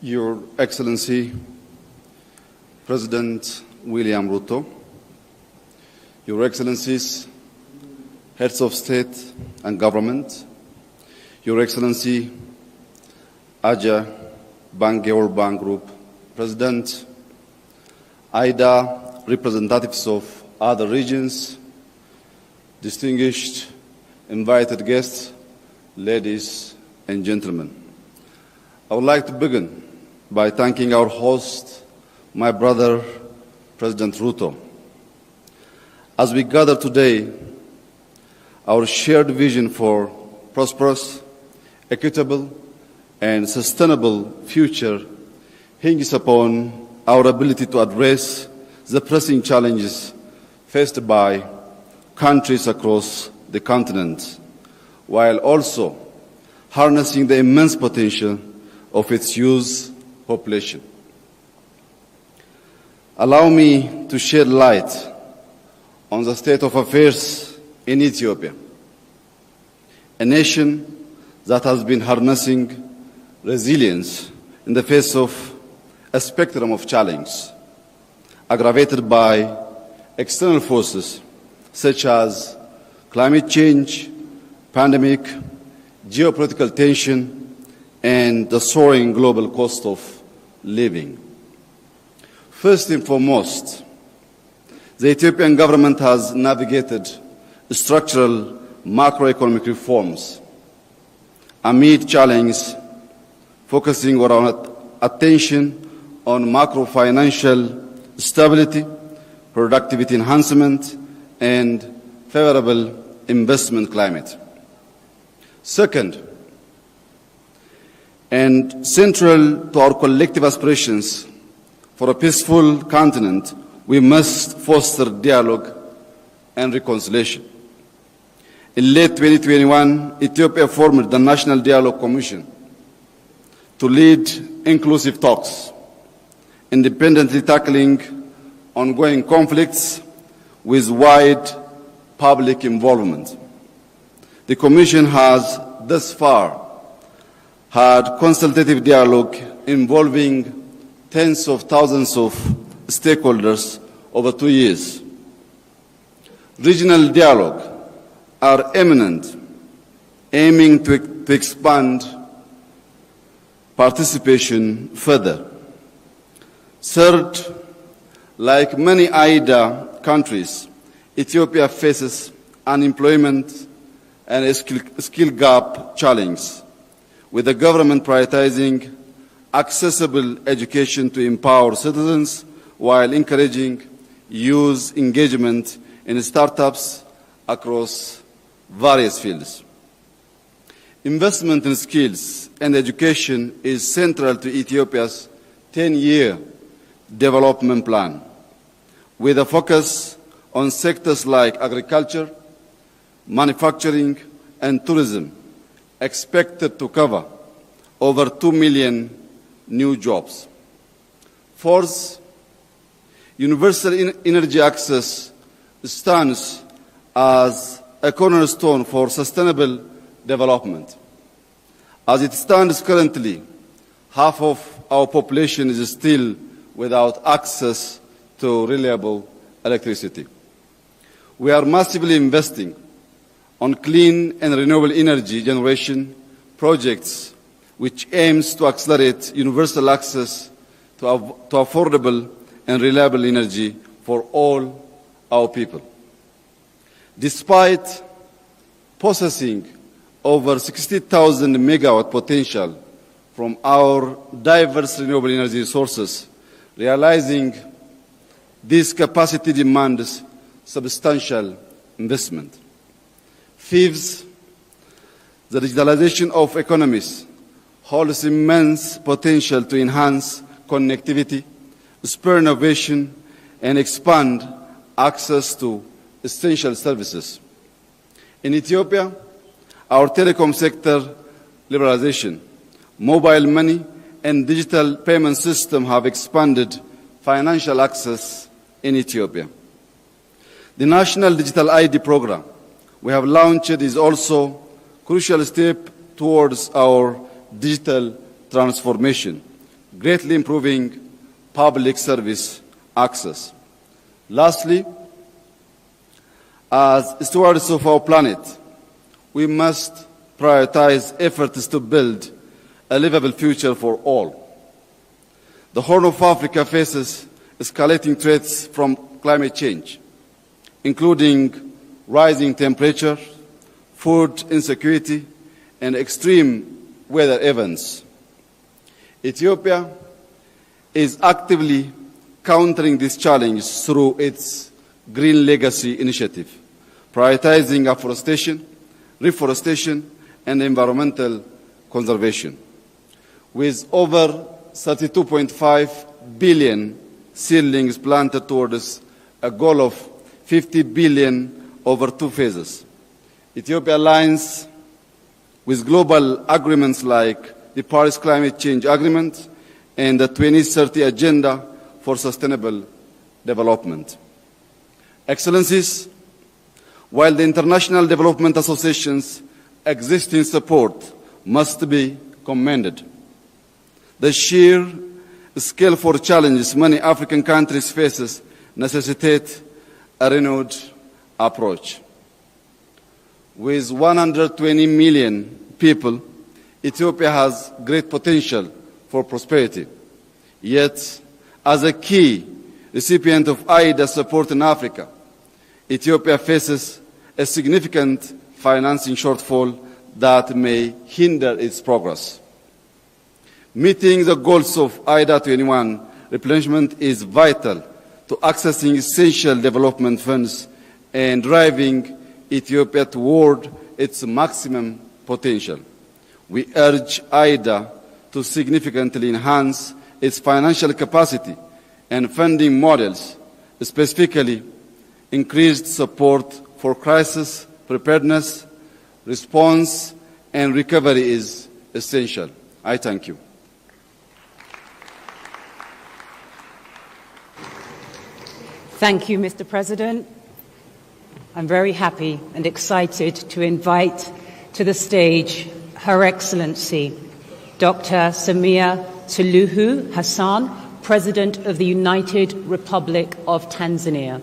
Your Excellency, President William Ruto, Your Excellencies, Heads of State and Government, Your Excellency, Aja Bange World Bank Group President, IDA representatives of other regions, distinguished invited guests, ladies and gentlemen. I would like to begin by thanking our host, my brother, President Ruto. As we gather today, our shared vision for prosperous, equitable, and sustainable future hinges upon our ability to address the pressing challenges faced by countries across the continent, while also harnessing the immense potential of its youth population. Allow me to shed light on the state of affairs in Ethiopia, a nation that has been harnessing resilience in the face of a spectrum of challenges, aggravated by external forces such as climate change, pandemic, geopolitical tension, and the soaring global cost of living. First and foremost, the Ethiopian government has navigated structural macroeconomic reforms amid challenges, focusing our attention on macro-financial stability, productivity enhancement, and favorable investment climate. Second, and central to our collective aspirations for a peaceful continent, we must foster dialogue and reconciliation. In late 2021, Ethiopia formed the National Dialogue Commission to lead inclusive talks, independently tackling ongoing conflicts with wide public involvement. The Commission has thus far had consultative dialogue involving tens of thousands of stakeholders over 2 years. Regional dialogue are imminent, aiming to expand participation further. Third, like many IDA countries, Ethiopia faces unemployment and a skill gap challenge, with the government prioritizing accessible education to empower citizens while encouraging youth engagement in startups across various fields. Investment in skills and education is central to Ethiopia's 10-year development plan, with a focus on sectors like agriculture, manufacturing, and tourism, expected to cover over 2 million new jobs. Fourth, universal energy access stands as a cornerstone for sustainable development. As it stands currently, half of our population is still without access to reliable electricity. We are massively investing on clean and renewable energy generation projects which aims to accelerate universal access to affordable and reliable energy for all our people. Despite possessing over 60,000 megawatt potential from our diverse renewable energy sources, realizing this capacity demands substantial investment. Fifth, the digitalization of economies holds immense potential to enhance connectivity, spur innovation, and expand access to essential services. In Ethiopia, our telecom sector liberalization, mobile money, and digital payment system have expanded financial access in Ethiopia. The National Digital ID program we have launched is also a crucial step towards our digital transformation, greatly improving public service access. Lastly, as stewards of our planet, we must prioritize efforts to build a livable future for all. The Horn of Africa faces escalating threats from climate change, including rising temperature, food insecurity, and extreme weather events. Ethiopia is actively countering this challenge through its Green Legacy initiative, prioritizing afforestation, reforestation, and environmental conservation. With over 32.5 billion seedlings planted towards a goal of 50 billion over 2 phases, Ethiopia aligns with global agreements like the Paris Climate Change Agreement and the 2030 Agenda for Sustainable Development. Excellencies, while the international development associations' existing support must be commended, the sheer scale for challenges many African countries face necessitate a renewed approach. With 120 million people, Ethiopia has great potential for prosperity. Yet, as a key recipient of IDA support in Africa, Ethiopia faces a significant financing shortfall that may hinder its progress. Meeting the goals of IDA21 replenishment is vital to accessing essential development funds and driving Ethiopia toward its maximum potential. We urge IDA to significantly enhance its financial capacity and funding models, specifically increased support for crisis preparedness, response, and recovery is essential. I thank you. Thank you, Mr. President. I'm very happy and excited to invite to the stage Her Excellency Dr. Samia Suluhu Hassan, President of the United Republic of Tanzania.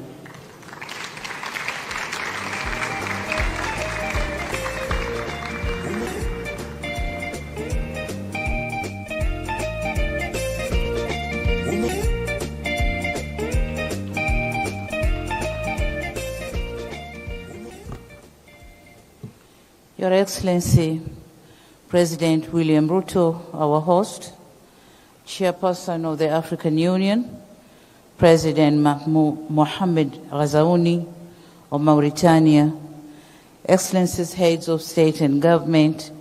Your Excellency, President William Ruto, our host, Chairperson of the African Union, President Mohamed Ghazouani of Mauritania, Excellencies, Heads of State and Government,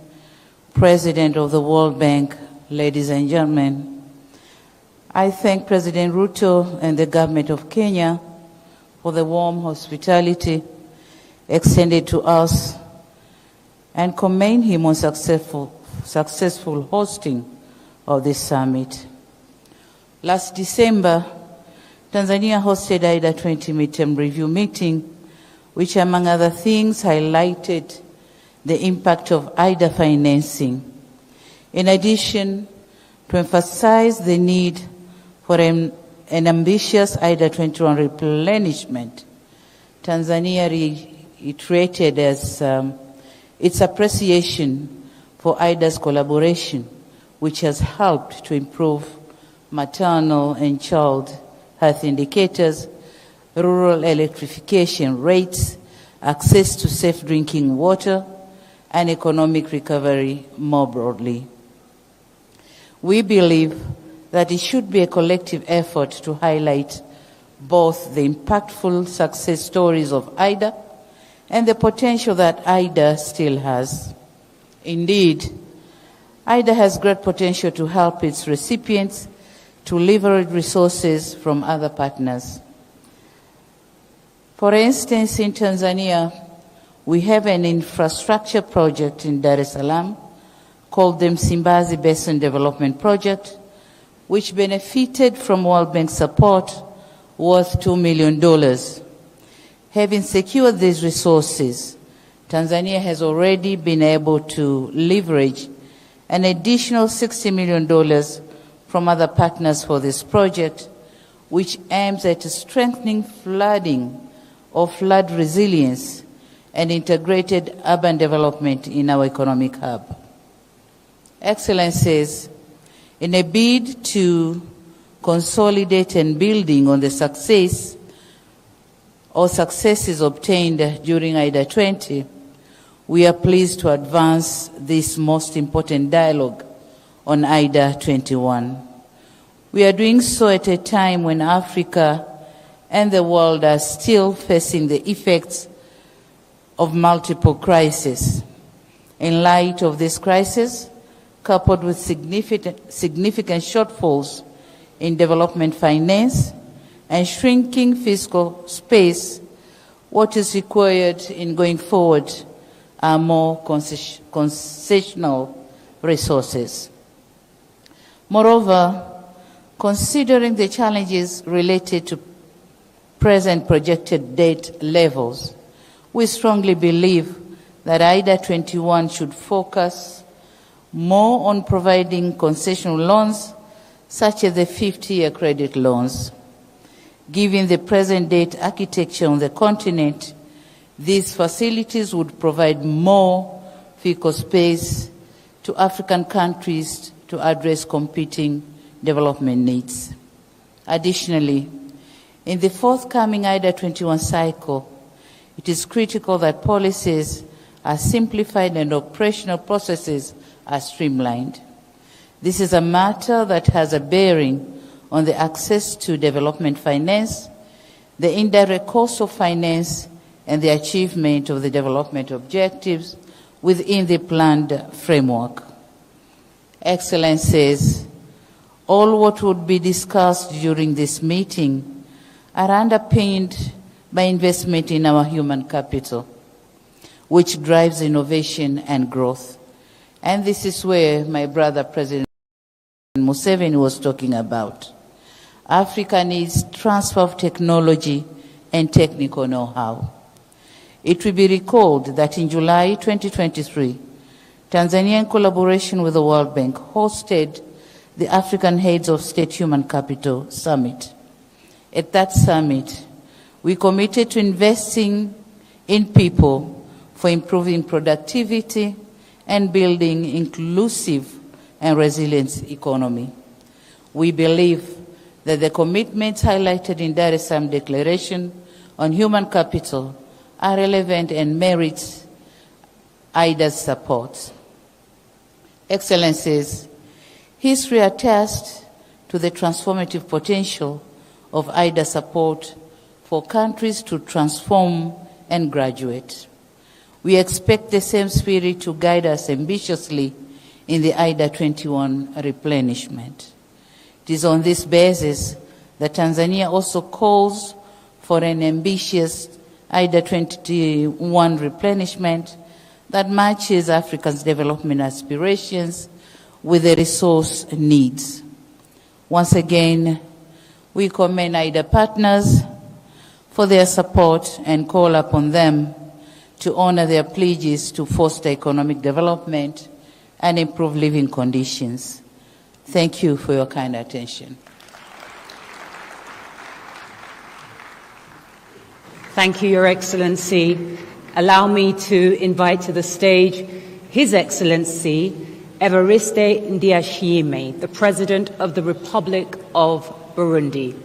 President of the World Bank, ladies and gentlemen, I thank President Ruto and the Government of Kenya for the warm hospitality extended to us and commend him on successful hosting of this summit. Last December, Tanzania hosted IDA 20 midterm review meeting, which among other things highlighted the impact of IDA financing. In addition, to emphasize the need for an ambitious IDA 21 replenishment, Tanzania reiterated its appreciation for IDA's collaboration, which has helped to improve maternal and child health indicators, rural electrification rates, access to safe drinking water, and economic recovery more broadly. We believe that it should be a collective effort to highlight both the impactful success stories of IDA and the potential that IDA still has. Indeed, IDA has great potential to help its recipients to leverage resources from other partners. For instance, in Tanzania, we have an infrastructure project in Dar es Salaam called the Msimbazi Basin Development Project, which benefited from World Bank support worth $2 million. Having secured these resources, Tanzania has already been able to leverage an additional $60 million from other partners for this project, which aims at strengthening flooding or flood resilience and integrated urban development in our economic hub. Excellencies, in a bid to consolidate and building on the successes obtained during IDA 20, we are pleased to advance this most important dialogue on IDA 21. We are doing so at a time when Africa and the world are still facing the effects of multiple crises. In light of this crisis, coupled with significant shortfalls in development finance and shrinking fiscal space, what is required in going forward are more concessional resources. Moreover, considering the challenges related to present projected debt levels, we strongly believe that IDA 21 should focus more on providing concessional loans, such as the 50-year credit loans. Given the present debt architecture on the continent, these facilities would provide more fiscal space to African countries to address competing development needs. Additionally, in the forthcoming IDA 21 cycle, it is critical that policies are simplified and operational processes are streamlined. This is a matter that has a bearing on the access to development finance, the indirect cost of finance, and the achievement of the development objectives within the planned framework. Excellencies, all what would be discussed during this meeting are underpinned by investment in our human capital, which drives innovation and growth. And this is where my brother President Museveni was talking about. Africa needs transfer of technology and technical know-how. It will be recalled that in July 2023, Tanzania, in collaboration with the World Bank, hosted the African Heads of State Human Capital Summit. At that summit, we committed to investing in people for improving productivity and building inclusive and resilient economy. We believe that the commitments highlighted in Dar es Salaam Declaration on Human Capital are relevant and merit IDA's support. Excellencies, history attests to the transformative potential of IDA support for countries to transform and graduate. We expect the same spirit to guide us ambitiously in the IDA 21 replenishment. It is on this basis that Tanzania also calls for an ambitious IDA 21 replenishment that matches Africa's development aspirations with the resource needs. Once again, We commend IDA partners for their support and call upon them to honor their pledges to foster economic development and improve living conditions. Thank you for your kind attention. Thank you, Your Excellency. Allow me to invite to the stage His Excellency Evariste Ndayishimiye, the President of the Republic of Burundi.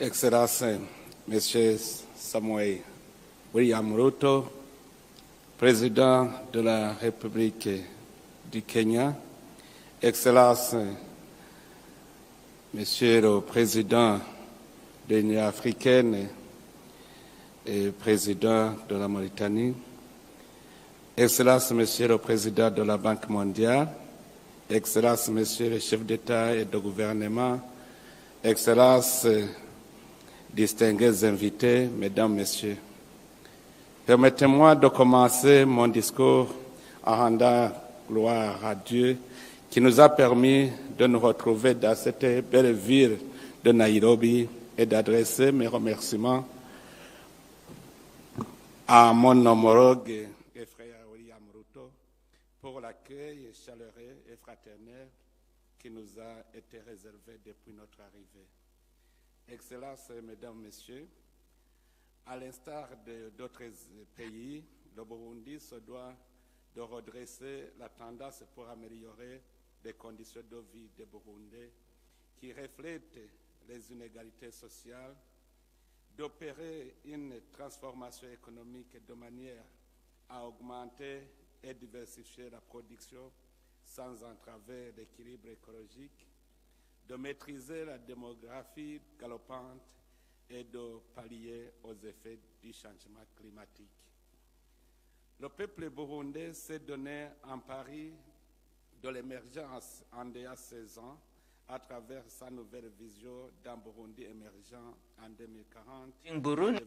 Excellences, Messieurs Samuel William Ruto, Président de la République du Kenya, Excellences, Monsieur le Président de l'Union africaine et Président de la Mauritanie, Excellences, Monsieur le Président de la Banque mondiale, Excellences, Monsieur le chef d'État et de gouvernement, Excellences, distingués invités, Mesdames, Messieurs, permettez-moi de commencer mon discours en rendant gloire à Dieu qui nous a permis de nous retrouver dans cette belle ville de Nairobi et d'adresser mes remerciements à mon homologue et frère William Ruto pour l'accueil chaleureux et fraternel qui nous a été réservé depuis notre arrivée. Excellences, Mesdames, Messieurs, à l'instar d'autres pays, le Burundi se doit de redresser la tendance pour améliorer les conditions de vie des Burundais qui reflètent les inégalités sociales, d'opérer une transformation économique de manière à augmenter et diversifier la production sans entraver l'équilibre écologique, de maîtriser la démographie galopante et de pallier aux effets du changement climatique. Le peuple burundais s'est donné un pari de l'émergence en déjà 16 ans à travers sa nouvelle vision d'un Burundi émergent en 2040 in Burundi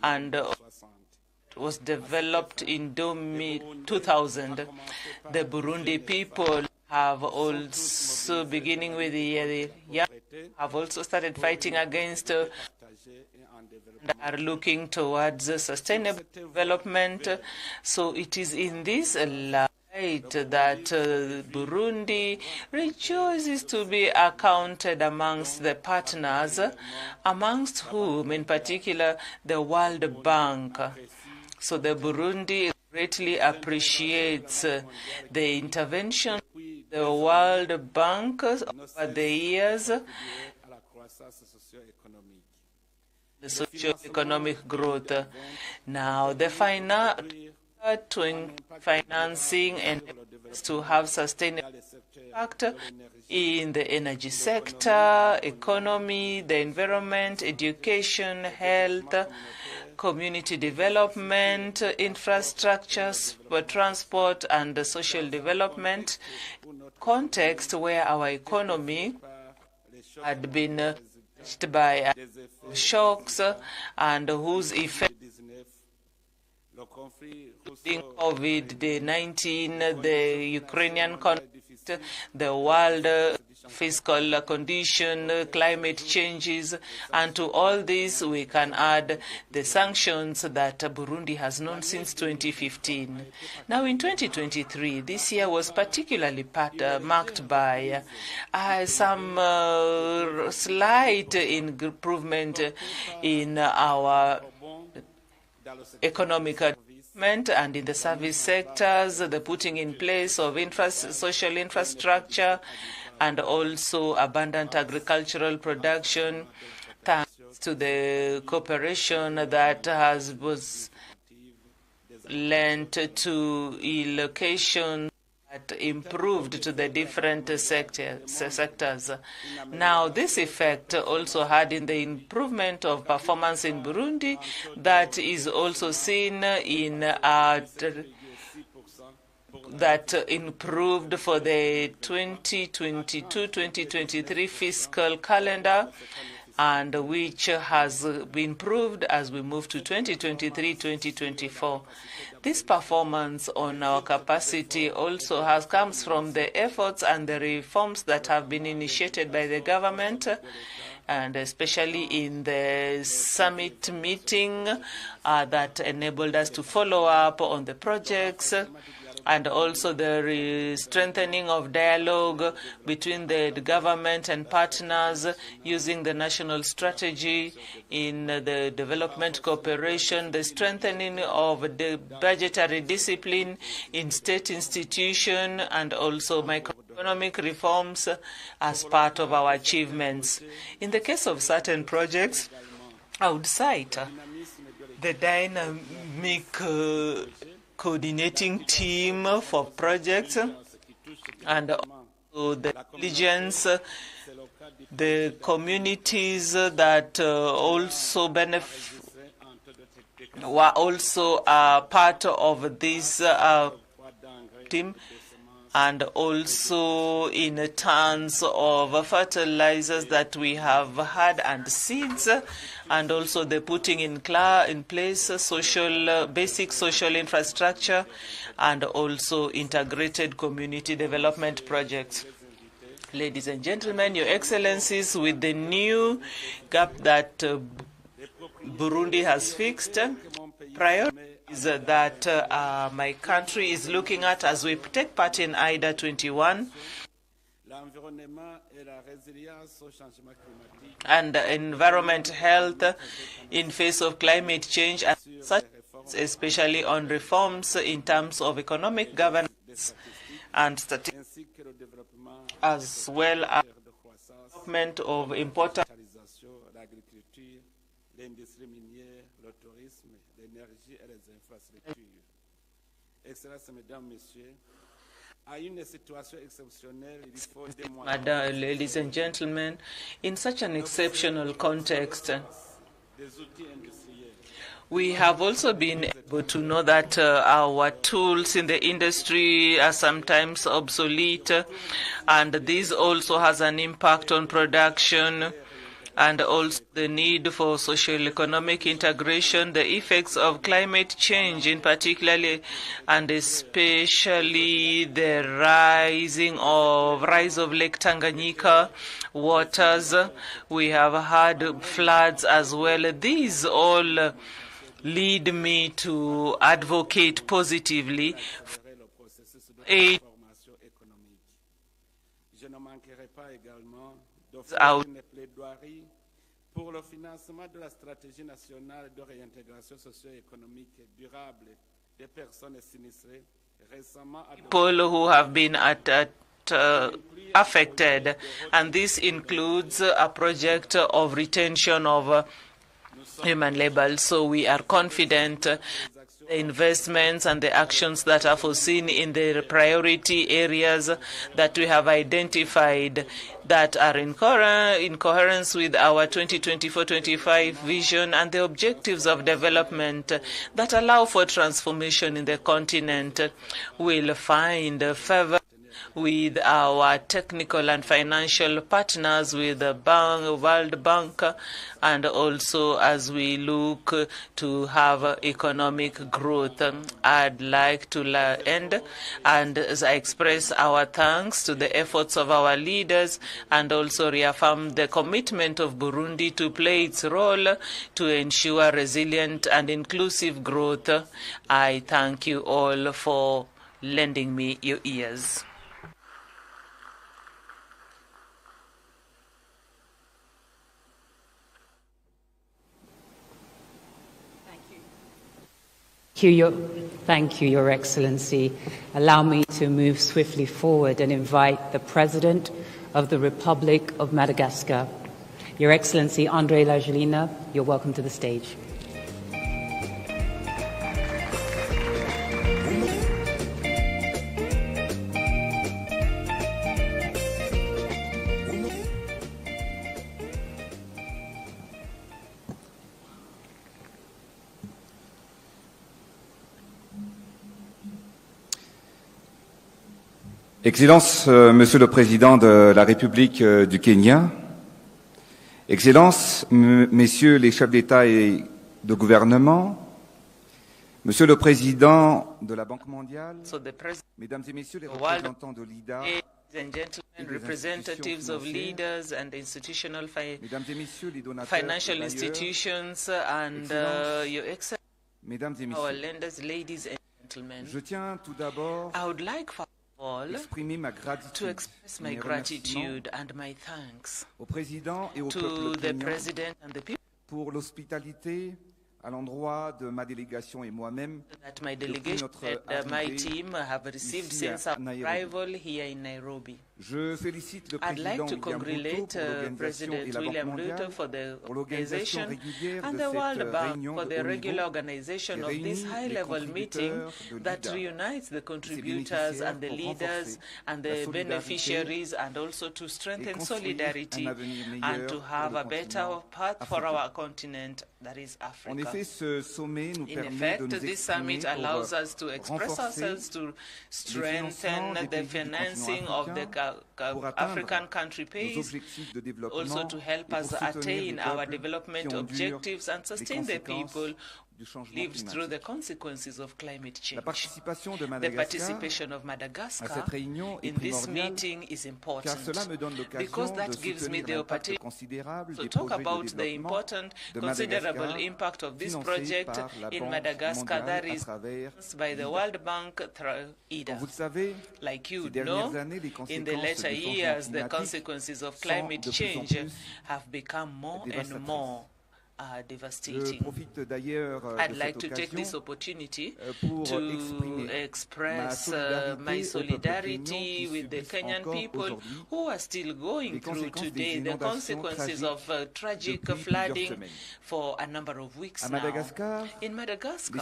and was developed in 2000. The Burundi people have also, beginning with the young, have also started fighting against and are looking towards sustainable development. So it is in this light that Burundi rejoices to be accounted amongst the partners, amongst whom, in particular, the World Bank. So the Burundi greatly appreciates the intervention of the World Bank over the years, the socio-economic growth. Now, the financing and to have sustainable impact in the energy sector, economy, the environment, education, health, community development, infrastructures for transport and social development, context where our economy had been touched by shocks and whose effect COVID-19, the Ukrainian conflict, the world fiscal condition, climate changes, and to all this we can add the sanctions that Burundi has known since 2015. Now in 2023, this year was particularly marked by some slight improvement in our economic development and in the service sectors, the putting in place of social infrastructure, and also abundant agricultural production, thanks to the cooperation that was lent to allocation that improved to the different sectors. Now, this effect also had in the improvement of performance in Burundi that is also seen in our that improved for the 2022-2023 fiscal calendar, and which has been improved as we move to 2023-2024. This performance on our capacity also comes from the efforts and the reforms that have been initiated by the government, and especially in the summit meeting that enabled us to follow up on the projects, and also the strengthening of dialogue between the government and partners using the national strategy in the development cooperation, the strengthening of the budgetary discipline in state institutions, and also microeconomic reforms as part of our achievements. In the case of certain projects, I would cite the dynamic coordinating team for projects, and also the diligence, the communities that also were also part of this team, and also in terms of fertilizers that we have had and seeds, and also the putting in place basic social infrastructure, and also integrated community development projects. Ladies and gentlemen, Your Excellencies, with the new gap that Burundi has fixed, priorities that my country is looking at as we take part in IDA21, and environment health in face of climate change, and such, especially on reforms in terms of economic governance and statistics, as well as development of important l'industrie minière, le tourisme, l'énergie et les infrastructures. Excellences, Mesdames, Messieurs, à une situation exceptionnelle, il faut des moyens. Ladies and gentlemen, in such an exceptional context, we have also been able to know that our tools in the industry are sometimes obsolete, and this also has an impact on production, and also the need for social-economic integration, the effects of climate change in particular, and especially the rise of Lake Tanganyika waters. We have had floods as well. These all lead me to advocate positively for aid out pour le financement de la stratégie nationale de réintégration socio-économique durable des personnes sinistrées récemment people who have been affected, and this includes a project of retention of human labor. So we are confident the investments and the actions that are foreseen in the priority areas that we have identified that are in coherence with our 2024-25 vision and the objectives of development that allow for transformation in the continent will find favor with our technical and financial partners, with the World Bank, and also as we look to have economic growth. I'd like to end and I express our thanks to the efforts of our leaders, and also reaffirm the commitment of Burundi to play its role to ensure resilient and inclusive growth. I thank you all for lending me your ears. Thank you, Your Excellency. Allow me to move swiftly forward and invite the President of the Republic of Madagascar, Your Excellency André Rajoelina. You're welcome to the stage. Excellences, Monsieur le Président de la République du Kenya, Excellences, Messieurs les chefs d'État et de gouvernement, Monsieur le Président de la Banque mondiale, Mesdames et Messieurs les représentants de l'IDA, Ladies and gentlemen, representatives of leaders and institutional financial institutions, and Your Excellency, our lenders, ladies and gentlemen, I would like first of all to express my gratitude and my thanks to the President and the people pour l'hospitalité à l'endroit de ma délégation et moi-même that my delegation and my team have received since our arrival here in Nairobi. I'd like to congratulate President William Ruto for the organization and the World Bank for the regular organization of this high-level meeting that reunites the contributors and the leaders and the beneficiaries, and also to strengthen solidarity and to have a better path for our continent, that is Africa. In effect, this summit allows us to express ourselves, to strengthen the financing of the African country pays, also to help us attain our development objectives and sustain the people lived through the consequences of climate change. The participation of Madagascar in this meeting is important because that gives me the opportunity to talk about the important, considerable impact of this project in Madagascar that is by the World Bank through IDA. Like you know, in the later years, the consequences of climate change have become more and more devastating. I'd like to take this opportunity to express my solidarity with the Kenyan people who are still going through today the consequences of tragic flooding for a number of weeks now. In Madagascar,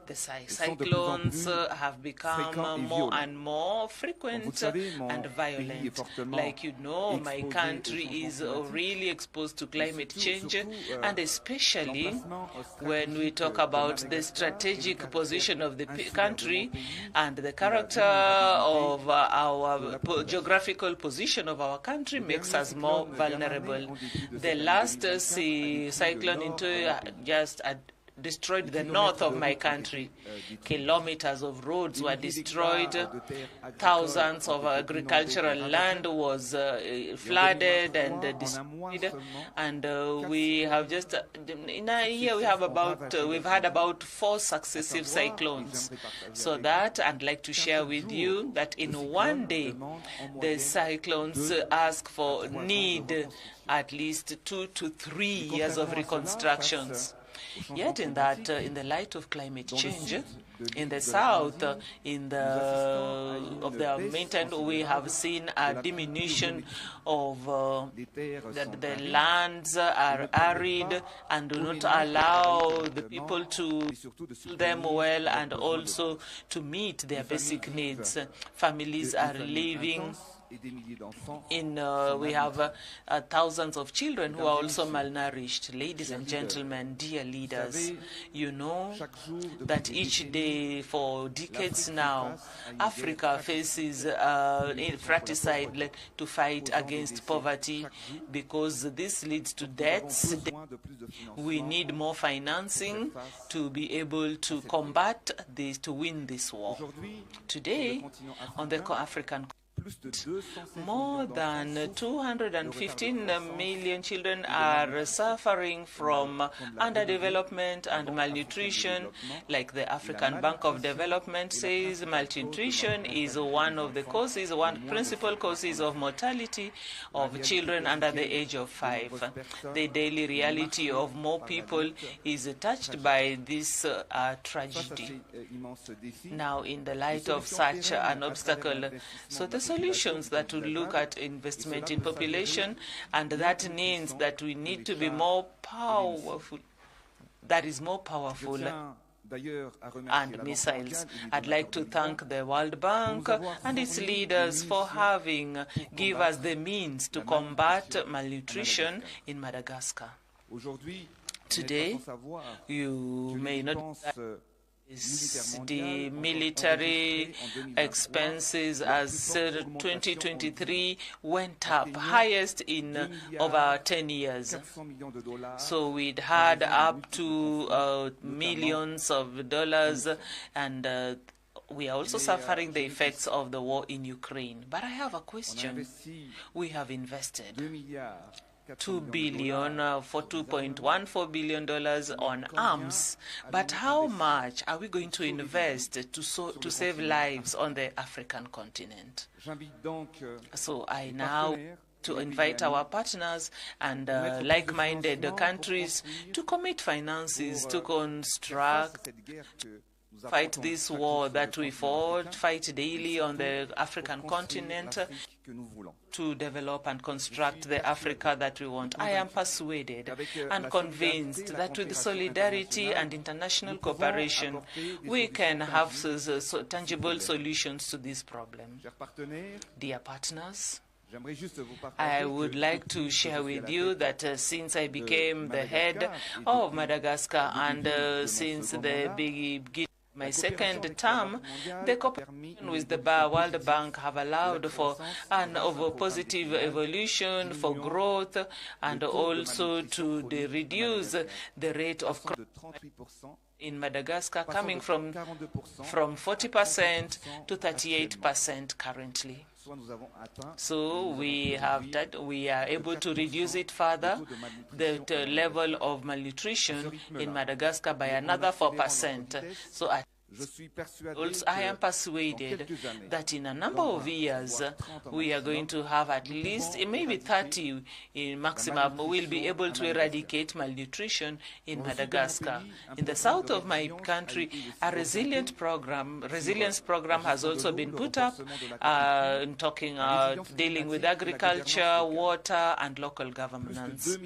the cyclones have become more and more frequent and violent. Like you know, my country is really exposed to climate change, and especially when we talk about the strategic position of the country and the character of our geographical position of our country makes us more vulnerable. The last cyclone into just destroyed the north of my country. Kilometers of roads were destroyed. Thousands of agricultural land was flooded and destroyed. And we have just, in a year, we've had about 4 successive cyclones. So that I'd like to share with you that in one day, the cyclones need at least 2 to 3 years of reconstructions. Yet in the light of climate change, in the south, of the mountain, we have seen a diminution of the lands are arid and do not allow the people to do them well and also to meet their basic needs. Families are living we have thousands of children who are also malnourished. Ladies and gentlemen, dear leaders, you know that each day for decades now, Africa faces fratricide to fight against poverty because this leads to deaths. We need more financing to be able to combat this, to win this war. Today, on the African continent, more than 215 million children are suffering from underdevelopment and malnutrition. Like the African Bank of Development says, malnutrition is one of the causes, one principal causes of mortality of children under the age of 5. The daily reality of more people is touched by this tragedy. Now, in the light of such an obstacle, so the solutions that would look at investment in population, and that means that we need to be more powerful, that is more powerful and missiles. I'd like to thank the World Bank and its leaders for give us the means to combat malnutrition in Madagascar. Today, you may not The military expenses as 2023 went up, highest in over 10 years. So we'd had up to millions of dollars, and we are also suffering the effects of the war in Ukraine. But I have a question. We have invested $2 billion for $2.14 billion on arms, but how much are we going to invest to save lives on the African continent? So I now to invite our partners and like-minded countries to commit finances to construct, fight this war that we fought, fight daily on the African continent, to develop and construct the Africa that we want. I am persuaded and convinced that with solidarity and international cooperation, we can have tangible solutions to this problem. Dear partners, I would like to share with you that since I became the head of Madagascar and since the beginning my second term, the cooperation with the World Bank have allowed for an positive evolution, for growth, and also to reduce the rate of crime in Madagascar, coming from 40% to 38% currently. So we are able to reduce it further, the level of malnutrition in Madagascar by another 4%. So I am persuaded that in a number of years we are going to have at least maybe 30 in maximum. We'll be able to eradicate malnutrition in Madagascar. In the south of my country, a resilience program has also been put up, dealing with agriculture, water, and local governance.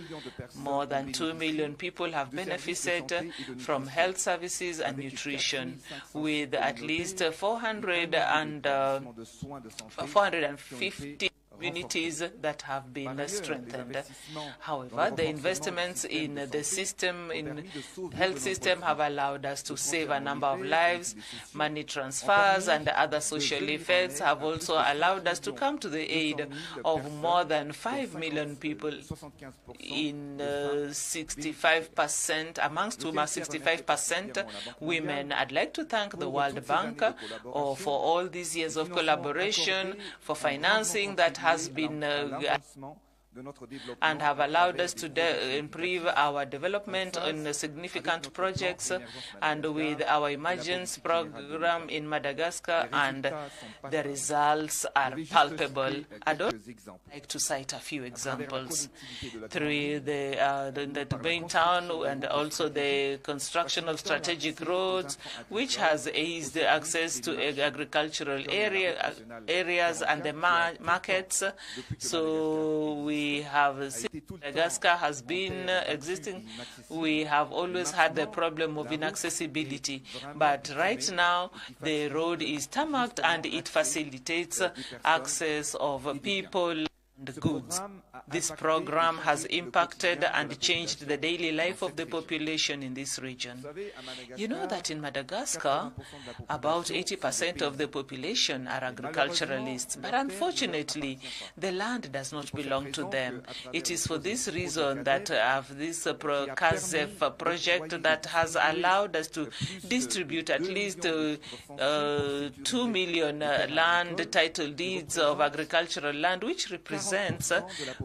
More than 2 million people have benefited from health services and nutrition, with at least 450 communities that have been strengthened. However, the investments in the system, in health system, have allowed us to save a number of lives. Money transfers and other social effects have also allowed us to come to the aid of more than 5 million people in 65%, amongst whom are 65% women. I'd like to thank the World Bank for all these years of collaboration, for financing that has been and have allowed us to improve our development on significant projects, and with our emergence program in Madagascar, and the results are palpable. I'd like to cite a few examples. Through the main town, and also the construction of strategic roads, which has eased access to agricultural areas and the markets. So we have, since Madagascar has been existing, we have always had the problem of inaccessibility. But right now, the road is tarmacked and it facilitates access of people and goods. This program has impacted and changed the daily life of the population in this region. You know that in Madagascar, about 80% of the population are agriculturalists, but unfortunately, the land does not belong to them. It is for this reason that I have this KICC project that has allowed us to distribute at least 2 million land title deeds of agricultural land, which represents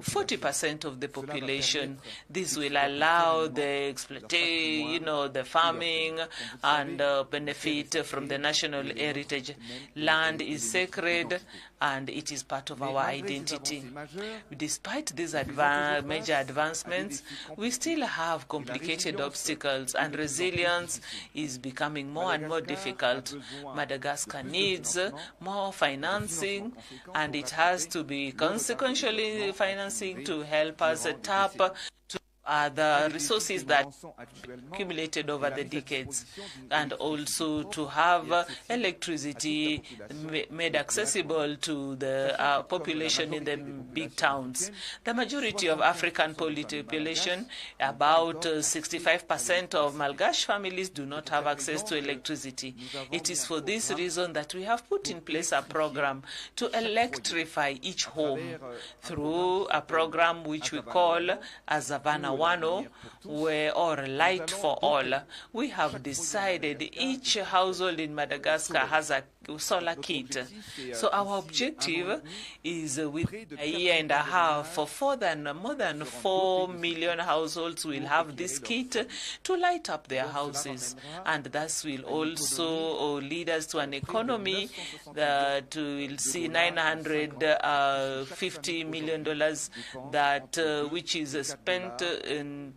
40% of the population. This will allow the exploitation, the farming, and benefit from the national heritage. Land is sacred, and it is part of our identity. Despite these major advancements, we still have complicated obstacles, and resilience is becoming more and more difficult. Madagascar needs more financing, and it has to be consequentially financing to help us tap to the resources that accumulated over the decades, and also to have electricity made accessible to the population in the big towns. The majority of African population, about 65% of Malgache families, do not have access to electricity. It is for this reason that we have put in place a program to electrify each home through a program which we call Azavana Wano, or Light for All. We have decided each household in Madagascar has a solar kit. So our objective is within a year and a half, for more than 4 million households will have this kit to light up their houses, and thus will also lead us to an economy that will see $950 million that which is spent in,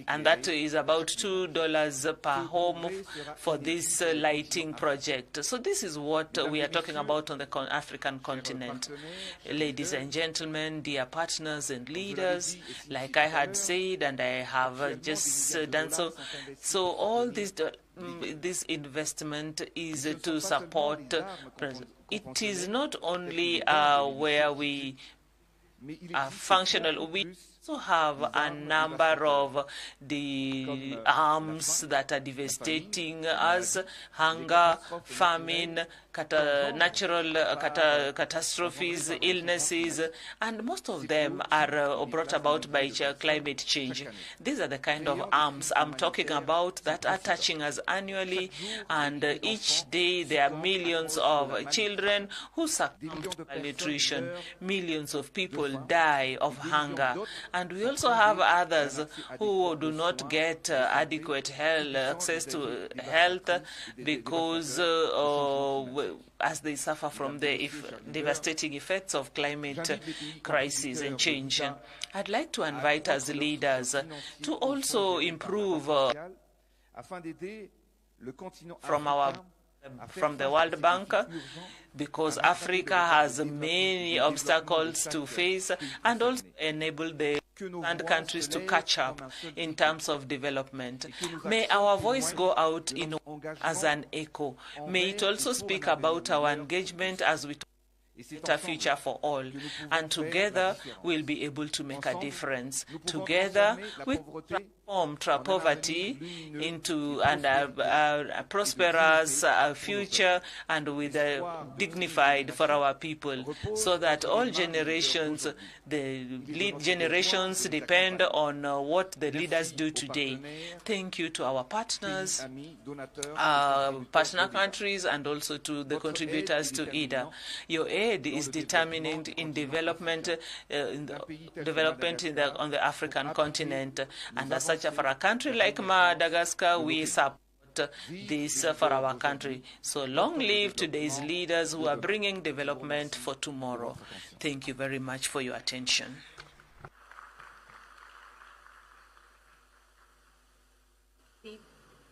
and that is about $2 per home for this lighting project. So this is what we are talking about on the African continent. Ladies and gentlemen, dear partners and leaders, like I had said, and I have just done so, so all this investment is to support. It is not only where we are functional, we also have a number of the arms that are devastating us: hunger, famine, natural catastrophes, illnesses, and most of them are brought about by climate change. These are the kind of arms I'm talking about that are touching us annually, and each day there are millions of children who succumb to malnutrition. Millions of people die of hunger, and we also have others who do not get adequate access to health because as they suffer from the devastating effects of climate crisis and change. I'd like to invite us leaders to also improve from the World Bank, because Africa has many obstacles to face, and also enable the countries to catch up in terms of development. May our voice go out as an echo. May it also speak about our engagement as we a future for all, and together we'll be able to make a difference. Together we transform poverty into a prosperous future, and with a dignified for our people, so that all generations, the lead generations, depend on what the leaders do today. Thank you to our partners, partner countries, and also to the contributors to IDA. Your aid is determinant in development, on the African continent, and as such, for a country like Madagascar, we support this for our country. So long live today's leaders who are bringing development for tomorrow. Thank you very much for your attention.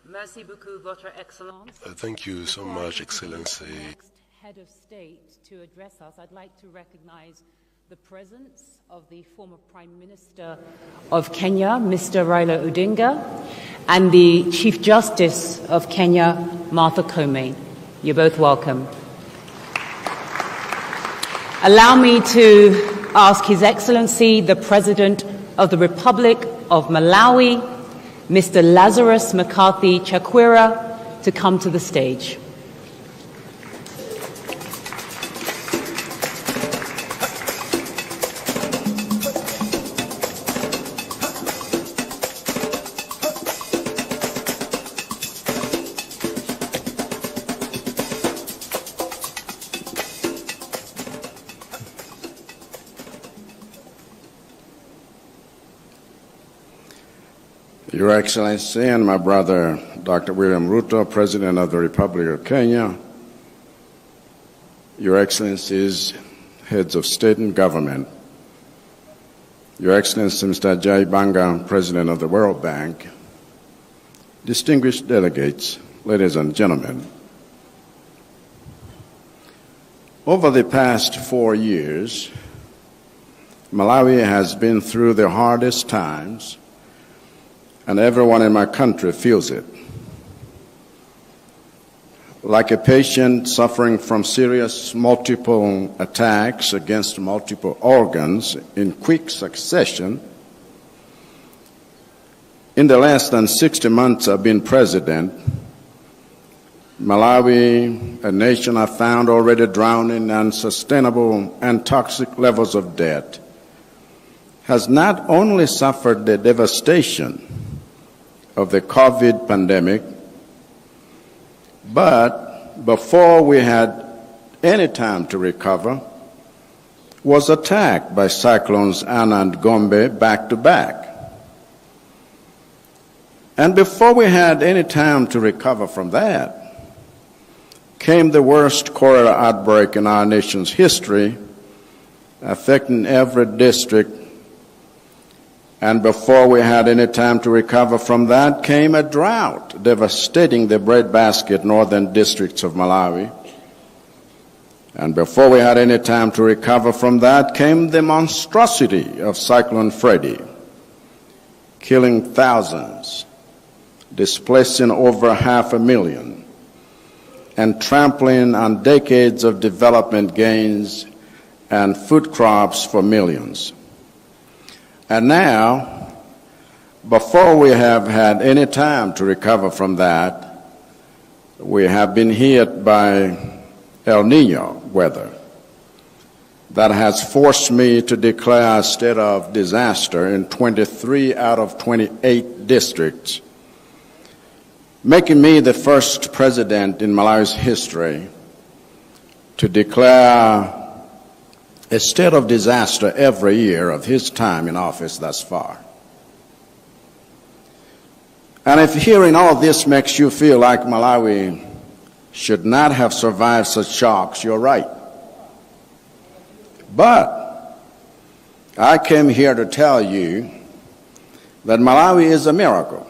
Merci beaucoup, Votre Excellence. Thank you so much, Excellency. Head of State to address us, I'd like to recognize the presence of the former Prime Minister of Kenya, Mr. Raila Odinga, and the Chief Justice of Kenya, Martha Koome. You're both welcome. Allow me to ask His Excellency, the President of the Republic of Malawi, Mr. Lazarus McCarthy Chakwera, to come to the stage. Your Excellency and my brother, Dr. William Ruto, President of the Republic of Kenya, Your Excellencies, heads of state and government, Your Excellency Mr. Jai Banga, President of the World Bank, distinguished delegates, ladies and gentlemen, over the past 4 years, Malawi has been through the hardest times, and everyone in my country feels it. Like a patient suffering from serious multiple attacks against multiple organs in quick succession, in the less than 60 months I've been president, Malawi, a nation I found already drowning in unsustainable and toxic levels of debt, has not only suffered the devastation of the COVID pandemic, but before we had any time to recover, was attacked by cyclones Ana and Gombe back to back. And before we had any time to recover from that, came the worst cholera outbreak in our nation's history, affecting every district. And before we had any time to recover from that, came a drought devastating the breadbasket northern districts of Malawi. And before we had any time to recover from that, came the monstrosity of Cyclone Freddy, killing thousands, displacing over 500,000, and trampling on decades of development gains and food crops for millions. And now, before we have had any time to recover from that, we have been hit by El Niño weather that has forced me to declare a state of disaster in 23 out of 28 districts, making me the first president in Malawi's history to declare a state of disaster every year of his time in office thus far. And if hearing all this makes you feel like Malawi should not have survived such shocks, you're right. But I came here to tell you that Malawi is a miracle,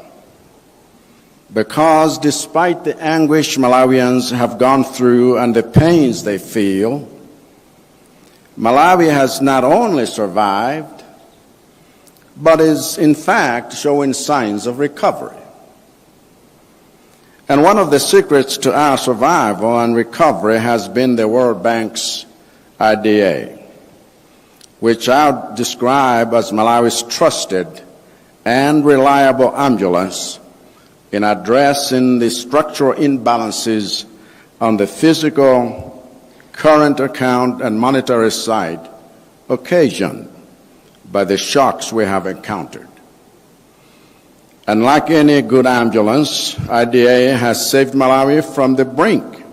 because despite the anguish Malawians have gone through and the pains they feel, Malawi has not only survived, but is in fact showing signs of recovery. And one of the secrets to our survival and recovery has been the World Bank's IDA, which I would describe as Malawi's trusted and reliable ambulance in addressing the structural imbalances on the physical, current account and monetary side occasioned by the shocks we have encountered. And like any good ambulance, IDA has saved Malawi from the brink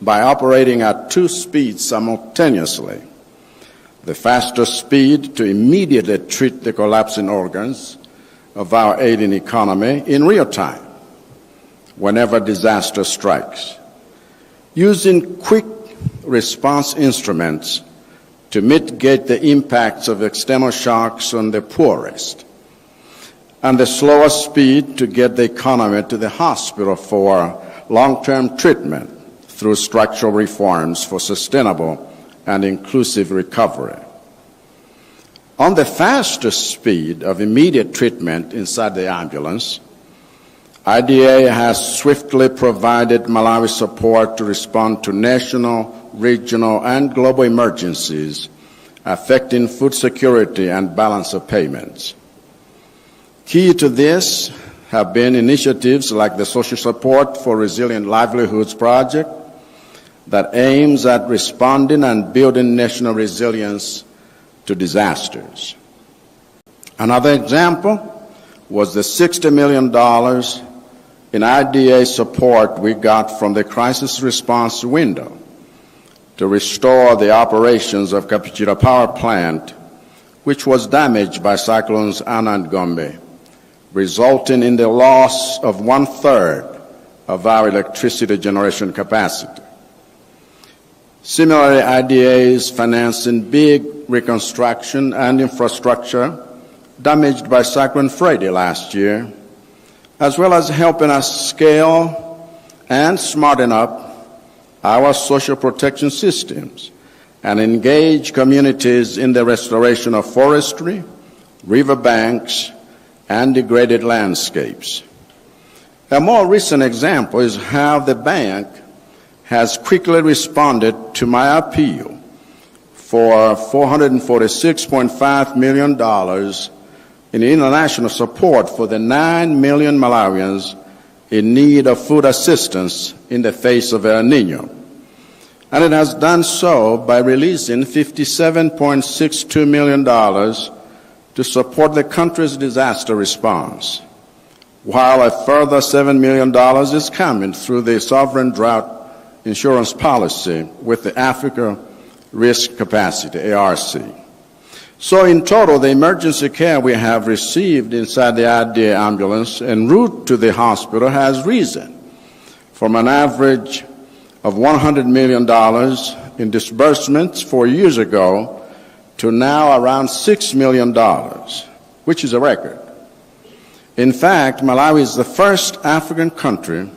by operating at 2 speeds simultaneously. The faster speed to immediately treat the collapsing organs of our aiding economy in real time whenever disaster strikes, using quick response instruments to mitigate the impacts of external shocks on the poorest, and the slower speed to get the economy to the hospital for long-term treatment through structural reforms for sustainable and inclusive recovery. On the faster speed of immediate treatment inside the ambulance, IDA has swiftly provided Malawi support to respond to national, regional, and global emergencies affecting food security and balance of payments. Key to this have been initiatives like the Social Support for Resilient Livelihoods project that aims at responding and building national resilience to disasters. Another example was the $60 million in IDA support we got from the crisis response window to restore the operations of Kapichira Power Plant, which was damaged by cyclones Ana and Gombe, resulting in the loss of 1/3 of our electricity generation capacity. Similarly, IDA is financing big reconstruction and infrastructure damaged by Cyclone Freddy last year, as well as helping us scale and smarten up our social protection systems and engage communities in the restoration of forestry, riverbanks, and degraded landscapes. A more recent example is how the bank has quickly responded to my appeal for $446.5 million in international support for the 9 million Malawians in need of food assistance in the face of El Niño. And it has done so by releasing $57.62 million to support the country's disaster response, while a further $7 million is coming through the sovereign drought insurance policy with the Africa Risk Capacity, ARC. So in total, the emergency care we have received inside the IDA ambulance en route to the hospital has risen from an average of $100 million in disbursements 4 years ago to now around $6 million, which is a record. In fact, Malawi is the first African country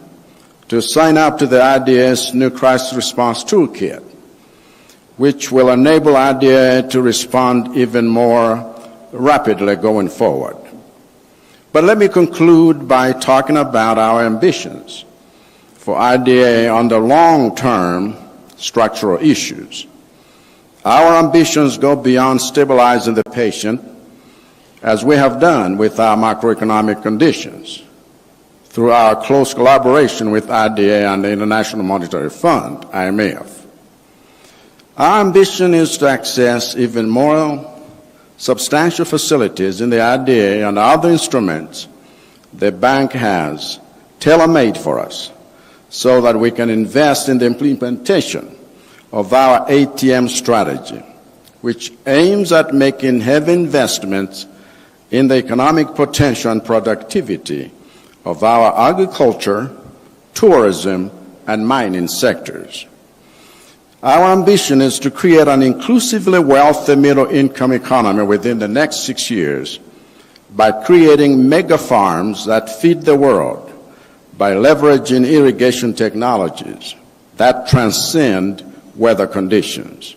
to sign up to the IDA's new crisis response toolkit, which will enable IDA to respond even more rapidly going forward. But let me conclude by talking about our ambitions for IDA on the long-term structural issues. Our ambitions go beyond stabilizing the patient, as we have done with our macroeconomic conditions, through our close collaboration with IDA and the International Monetary Fund, IMF. Our ambition is to access even more substantial facilities in the IDA and other instruments the bank has tailor-made for us, so that we can invest in the implementation of our ATM strategy, which aims at making heavy investments in the economic potential and productivity of our agriculture, tourism, and mining sectors. Our ambition is to create an inclusively wealthy middle-income economy within the next 6 years by creating mega farms that feed the world, by leveraging irrigation technologies that transcend weather conditions.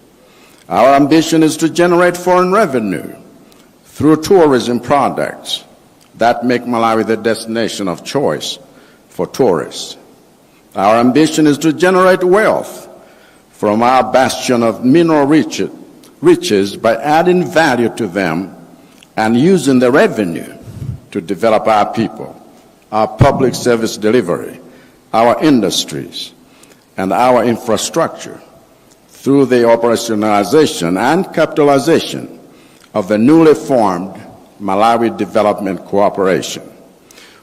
Our ambition is to generate foreign revenue through tourism products that make Malawi the destination of choice for tourists. Our ambition is to generate wealth from our bastion of mineral riches by adding value to them and using the revenue to develop our people, our public service delivery, our industries, and our infrastructure through the operationalization and capitalization of the newly formed Malawi Development Cooperation.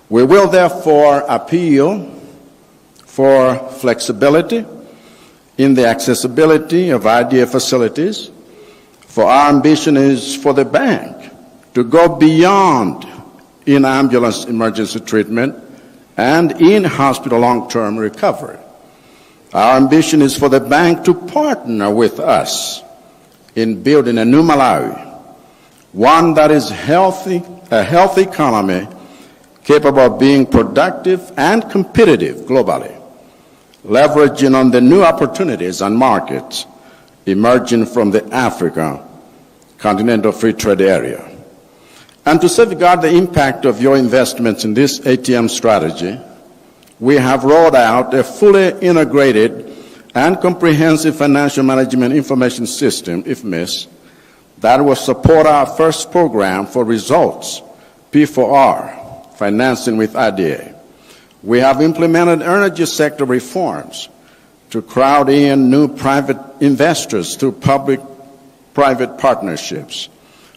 We will therefore appeal for flexibility in the accessibility of IDA facilities, for our ambition is for the bank to go beyond in-ambulance emergency treatment and in-hospital long-term recovery. Our ambition is for the bank to partner with us in building a new Malawi, one that is healthy, a healthy economy capable of being productive and competitive globally, leveraging on the new opportunities and markets emerging from the Africa Continental Free Trade Area. And to safeguard the impact of your investments in this ATM strategy, we have rolled out a fully integrated and comprehensive financial management information system, IFMIS, that will support our first program for results, P4R, financing with IDA. We have implemented energy sector reforms to crowd in new private investors through public-private partnerships.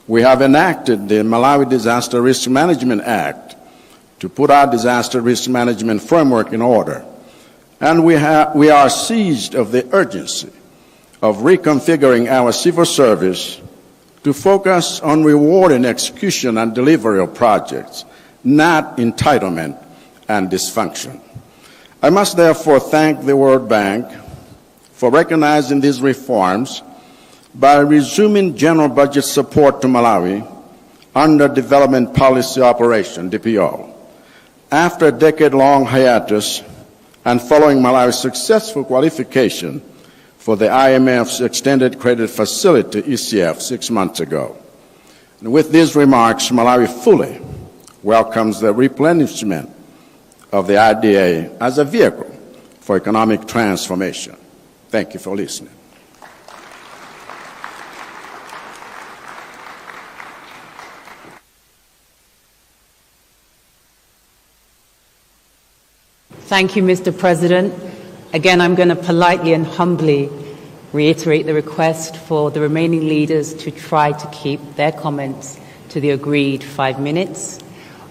We have enacted the Malawi Disaster Risk Management Act to put our disaster risk management framework in order. And we are seized of the urgency of reconfiguring our civil service to focus on rewarding execution and delivery of projects, not entitlement and dysfunction. I must therefore thank the World Bank for recognizing these reforms by resuming general budget support to Malawi under Development Policy Operation, DPO. After a decade-long hiatus and following Malawi's successful qualification for the IMF's Extended Credit Facility, ECF, 6 months ago. And with these remarks, Malawi fully welcomes the replenishment of the IDA as a vehicle for economic transformation. Thank you for listening. Thank you, Mr. President. Again, I'm going to politely and humbly reiterate the request for the remaining leaders to try to keep their comments to the agreed 5 minutes.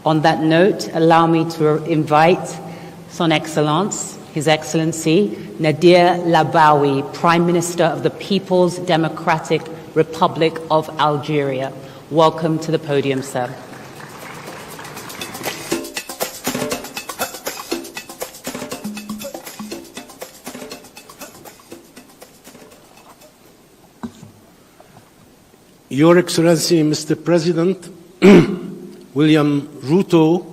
On that note, allow me to invite Son Excellence, His Excellency Nadir Labawi, Prime Minister of the People's Democratic Republic of Algeria. Welcome to the podium, sir. Your Excellency, Mr. President, William Ruto,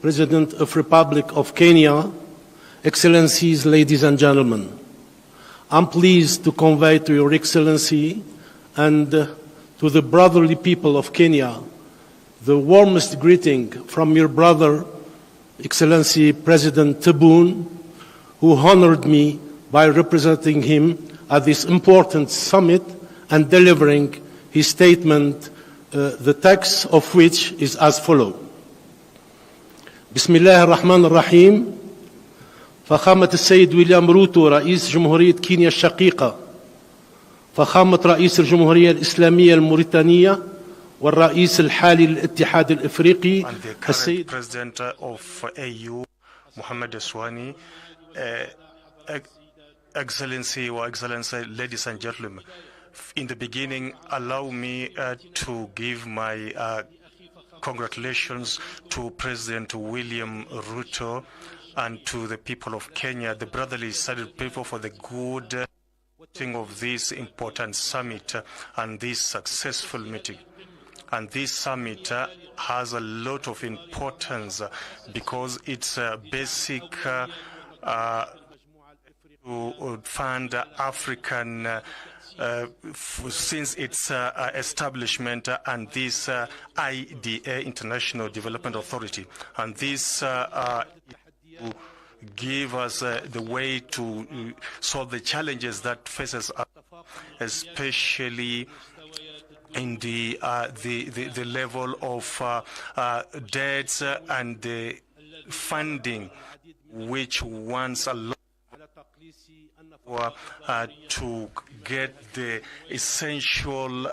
President of Republic of Kenya, Excellencies, ladies and gentlemen, I'm pleased to convey to Your Excellency and to the brotherly people of Kenya the warmest greeting from your brother, Excellency President Tebboune, who honored me by representing him at this important summit and delivering his statement, the text of which is as follows. Bismillah ar-Rahman ar-Rahim. فخامة السيد ويليام روتو رئيس جمهورية كينيا الشقيقة، فخامة رئيس الجمهورية الإسلامية الموريتانية والرئيس الحالي للاتحاد الإفريقي السيد President of AU Mohamed Eswani, Excellency or Excellency, ladies and gentlemen, in the beginning, allow me to give my congratulations to President William Ruto and to the people of Kenya, the brotherly sided people, for the good thing of this important summit and this successful meeting. And this summit has a lot of importance because it's basic to fund African since its establishment and this IDA, International Development Authority. And this give us the way to solve the challenges that faces us, especially in the level of debts and the funding, which once allowed to get the essential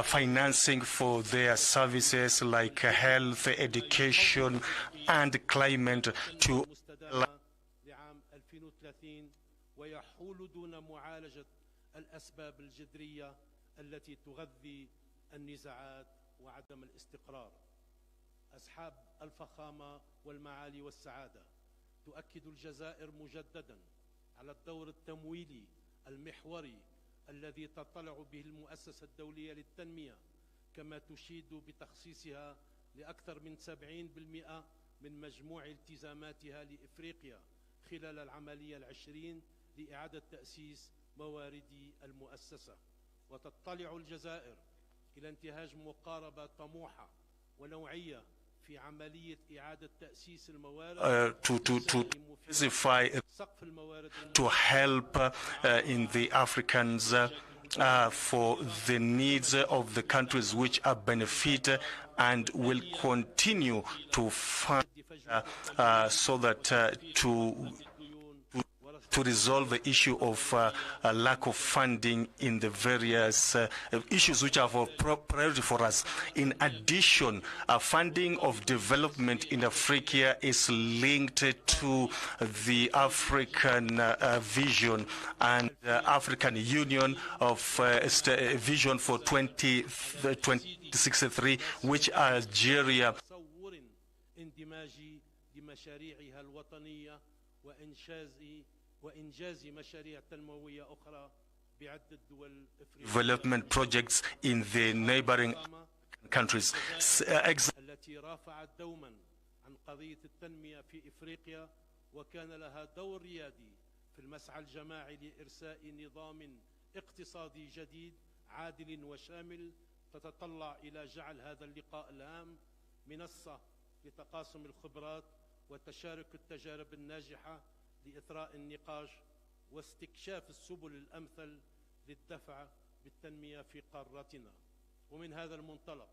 financing for their services like health, education, and climate to ويحول دون معالجة الأسباب الجذرية التي تغذي النزاعات وعدم الاستقرار. أصحاب الفخامة والمعالي والسعادة، تؤكد الجزائر مجددا على الدور التمويلي المحوري الذي تطلع به المؤسسة الدولية للتنمية، كما تشيد بتخصيصها لأكثر من 70% من مجموع التزاماتها لإفريقيا خلال العملية العشرين لإعادة تأسيس موارد المؤسسة. وتطلع الجزائر إلى انتهاج مقاربة طموحة ونوعية في عملية إعادة تأسيس الموارد to help in the Africans for the needs of the countries which are benefit and will continue to fund so that to resolve the issue of lack of funding in the various issues which are of priority for us. In addition, funding of development in Africa is linked to the African vision and African Union of vision for 2063, which Algeria development projects in the neighboring countries. التي رافعت دوما عن قضية التنمية في إفريقيا وكان لها دور ريادي في في المسعى الجماعي لإرساء نظام اقتصادي جديد عادل وشامل تتطلع إلى جعل هذا اللقاء الهام منصة لتقاسم الخبرات وتشارك التجارب الناجحة لإثراء النقاش واستكشاف السبل الأمثل للدفع بالتنمية في قارتنا. ومن هذا المنطلق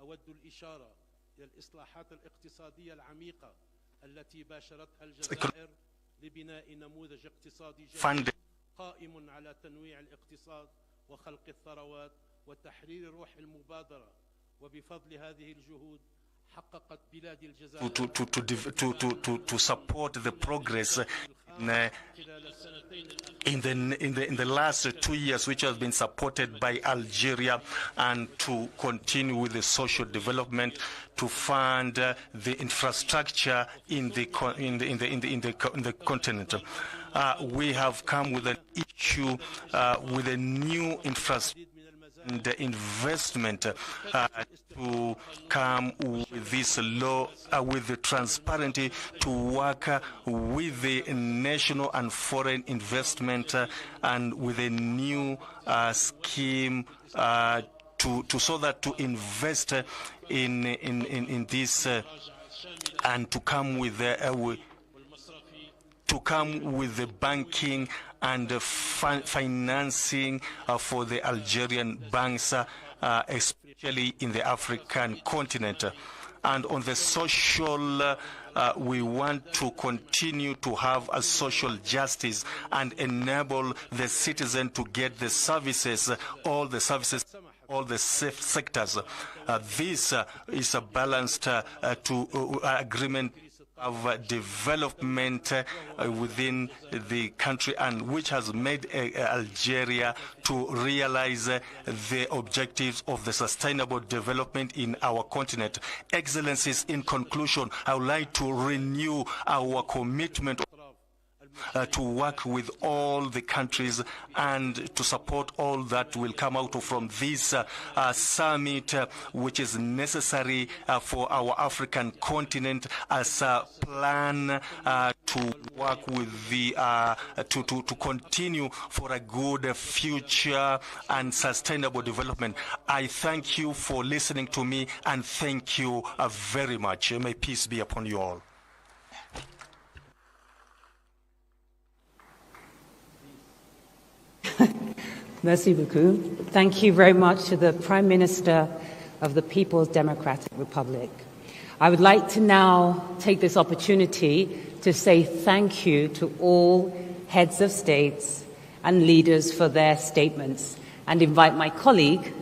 أود الإشارة إلى الإصلاحات الاقتصادية العميقة التي باشرتها الجزائر لبناء نموذج اقتصادي جديد قائم على تنويع الاقتصاد وخلق الثروات وتحرير روح المبادرة. وبفضل هذه الجهود حققت بلاد الجزائر to support the progress in the last 2 years, which has been supported by Algeria, and to continue with the social development, to fund the infrastructure in the continent. We have come with an issue with a new infrastructure and the investment to come with this law, with the transparency, to work with the national and foreign investment and with a new scheme so that to invest in this and to come with the banking and financing for the Algerian banks, especially in the African continent. And on the social, we want to continue to have a social justice and enable the citizen to get the services, all the sectors. This is a balanced agreement of development within the country, and which has made Algeria to realize the objectives of the sustainable development in our continent. Excellencies, in conclusion, I would like to renew our commitment to work with all the countries and to support all that will come out from this summit, which is necessary for our African continent as a plan to work with the to continue for a good future and sustainable development. I thank you for listening to me, and thank you very much. May peace be upon you all. Merci beaucoup. Thank you very much to the Prime Minister of the People's Democratic Republic. I would like to now take this opportunity to say thank you to all heads of states and leaders for their statements, and invite my colleague,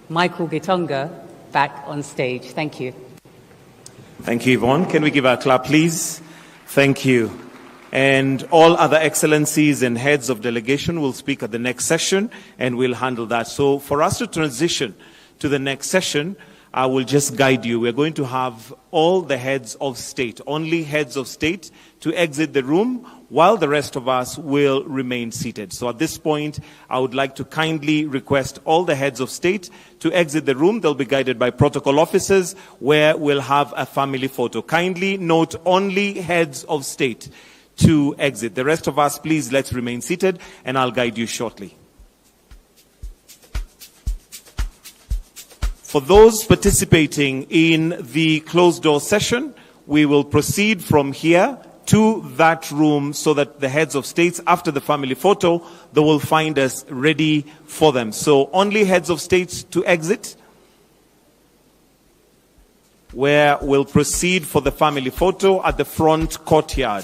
Michael Gitonga, back on stage. Thank you. Thank you, Yvonne. Can we give our clap, please? Thank you. And all other excellencies and heads of delegation will speak at the next session, and we'll handle that. So for us to transition to the next session, I will just guide you. We're going to have all the heads of state, only heads of state, to exit the room, while the rest of us will remain seated. So at this point, I would like to kindly request all the heads of state to exit the room. They'll be guided by protocol officers, where we'll have a family photo. Kindly note, only heads of state to exit. The rest of us, please, let's remain seated, and I'll guide you shortly. For those participating in the closed-door session, we will proceed from here to that room so that the heads of states, after the family photo, they will find us ready for them. So only heads of states to exit, where we'll proceed for the family photo at the front courtyard.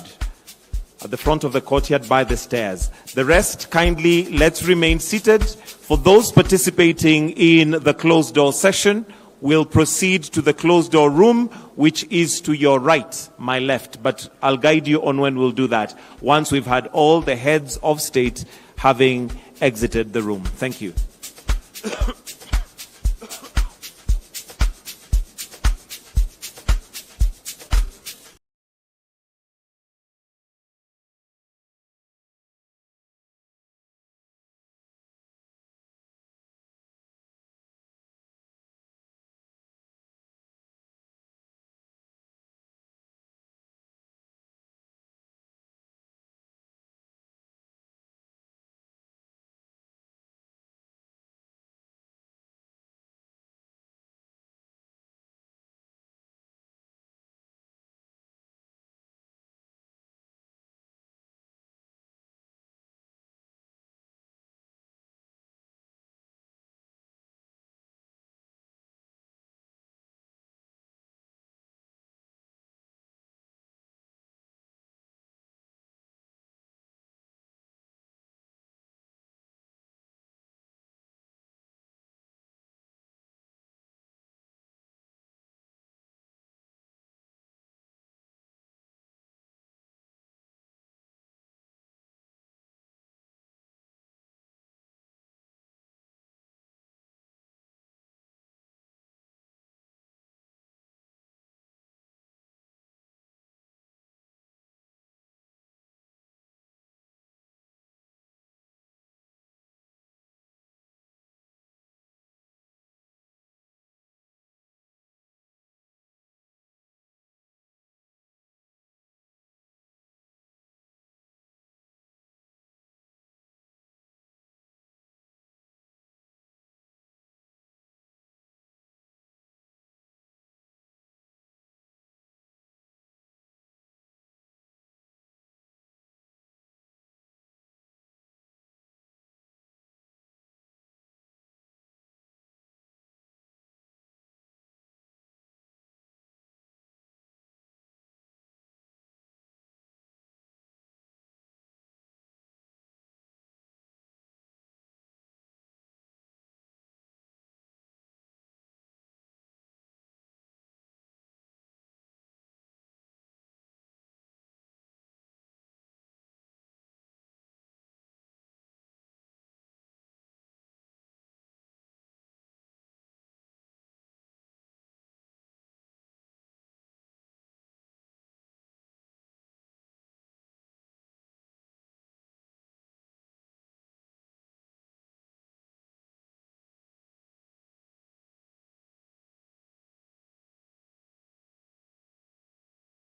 At the front of the courtyard by the stairs. The rest, kindly, let's remain seated. For those participating in the closed-door session, we'll proceed to the closed-door room, which is to your right, my left. But I'll guide you on when we'll do that, once we've had all the heads of state having exited the room. Thank you.